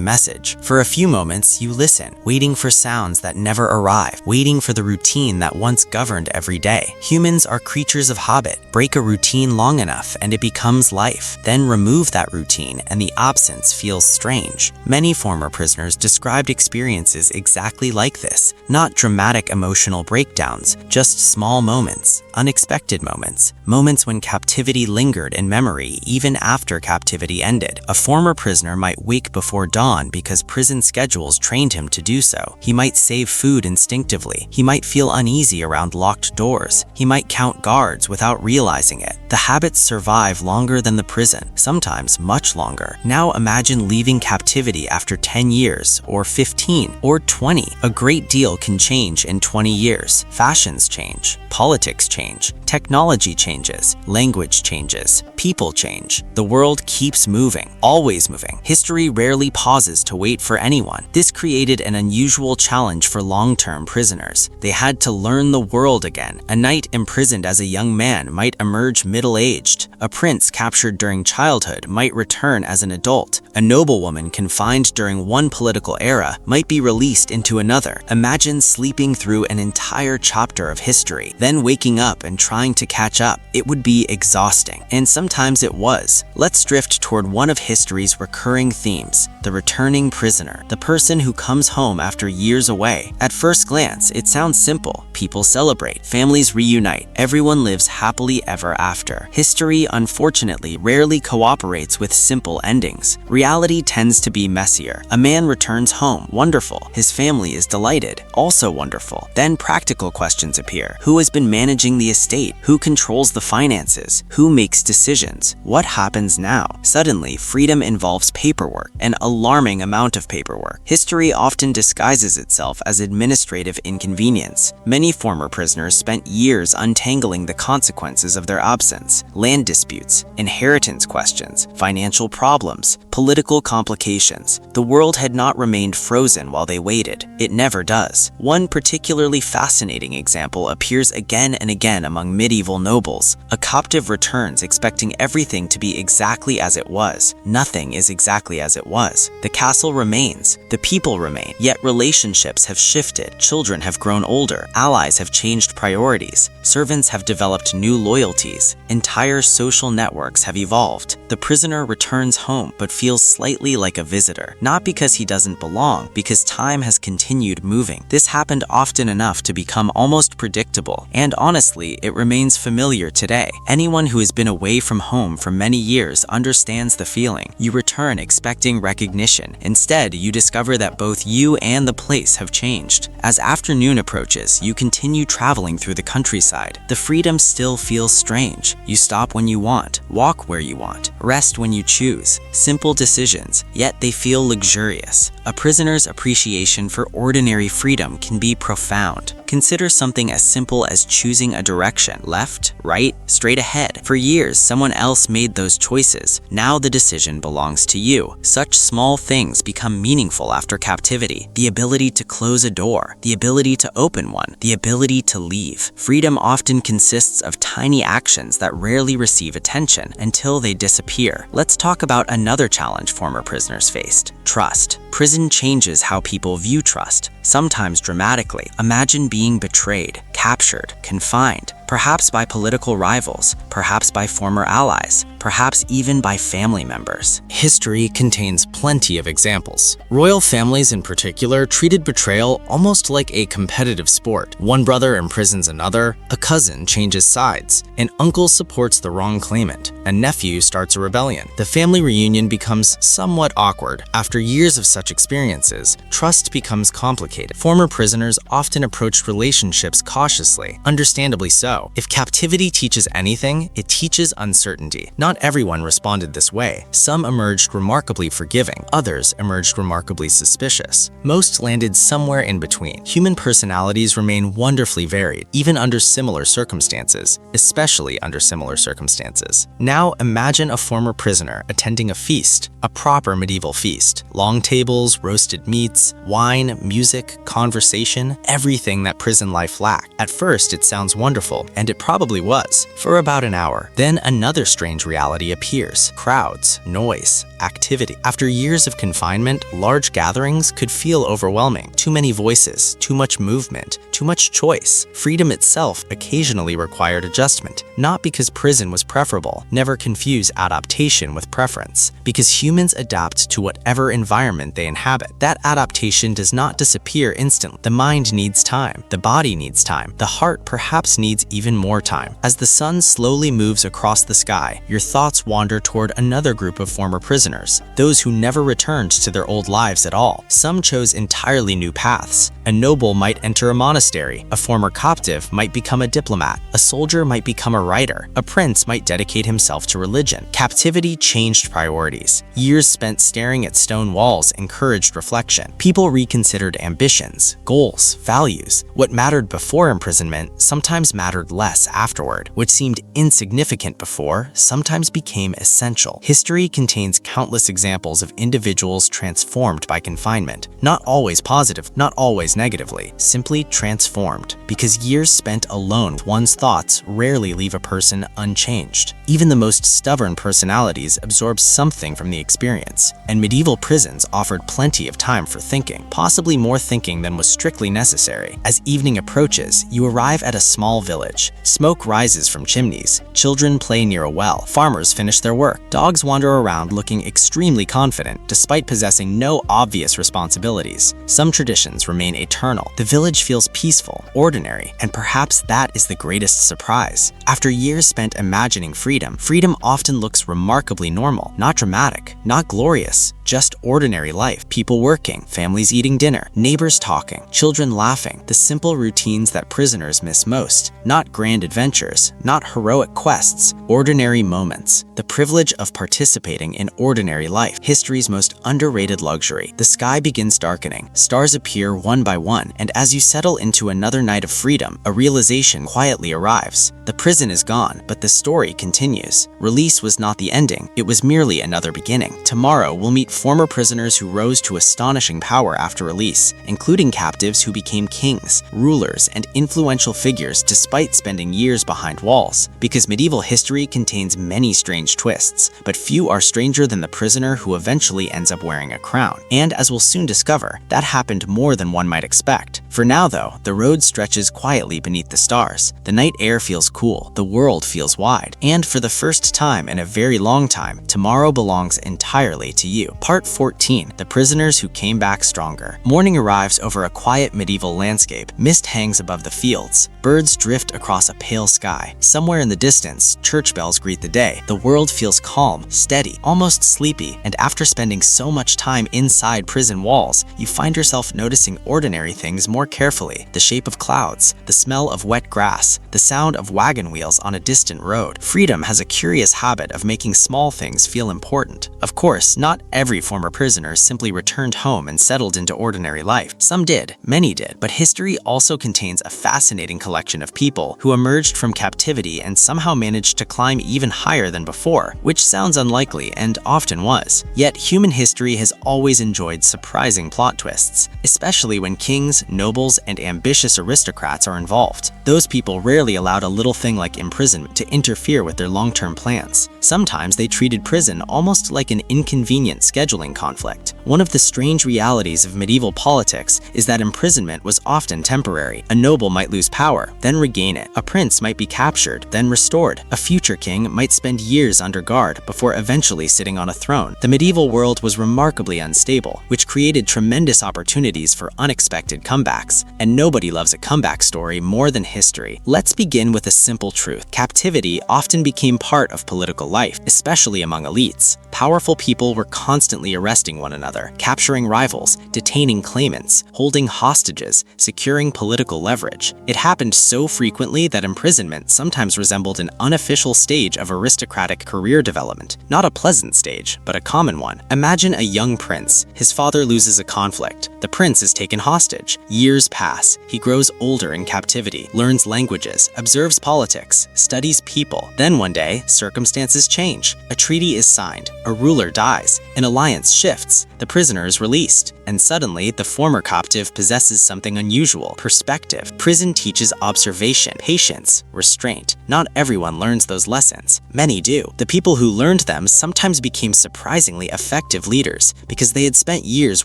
message. For a few moments, you listen, waiting for sounds that never arrive, waiting for the routine that once governed every day. Humans are creatures of habit. Break a routine long enough and it becomes life. Then remove that routine and the absence feels strange. Many former prisoners described experiences exactly like this. Not dramatic emotional breakdowns, just small moments, unexpected moments, moments when captivity lingered in memory even after captivity ended. A former prisoner might wake before dawn because prison schedules trained him to do so. He might save food instinctively. He might feel uneasy around locked doors. He might count guards without realizing it. The habits survive longer than the prison, sometimes much longer. Now imagine leaving captivity after 10 years, or 15, or 20. A great deal can change in 20 years. Fashions change, politics change, technology changes, language changes, people change. The world keeps moving, always moving. History rarely pauses to wait for anyone. This created an unusual challenge for long-term prisoners. They had to learn the world again. A knight imprisoned as a young man might emerge middle-aged. A prince captured during childhood might return as an adult. A noblewoman confined during one political era might be released into another. Imagine sleeping through an entire chapter of history, then waking up and trying to catch up. It would be exhausting, and sometimes it was. Let's drift toward one of history's recurring themes, the returning prisoner, the person who comes home after years away. At first glance, it sounds simple. People celebrate, families reunite, everyone lives happily ever after. History, unfortunately, rarely cooperates with simple endings. Reality tends to be messier. A man returns home, wonderful. His family is delighted, also wonderful. Then practical questions appear. Who has been managing the estate? Who controls the finances? Who makes decisions? What happens now? Suddenly, freedom involves paperwork, an alarming amount of paperwork. History often disguises itself as administrative inconvenience. Many former prisoners spent years untangling the consequences of their absence. Land disputes, inheritance questions, financial problems, political complications. The world had not remained frozen while they waited. It never does. One particularly fascinating example appears again and again among medieval nobles. A captive returns expecting everything to be exactly as it was. Nothing is exactly as it was. The castle remains. The people remain. Yet relationships have shifted. Children have grown older. Allies have changed priorities. Servants have developed new loyalties. Entire social social networks have evolved. The prisoner returns home but feels slightly like a visitor, not because he doesn't belong, because time has continued moving. This happened often enough to become almost predictable, and honestly, it remains familiar today. Anyone who has been away from home for many years understands the feeling. You return expecting recognition. Instead, you discover that both you and the place have changed. As afternoon approaches, you continue traveling through the countryside. The freedom still feels strange. You stop when you want, walk where you want, rest when you choose. Simple decisions, yet they feel luxurious. A prisoner's appreciation for ordinary freedom can be profound. Consider something as simple as choosing a direction, left, right, straight ahead. For years, someone else made those choices. Now the decision belongs to you. Such small things become meaningful after captivity. The ability to close a door, the ability to open one, the ability to leave. Freedom often consists of tiny actions that rarely receive attention until they disappear. Let's talk about another challenge former prisoners faced: trust. Prison changes how people view trust, sometimes dramatically. Imagine being betrayed, captured, confined, perhaps by political rivals, perhaps by former allies, perhaps even by family members. History contains plenty of examples. Royal families in particular treated betrayal almost like a competitive sport. One brother imprisons another, a cousin changes sides, an uncle supports the wrong claimant, a nephew starts a rebellion. The family reunion becomes somewhat awkward. After years of such experiences, trust becomes complicated. Former prisoners often approached relationships cautiously, understandably so. If captivity teaches anything, it teaches uncertainty. Not everyone responded this way. Some emerged remarkably forgiving, others emerged remarkably suspicious. Most landed somewhere in between. Human personalities remain wonderfully varied, even under similar circumstances, especially under similar circumstances. Now imagine a former prisoner attending a feast, a proper medieval feast. Long tables, roasted meats, wine, music, conversation, everything that prison life lacked. At first, it sounds wonderful, and it probably was, for about an hour. Then another strange reality appears: crowds, noise, activity. After years of confinement, large gatherings could feel overwhelming. Too many voices, too much movement, too much choice. Freedom itself occasionally required adjustment, not because prison was preferable. Never confuse adaptation with preference, because humans adapt to whatever environment they inhabit. That adaptation does not disappear instantly. The mind needs time, the body needs time, the heart perhaps needs even more time. As the sun slowly moves across the sky, your thoughts wander toward another group of former prisoners, those who never returned to their old lives at all. Some chose entirely new paths. A noble might enter a monastery, a former captive might become a diplomat, a soldier might become a writer, a prince might dedicate himself to religion. Captivity changed priorities. Years spent staring at stone walls encouraged reflection. People reconsidered ambitions, goals, values. What mattered before imprisonment sometimes mattered less afterward. What seemed insignificant before sometimes became essential. History contains countless examples of individuals transformed by confinement. Not always positive, not always negatively, simply transformed. Because years spent alone with one's thoughts rarely leave a person unchanged. Even the most stubborn personalities absorb something from the experience, and medieval prisons offered plenty of time for thinking, possibly more thinking than was strictly necessary. As evening approaches, you arrive at a small village. Smoke rises from chimneys, children play near a well, farmers finish their work, dogs wander around looking extremely confident despite possessing no obvious responsibilities. Some traditions remain eternal. The village feels peaceful, ordinary, and perhaps that is the greatest surprise. After years spent imagining freedom, freedom often looks remarkably normal, not dramatic, not glorious, just ordinary life. People working, families eating dinner, neighbors talking, children laughing, the simple routines that prisoners miss most. Not grand adventures, not heroic quests, ordinary moments. The privilege of participating in ordinary life, history's most underrated luxury. The sky begins darkening, stars appear one by one, and as you settle into another night of freedom, a realization quietly arrives. The prison is gone, but the story continues. Release was not the ending, it was merely another beginning. Tomorrow we'll meet former prisoners who rose to astonishing power after release, including captives who became kings, rulers, and influential figures despite spending years behind walls. Because medieval history contains many strange twists, but few are stranger than the prisoner who eventually ends up wearing a crown. And as we'll soon discover, that happened more than one might expect. For now though, the road stretches quietly beneath the stars. The night air feels cool, the world feels wide, and for the first time in a very long time, tomorrow belongs entirely to you. Part 14. The Prisoners Who Came Back Stronger. Morning arrives over a quiet medieval landscape. Mist hangs above the fields. Birds drift across a pale sky. Somewhere in the distance, church bells greet the day. The world feels calm, steady, almost sleepy, and after spending so much time inside prison walls, you find yourself noticing ordinary things more carefully. The shape of clouds, the smell of wet grass, the sound of wagon wheels on a distant road. Freedom has a curious habit of making small things feel important. Of course, not every former prisoner simply returned home and settled into ordinary life. Some did, many did, but history also contains a fascinating collection of people who emerged from captivity and somehow managed to climb even higher than before, which sounds unlikely and often was. Yet human history has always enjoyed surprising plot twists, especially when kings, nobles, and ambitious aristocrats are involved. Those people rarely allowed a little thing like imprisonment to interfere with their long-term plans. Sometimes they treated prison almost like an inconvenient scheduling conflict. One of the strange realities of medieval politics is that imprisonment was often temporary. A noble might lose power, then regain it. A prince might be captured, then restored. A future king might spend years under guard before eventually sitting on a throne. The medieval world was remarkably unstable, which created tremendous opportunities for unexpected comebacks. And nobody loves a comeback story more than history. Let's begin with a simple truth. Captivity often became part of political life, especially among elites. Powerful people were constantly arresting one another, capturing rivals, detaining claimants, holding hostages, securing political leverage. It happened so frequently that imprisonment sometimes resembled an unofficial stage of aristocratic career development. Not a pleasant stage, but a common one. Imagine a young prince. His father loses a conflict. The prince is taken hostage. Years pass. He grows older in captivity, learns languages, observes politics, studies people. Then one day, circumstances change. A treaty is signed. A ruler dies. An alliance shifts. The prisoner is released. And suddenly, the former captive possesses something unusual: perspective. Prison teaches observation, patience, restraint. Not everyone learns those lessons. Many do. The people who learned them sometimes became surprisingly effective leaders because they had spent years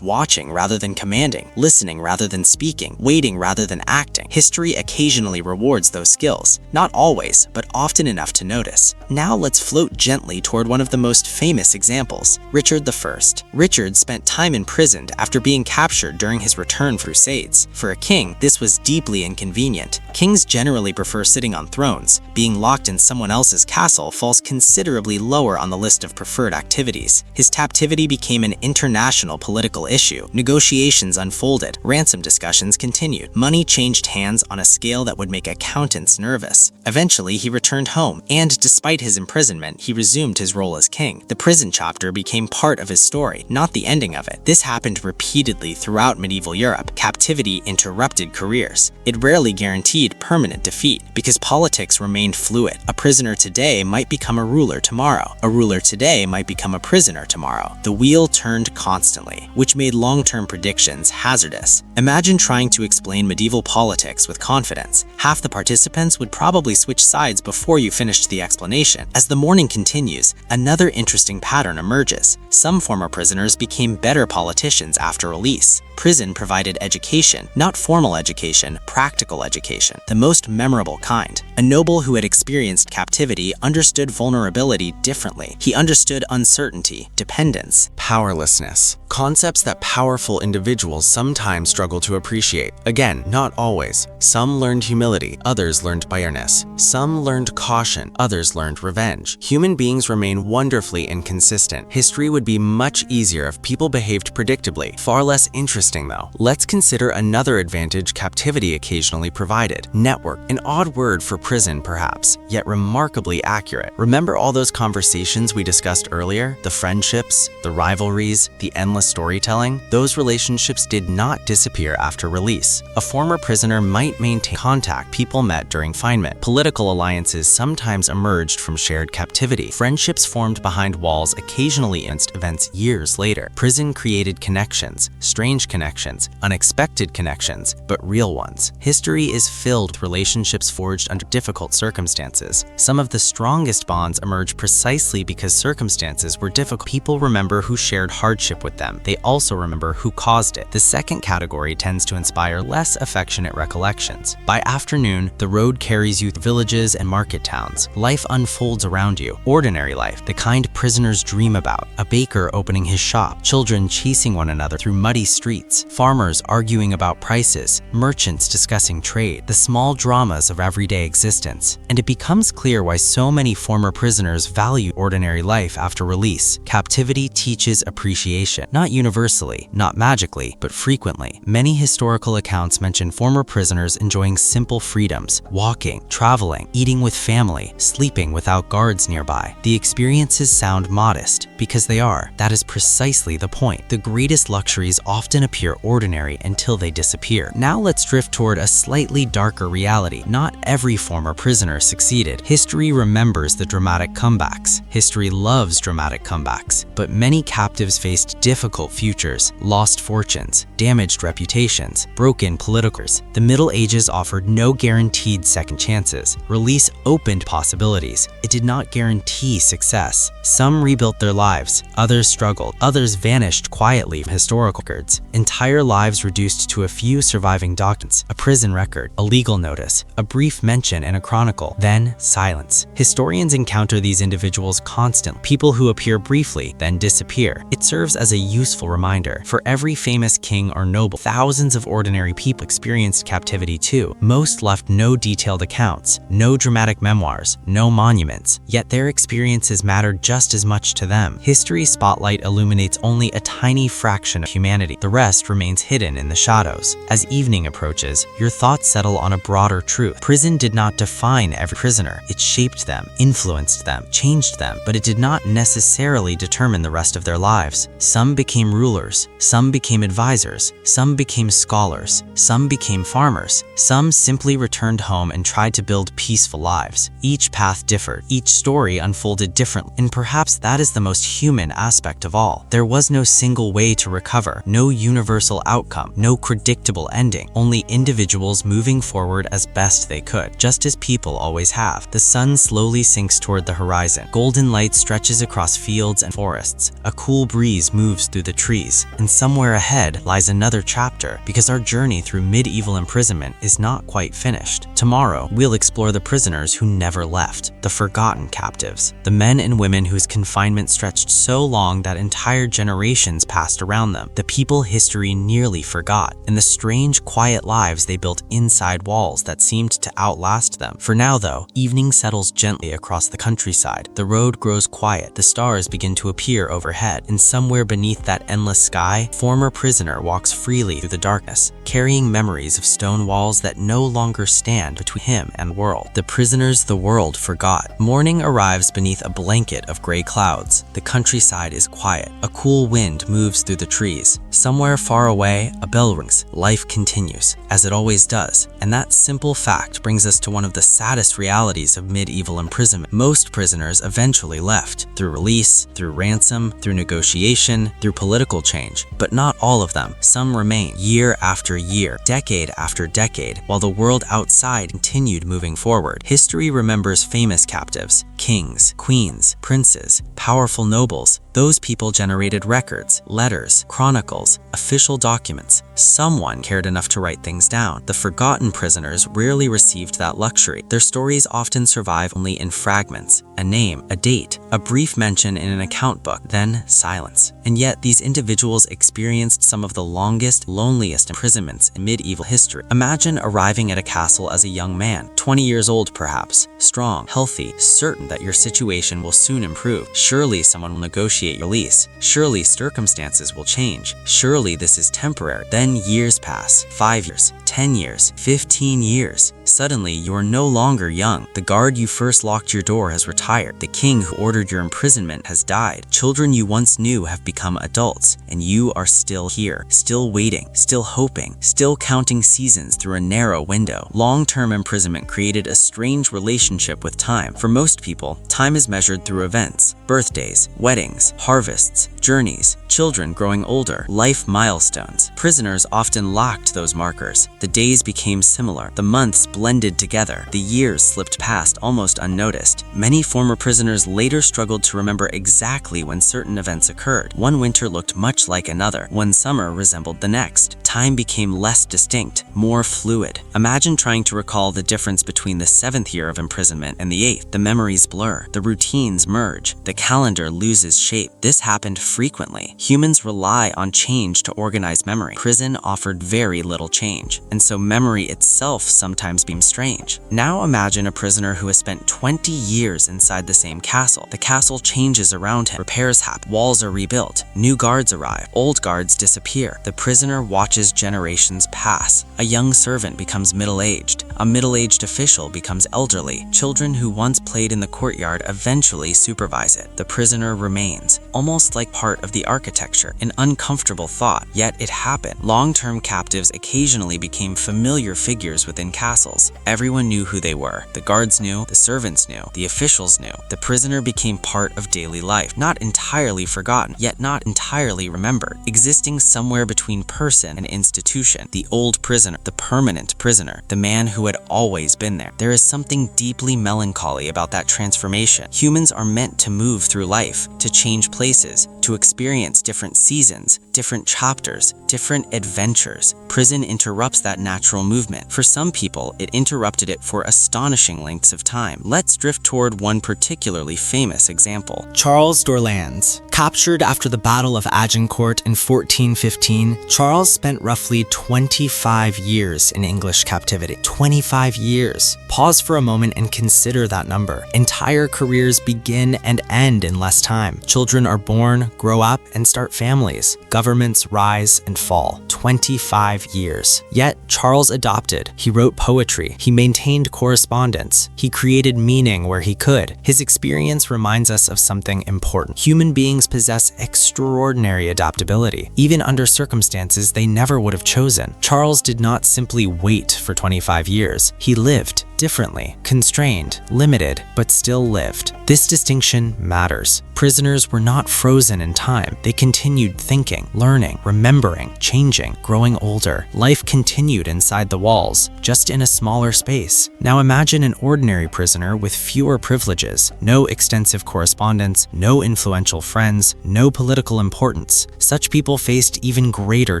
watching rather than commanding, listening rather than speaking, waiting rather than acting. History occasionally rewards those skills. Not always, but often enough to notice. Now let's float gently toward one of the most famous examples, Richard I. Richard spent time imprisoned after being captured during his return from crusades. For a king, this was deeply inconvenient. Kings generally prefer sitting on thrones. Being locked in someone else's castle falls considerably lower on the list of preferred activities. His captivity became an international political issue. Negotiations unfolded. Ransom discussions continued. Money changed hands on a scale that would make accountants nervous. Eventually, he returned home, and despite his imprisonment, he resumed his role as king. The prison chapter became part of his story, not the ending of it. This happened repeatedly throughout medieval Europe. Captivity interrupted careers. It rarely guaranteed permanent defeat, because politics remained fluid. A prisoner today might become a ruler tomorrow. A ruler today might become a prisoner tomorrow. The wheel turned constantly, which made long-term predictions hazardous. Imagine trying to explain medieval politics with confidence. Half the participants would probably switch sides before you finished the explanation. As the morning continues, another interesting pattern emerges. Some former prisoners became better politicians after release. Prison provided education, not formal education, practical education, the most memorable kind. A noble who had experienced captivity understood vulnerability differently. He understood uncertainty, dependence, powerlessness, concepts that powerful individuals sometimes struggle to appreciate. Again, not always. Some learned humility, others learned bitterness. Some learned caution, others learned revenge. Human beings remain wonderfully inconsistent. History would be much easier if people behaved predictably. Far less interesting though. Let's consider another advantage captivity occasionally provided: network. An odd word for prison perhaps, yet remarkably accurate. Remember all those conversations we discussed earlier? The friendships, the rivalries, the endless storytelling? Those relationships did not disappear after release. A former prisoner might maintain contact people met during confinement. Political alliances sometimes emerged from shared captivity. Friendships formed behind walls occasionally influenced events years later. Prison created connections, strange connections, unexpected connections, but real ones. History is filled with relationships forged under difficult circumstances. Some of the strongest bonds emerge precisely because circumstances were difficult. People remember who shared hardship with them. They also remember who caused it. The second category tends to inspire less affectionate recollections. By afternoon, the road carries you through villages and market towns. Life unfolds around you. Ordinary life, the kind prisoners dream about. A baker opening his shop, children chasing one another through muddy streets, farmers arguing about prices, merchants discussing trade, the small dramas of everyday existence. And it becomes clear why so many former prisoners value ordinary life after release. Captivity teaches appreciation, not universally, not magically, but frequently. Many historical accounts mention former prisoners enjoying simple freedoms, walking, traveling, eating with family, sleeping without guards nearby. The experiences sound modest, because they are. That is precisely the point. The greatest luxuries often appear ordinary until they disappear. Now let's drift toward a slightly darker reality. Not every former prisoner succeeded. History remembers the dramatic comebacks. History loves dramatic comebacks. But many captives faced difficult futures, lost fortunes, damaged reputations, broken politicals. The Middle Ages offered no guaranteed second chances. Release opened possibilities. It did not guarantee success. Some rebuilt their lives, others struggled, others vanished quietly from historical records. Entire lives reduced to a few surviving documents, a prison record, a legal notice, a brief mention in a chronicle, then silence. Historians encounter these individuals constantly, people who appear briefly, then disappear. It serves as a useful reminder. For every famous king or noble, thousands of ordinary people experienced captivity too. Most left no detailed accounts, no dramatic memoirs, no monuments, yet their experiences mattered just as much to them. History's spotlight illuminates only a tiny fraction of humanity. The rest remains hidden in the shadows. As evening approaches, your thoughts settle on a broader truth. Prison did not define every prisoner. It shaped them, influenced them, changed them, but it did not necessarily determine the rest of their lives. Some became rulers, some became advisors, some became scholars, some became farmers, some simply returned home and tried to build peaceful lives. Each path differed, each story unfolded differently, and perhaps that is the most human aspect of all. There was no single way to recover, no universal outcome, no predictable ending, only individuals moving forward as best they could, just as people always have. The sun slowly sinks toward the horizon. Golden light stretches across fields and forests. A cool breeze moves through the trees, and somewhere ahead lies another chapter, because our journey through medieval imprisonment is not quite finished. Tomorrow, we'll explore the prisoners who never left, the forgotten captives, the men and women whose confinement stretched so long that entire generations passed around them, the people history nearly forgot, and the strange, quiet lives they built inside walls that seemed to outlast them. For now, though, evening settles gently across the countryside. The road grows quiet, the stars begin to appear overhead, and somewhere beneath that endless sky, former prisoner walks freely through the darkness, carrying memories of stone walls that no longer stand between him and the world. The prisoners the world forgot. Morning arrives beneath a blanket of gray clouds. The countryside is quiet. A cool wind moves through the trees. Somewhere far away, a bell rings. Life continues, as it always does. And that simple fact brings us to one of the saddest realities of medieval imprisonment. Most prisoners eventually left, through release, through ransom, through negotiation, through political change. But not all of them. Some remain, year after year, decade after decade, while the world outside continued moving forward. History remembers famous captives, kings, queens, princes, powerful nobles. Those people generated records, letters, chronicles, official documents. Someone cared enough to write things down. The forgotten prisoners rarely received that luxury. Their stories often survive only in fragments, a name, a date, a brief mention in an account book, then silence. And yet these individuals experienced some of the longest, loneliest imprisonments in medieval history. Imagine arriving at a castle as a young man, 20 years old perhaps, strong, healthy, certain that your situation will soon improve. Surely someone will negotiate your release. Surely circumstances will change. Surely this is temporary. Then years pass, 5 years, 10 years, 15 years. Suddenly, you are no longer young. The guard you first locked your door has retired. The king who ordered your imprisonment has died. Children you once knew have become adults, and you are still here, still waiting, still hoping, still counting seasons through a narrow window. Long-term imprisonment created a strange relationship with time. For most people, time is measured through events: birthdays, weddings, harvests, journeys, children growing older, life milestones. Prisoners often lacked those markers. The days became similar, the months blended together, the years slipped past almost unnoticed. Many former prisoners later struggled to remember exactly when certain events occurred. One winter looked much like another. One summer resembled the next. Time became less distinct, more fluid. Imagine trying to recall the difference between the 7th year of imprisonment and the 8th. The memories blur, the routines merge, the calendar loses shape. This happened frequently. Humans rely on change to organize memory. Prison offered very little change, and so memory itself sometimes seems strange. Now imagine a prisoner who has spent 20 years inside the same castle. The castle changes around him, repairs happen, walls are rebuilt, new guards arrive, old guards disappear. The prisoner watches generations pass. A young servant becomes middle-aged. A middle-aged official becomes elderly. Children who once played in the courtyard eventually supervise it. The prisoner remains, almost like part of the architecture, an uncomfortable thought, yet it happened. Long-term captives occasionally became familiar figures within castles. Everyone knew who they were. The guards knew, the servants knew, the officials knew. The prisoner became part of daily life, not entirely forgotten, yet not entirely remembered, existing somewhere between person and institution. The old prisoner, the permanent prisoner, the man who had always been there. There is something deeply melancholy about that transformation. Humans are meant to move through life, to change places, to experience different seasons, different chapters, different adventures. Prison interrupts that natural movement. For some people, it interrupted it for astonishing lengths of time. Let's drift toward one particularly famous example. Charles d'Orléans. Captured after the Battle of Agincourt in 1415, Charles spent roughly 25 years in English captivity. 25 years. Pause for a moment and consider that number. Entire careers begin and end in less time. Children are born, grow up, and start families. Governments rise and fall. 25 years. Yet, Charles adopted. He wrote poetry. He maintained correspondence. He created meaning where he could. His experience reminds us of something important. Human beings possess extraordinary adaptability, even under circumstances they never would have chosen. Charles did not simply wait for 25 years. He lived differently, constrained, limited, but still lived. This distinction matters. Prisoners were not frozen in time. They continued thinking, learning, remembering, changing, growing older. Life continued inside the walls, just in a smaller space. Now imagine an ordinary prisoner with fewer privileges, no extensive correspondence, no influential friends, no political importance. Such people faced even greater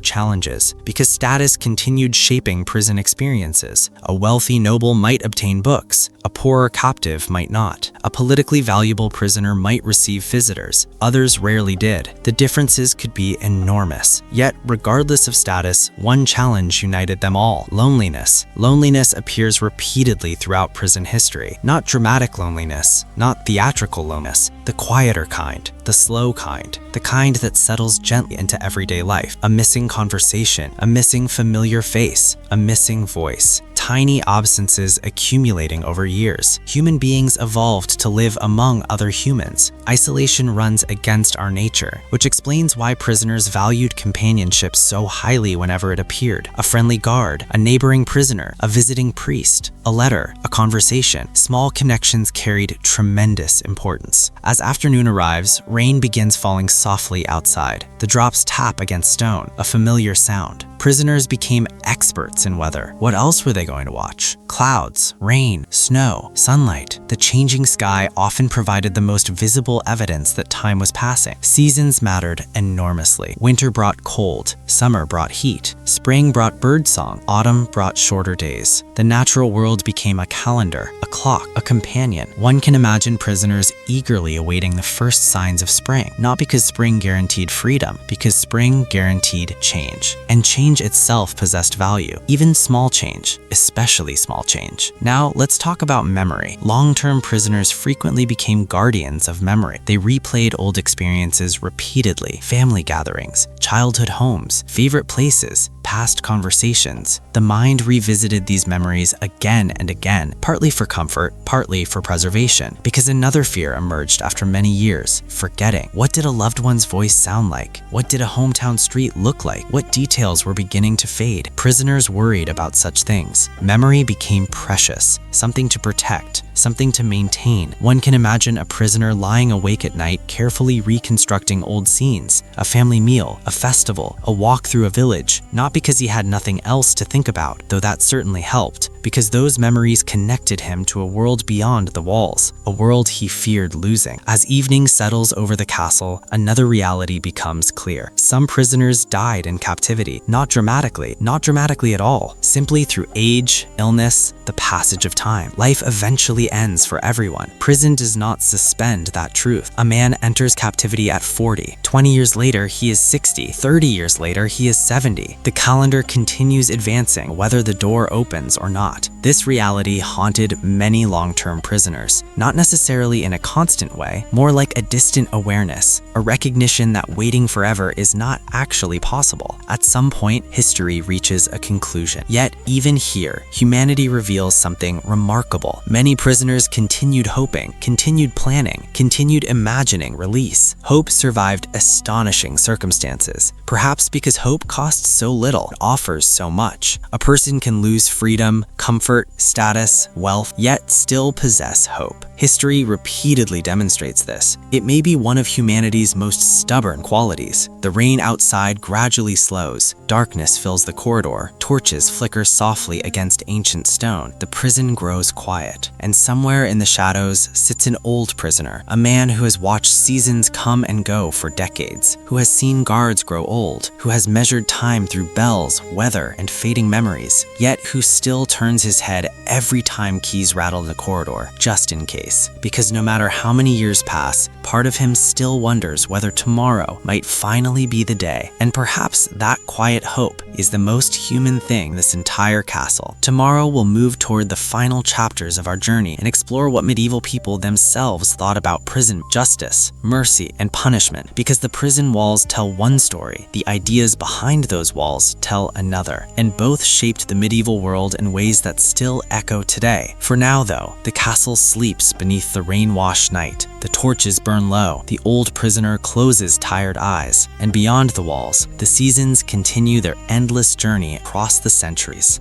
challenges because status continued shaping prison experiences. A wealthy noble might obtain books. A poorer captive might not. A politically valuable prisoner might receive visitors. Others rarely did. The differences could be enormous. Yet, regardless of status, one challenge united them all: loneliness. Loneliness appears repeatedly throughout prison history. Not dramatic loneliness, not theatrical loneliness, the quieter kind, the slow kind, the kind that settles gently into everyday life. A missing conversation, a missing familiar face, a missing voice. Tiny absences accumulating over years. Human beings evolved to live among other humans. Isolation runs against our nature, which explains why prisoners valued companionship so highly whenever it appeared. A friendly guard, a neighboring prisoner, a visiting priest, a letter, a conversation. Small connections carried tremendous importance. As afternoon arrives, rain begins falling softly outside. The drops tap against stone, a familiar sound. Prisoners became experts in weather. What else were they going to watch? Clouds, rain, snow, sunlight. The changing sky often provided the most visible evidence that time was passing. Seasons mattered enormously. Winter brought cold, summer brought heat, spring brought birdsong, autumn brought shorter days. The natural world became a calendar, a clock, a companion. One can imagine prisoners eagerly awaiting the first signs of spring, not because spring guaranteed freedom, because spring guaranteed change. And change change itself possessed value, even small change, especially small change. Now, let's talk about memory. Long-term prisoners frequently became guardians of memory. They replayed old experiences repeatedly, family gatherings, childhood homes, favorite places, past conversations. The mind revisited these memories again and again, partly for comfort, partly for preservation, because another fear emerged after many years: forgetting. What did a loved one's voice sound like? What did a hometown street look like? What details were beginning to fade? Prisoners worried about such things. Memory became precious, something to protect, something to maintain. One can imagine a prisoner lying awake at night, carefully reconstructing old scenes, a family meal, a festival, a walk through a village, not because he had nothing else to think about, though that certainly helped, because those memories connected him to a world beyond the walls, a world he feared losing. As evening settles over the castle, another reality becomes clear. Some prisoners died in captivity, not dramatically at all, simply through age, illness, the passage of time. Life eventually ends for everyone. Prison does not suspend that truth. A man enters captivity at 40. 20 years later, he is 60. 30 years later, he is 70. The calendar continues advancing, whether the door opens or not. This reality haunted many long-term prisoners, not necessarily in a constant way, more like a distant awareness, a recognition that waiting forever is not actually possible. At some point, history reaches a conclusion. Yet, even here, humanity reveals something remarkable. Many prisoners continued hoping, continued planning, continued imagining release. Hope survived astonishing circumstances, perhaps because hope costs so little and offers so much. A person can lose freedom, comfort, status, wealth, yet still possess hope. History repeatedly demonstrates this. It may be one of humanity's most stubborn qualities. The rain outside gradually slows, darkness fills the corridor, torches flicker softly against ancient stone, the prison grows quiet, and somewhere in the shadows sits an old prisoner, a man who has watched seasons come and go for decades, who has seen guards grow old, who has measured time through bells, weather, and fading memories, yet who still turns his head every time keys rattle in the corridor, just in case. Because no matter how many years pass, part of him still wonders whether tomorrow might finally be the day. And perhaps that quiet hope is the most human thing in this entire castle. Tomorrow we'll move toward the final chapters of our journey and explore what medieval people themselves thought about prison, justice, mercy, and punishment. Because the prison walls tell one story, the ideas behind those walls tell another, and both shaped the medieval world in ways that still echo today. For now, though, the castle sleeps beneath the rain-washed night. The torches burn low, the old prisoner closes tired eyes, and beyond the walls, the seasons continue their endless journey across the centuries.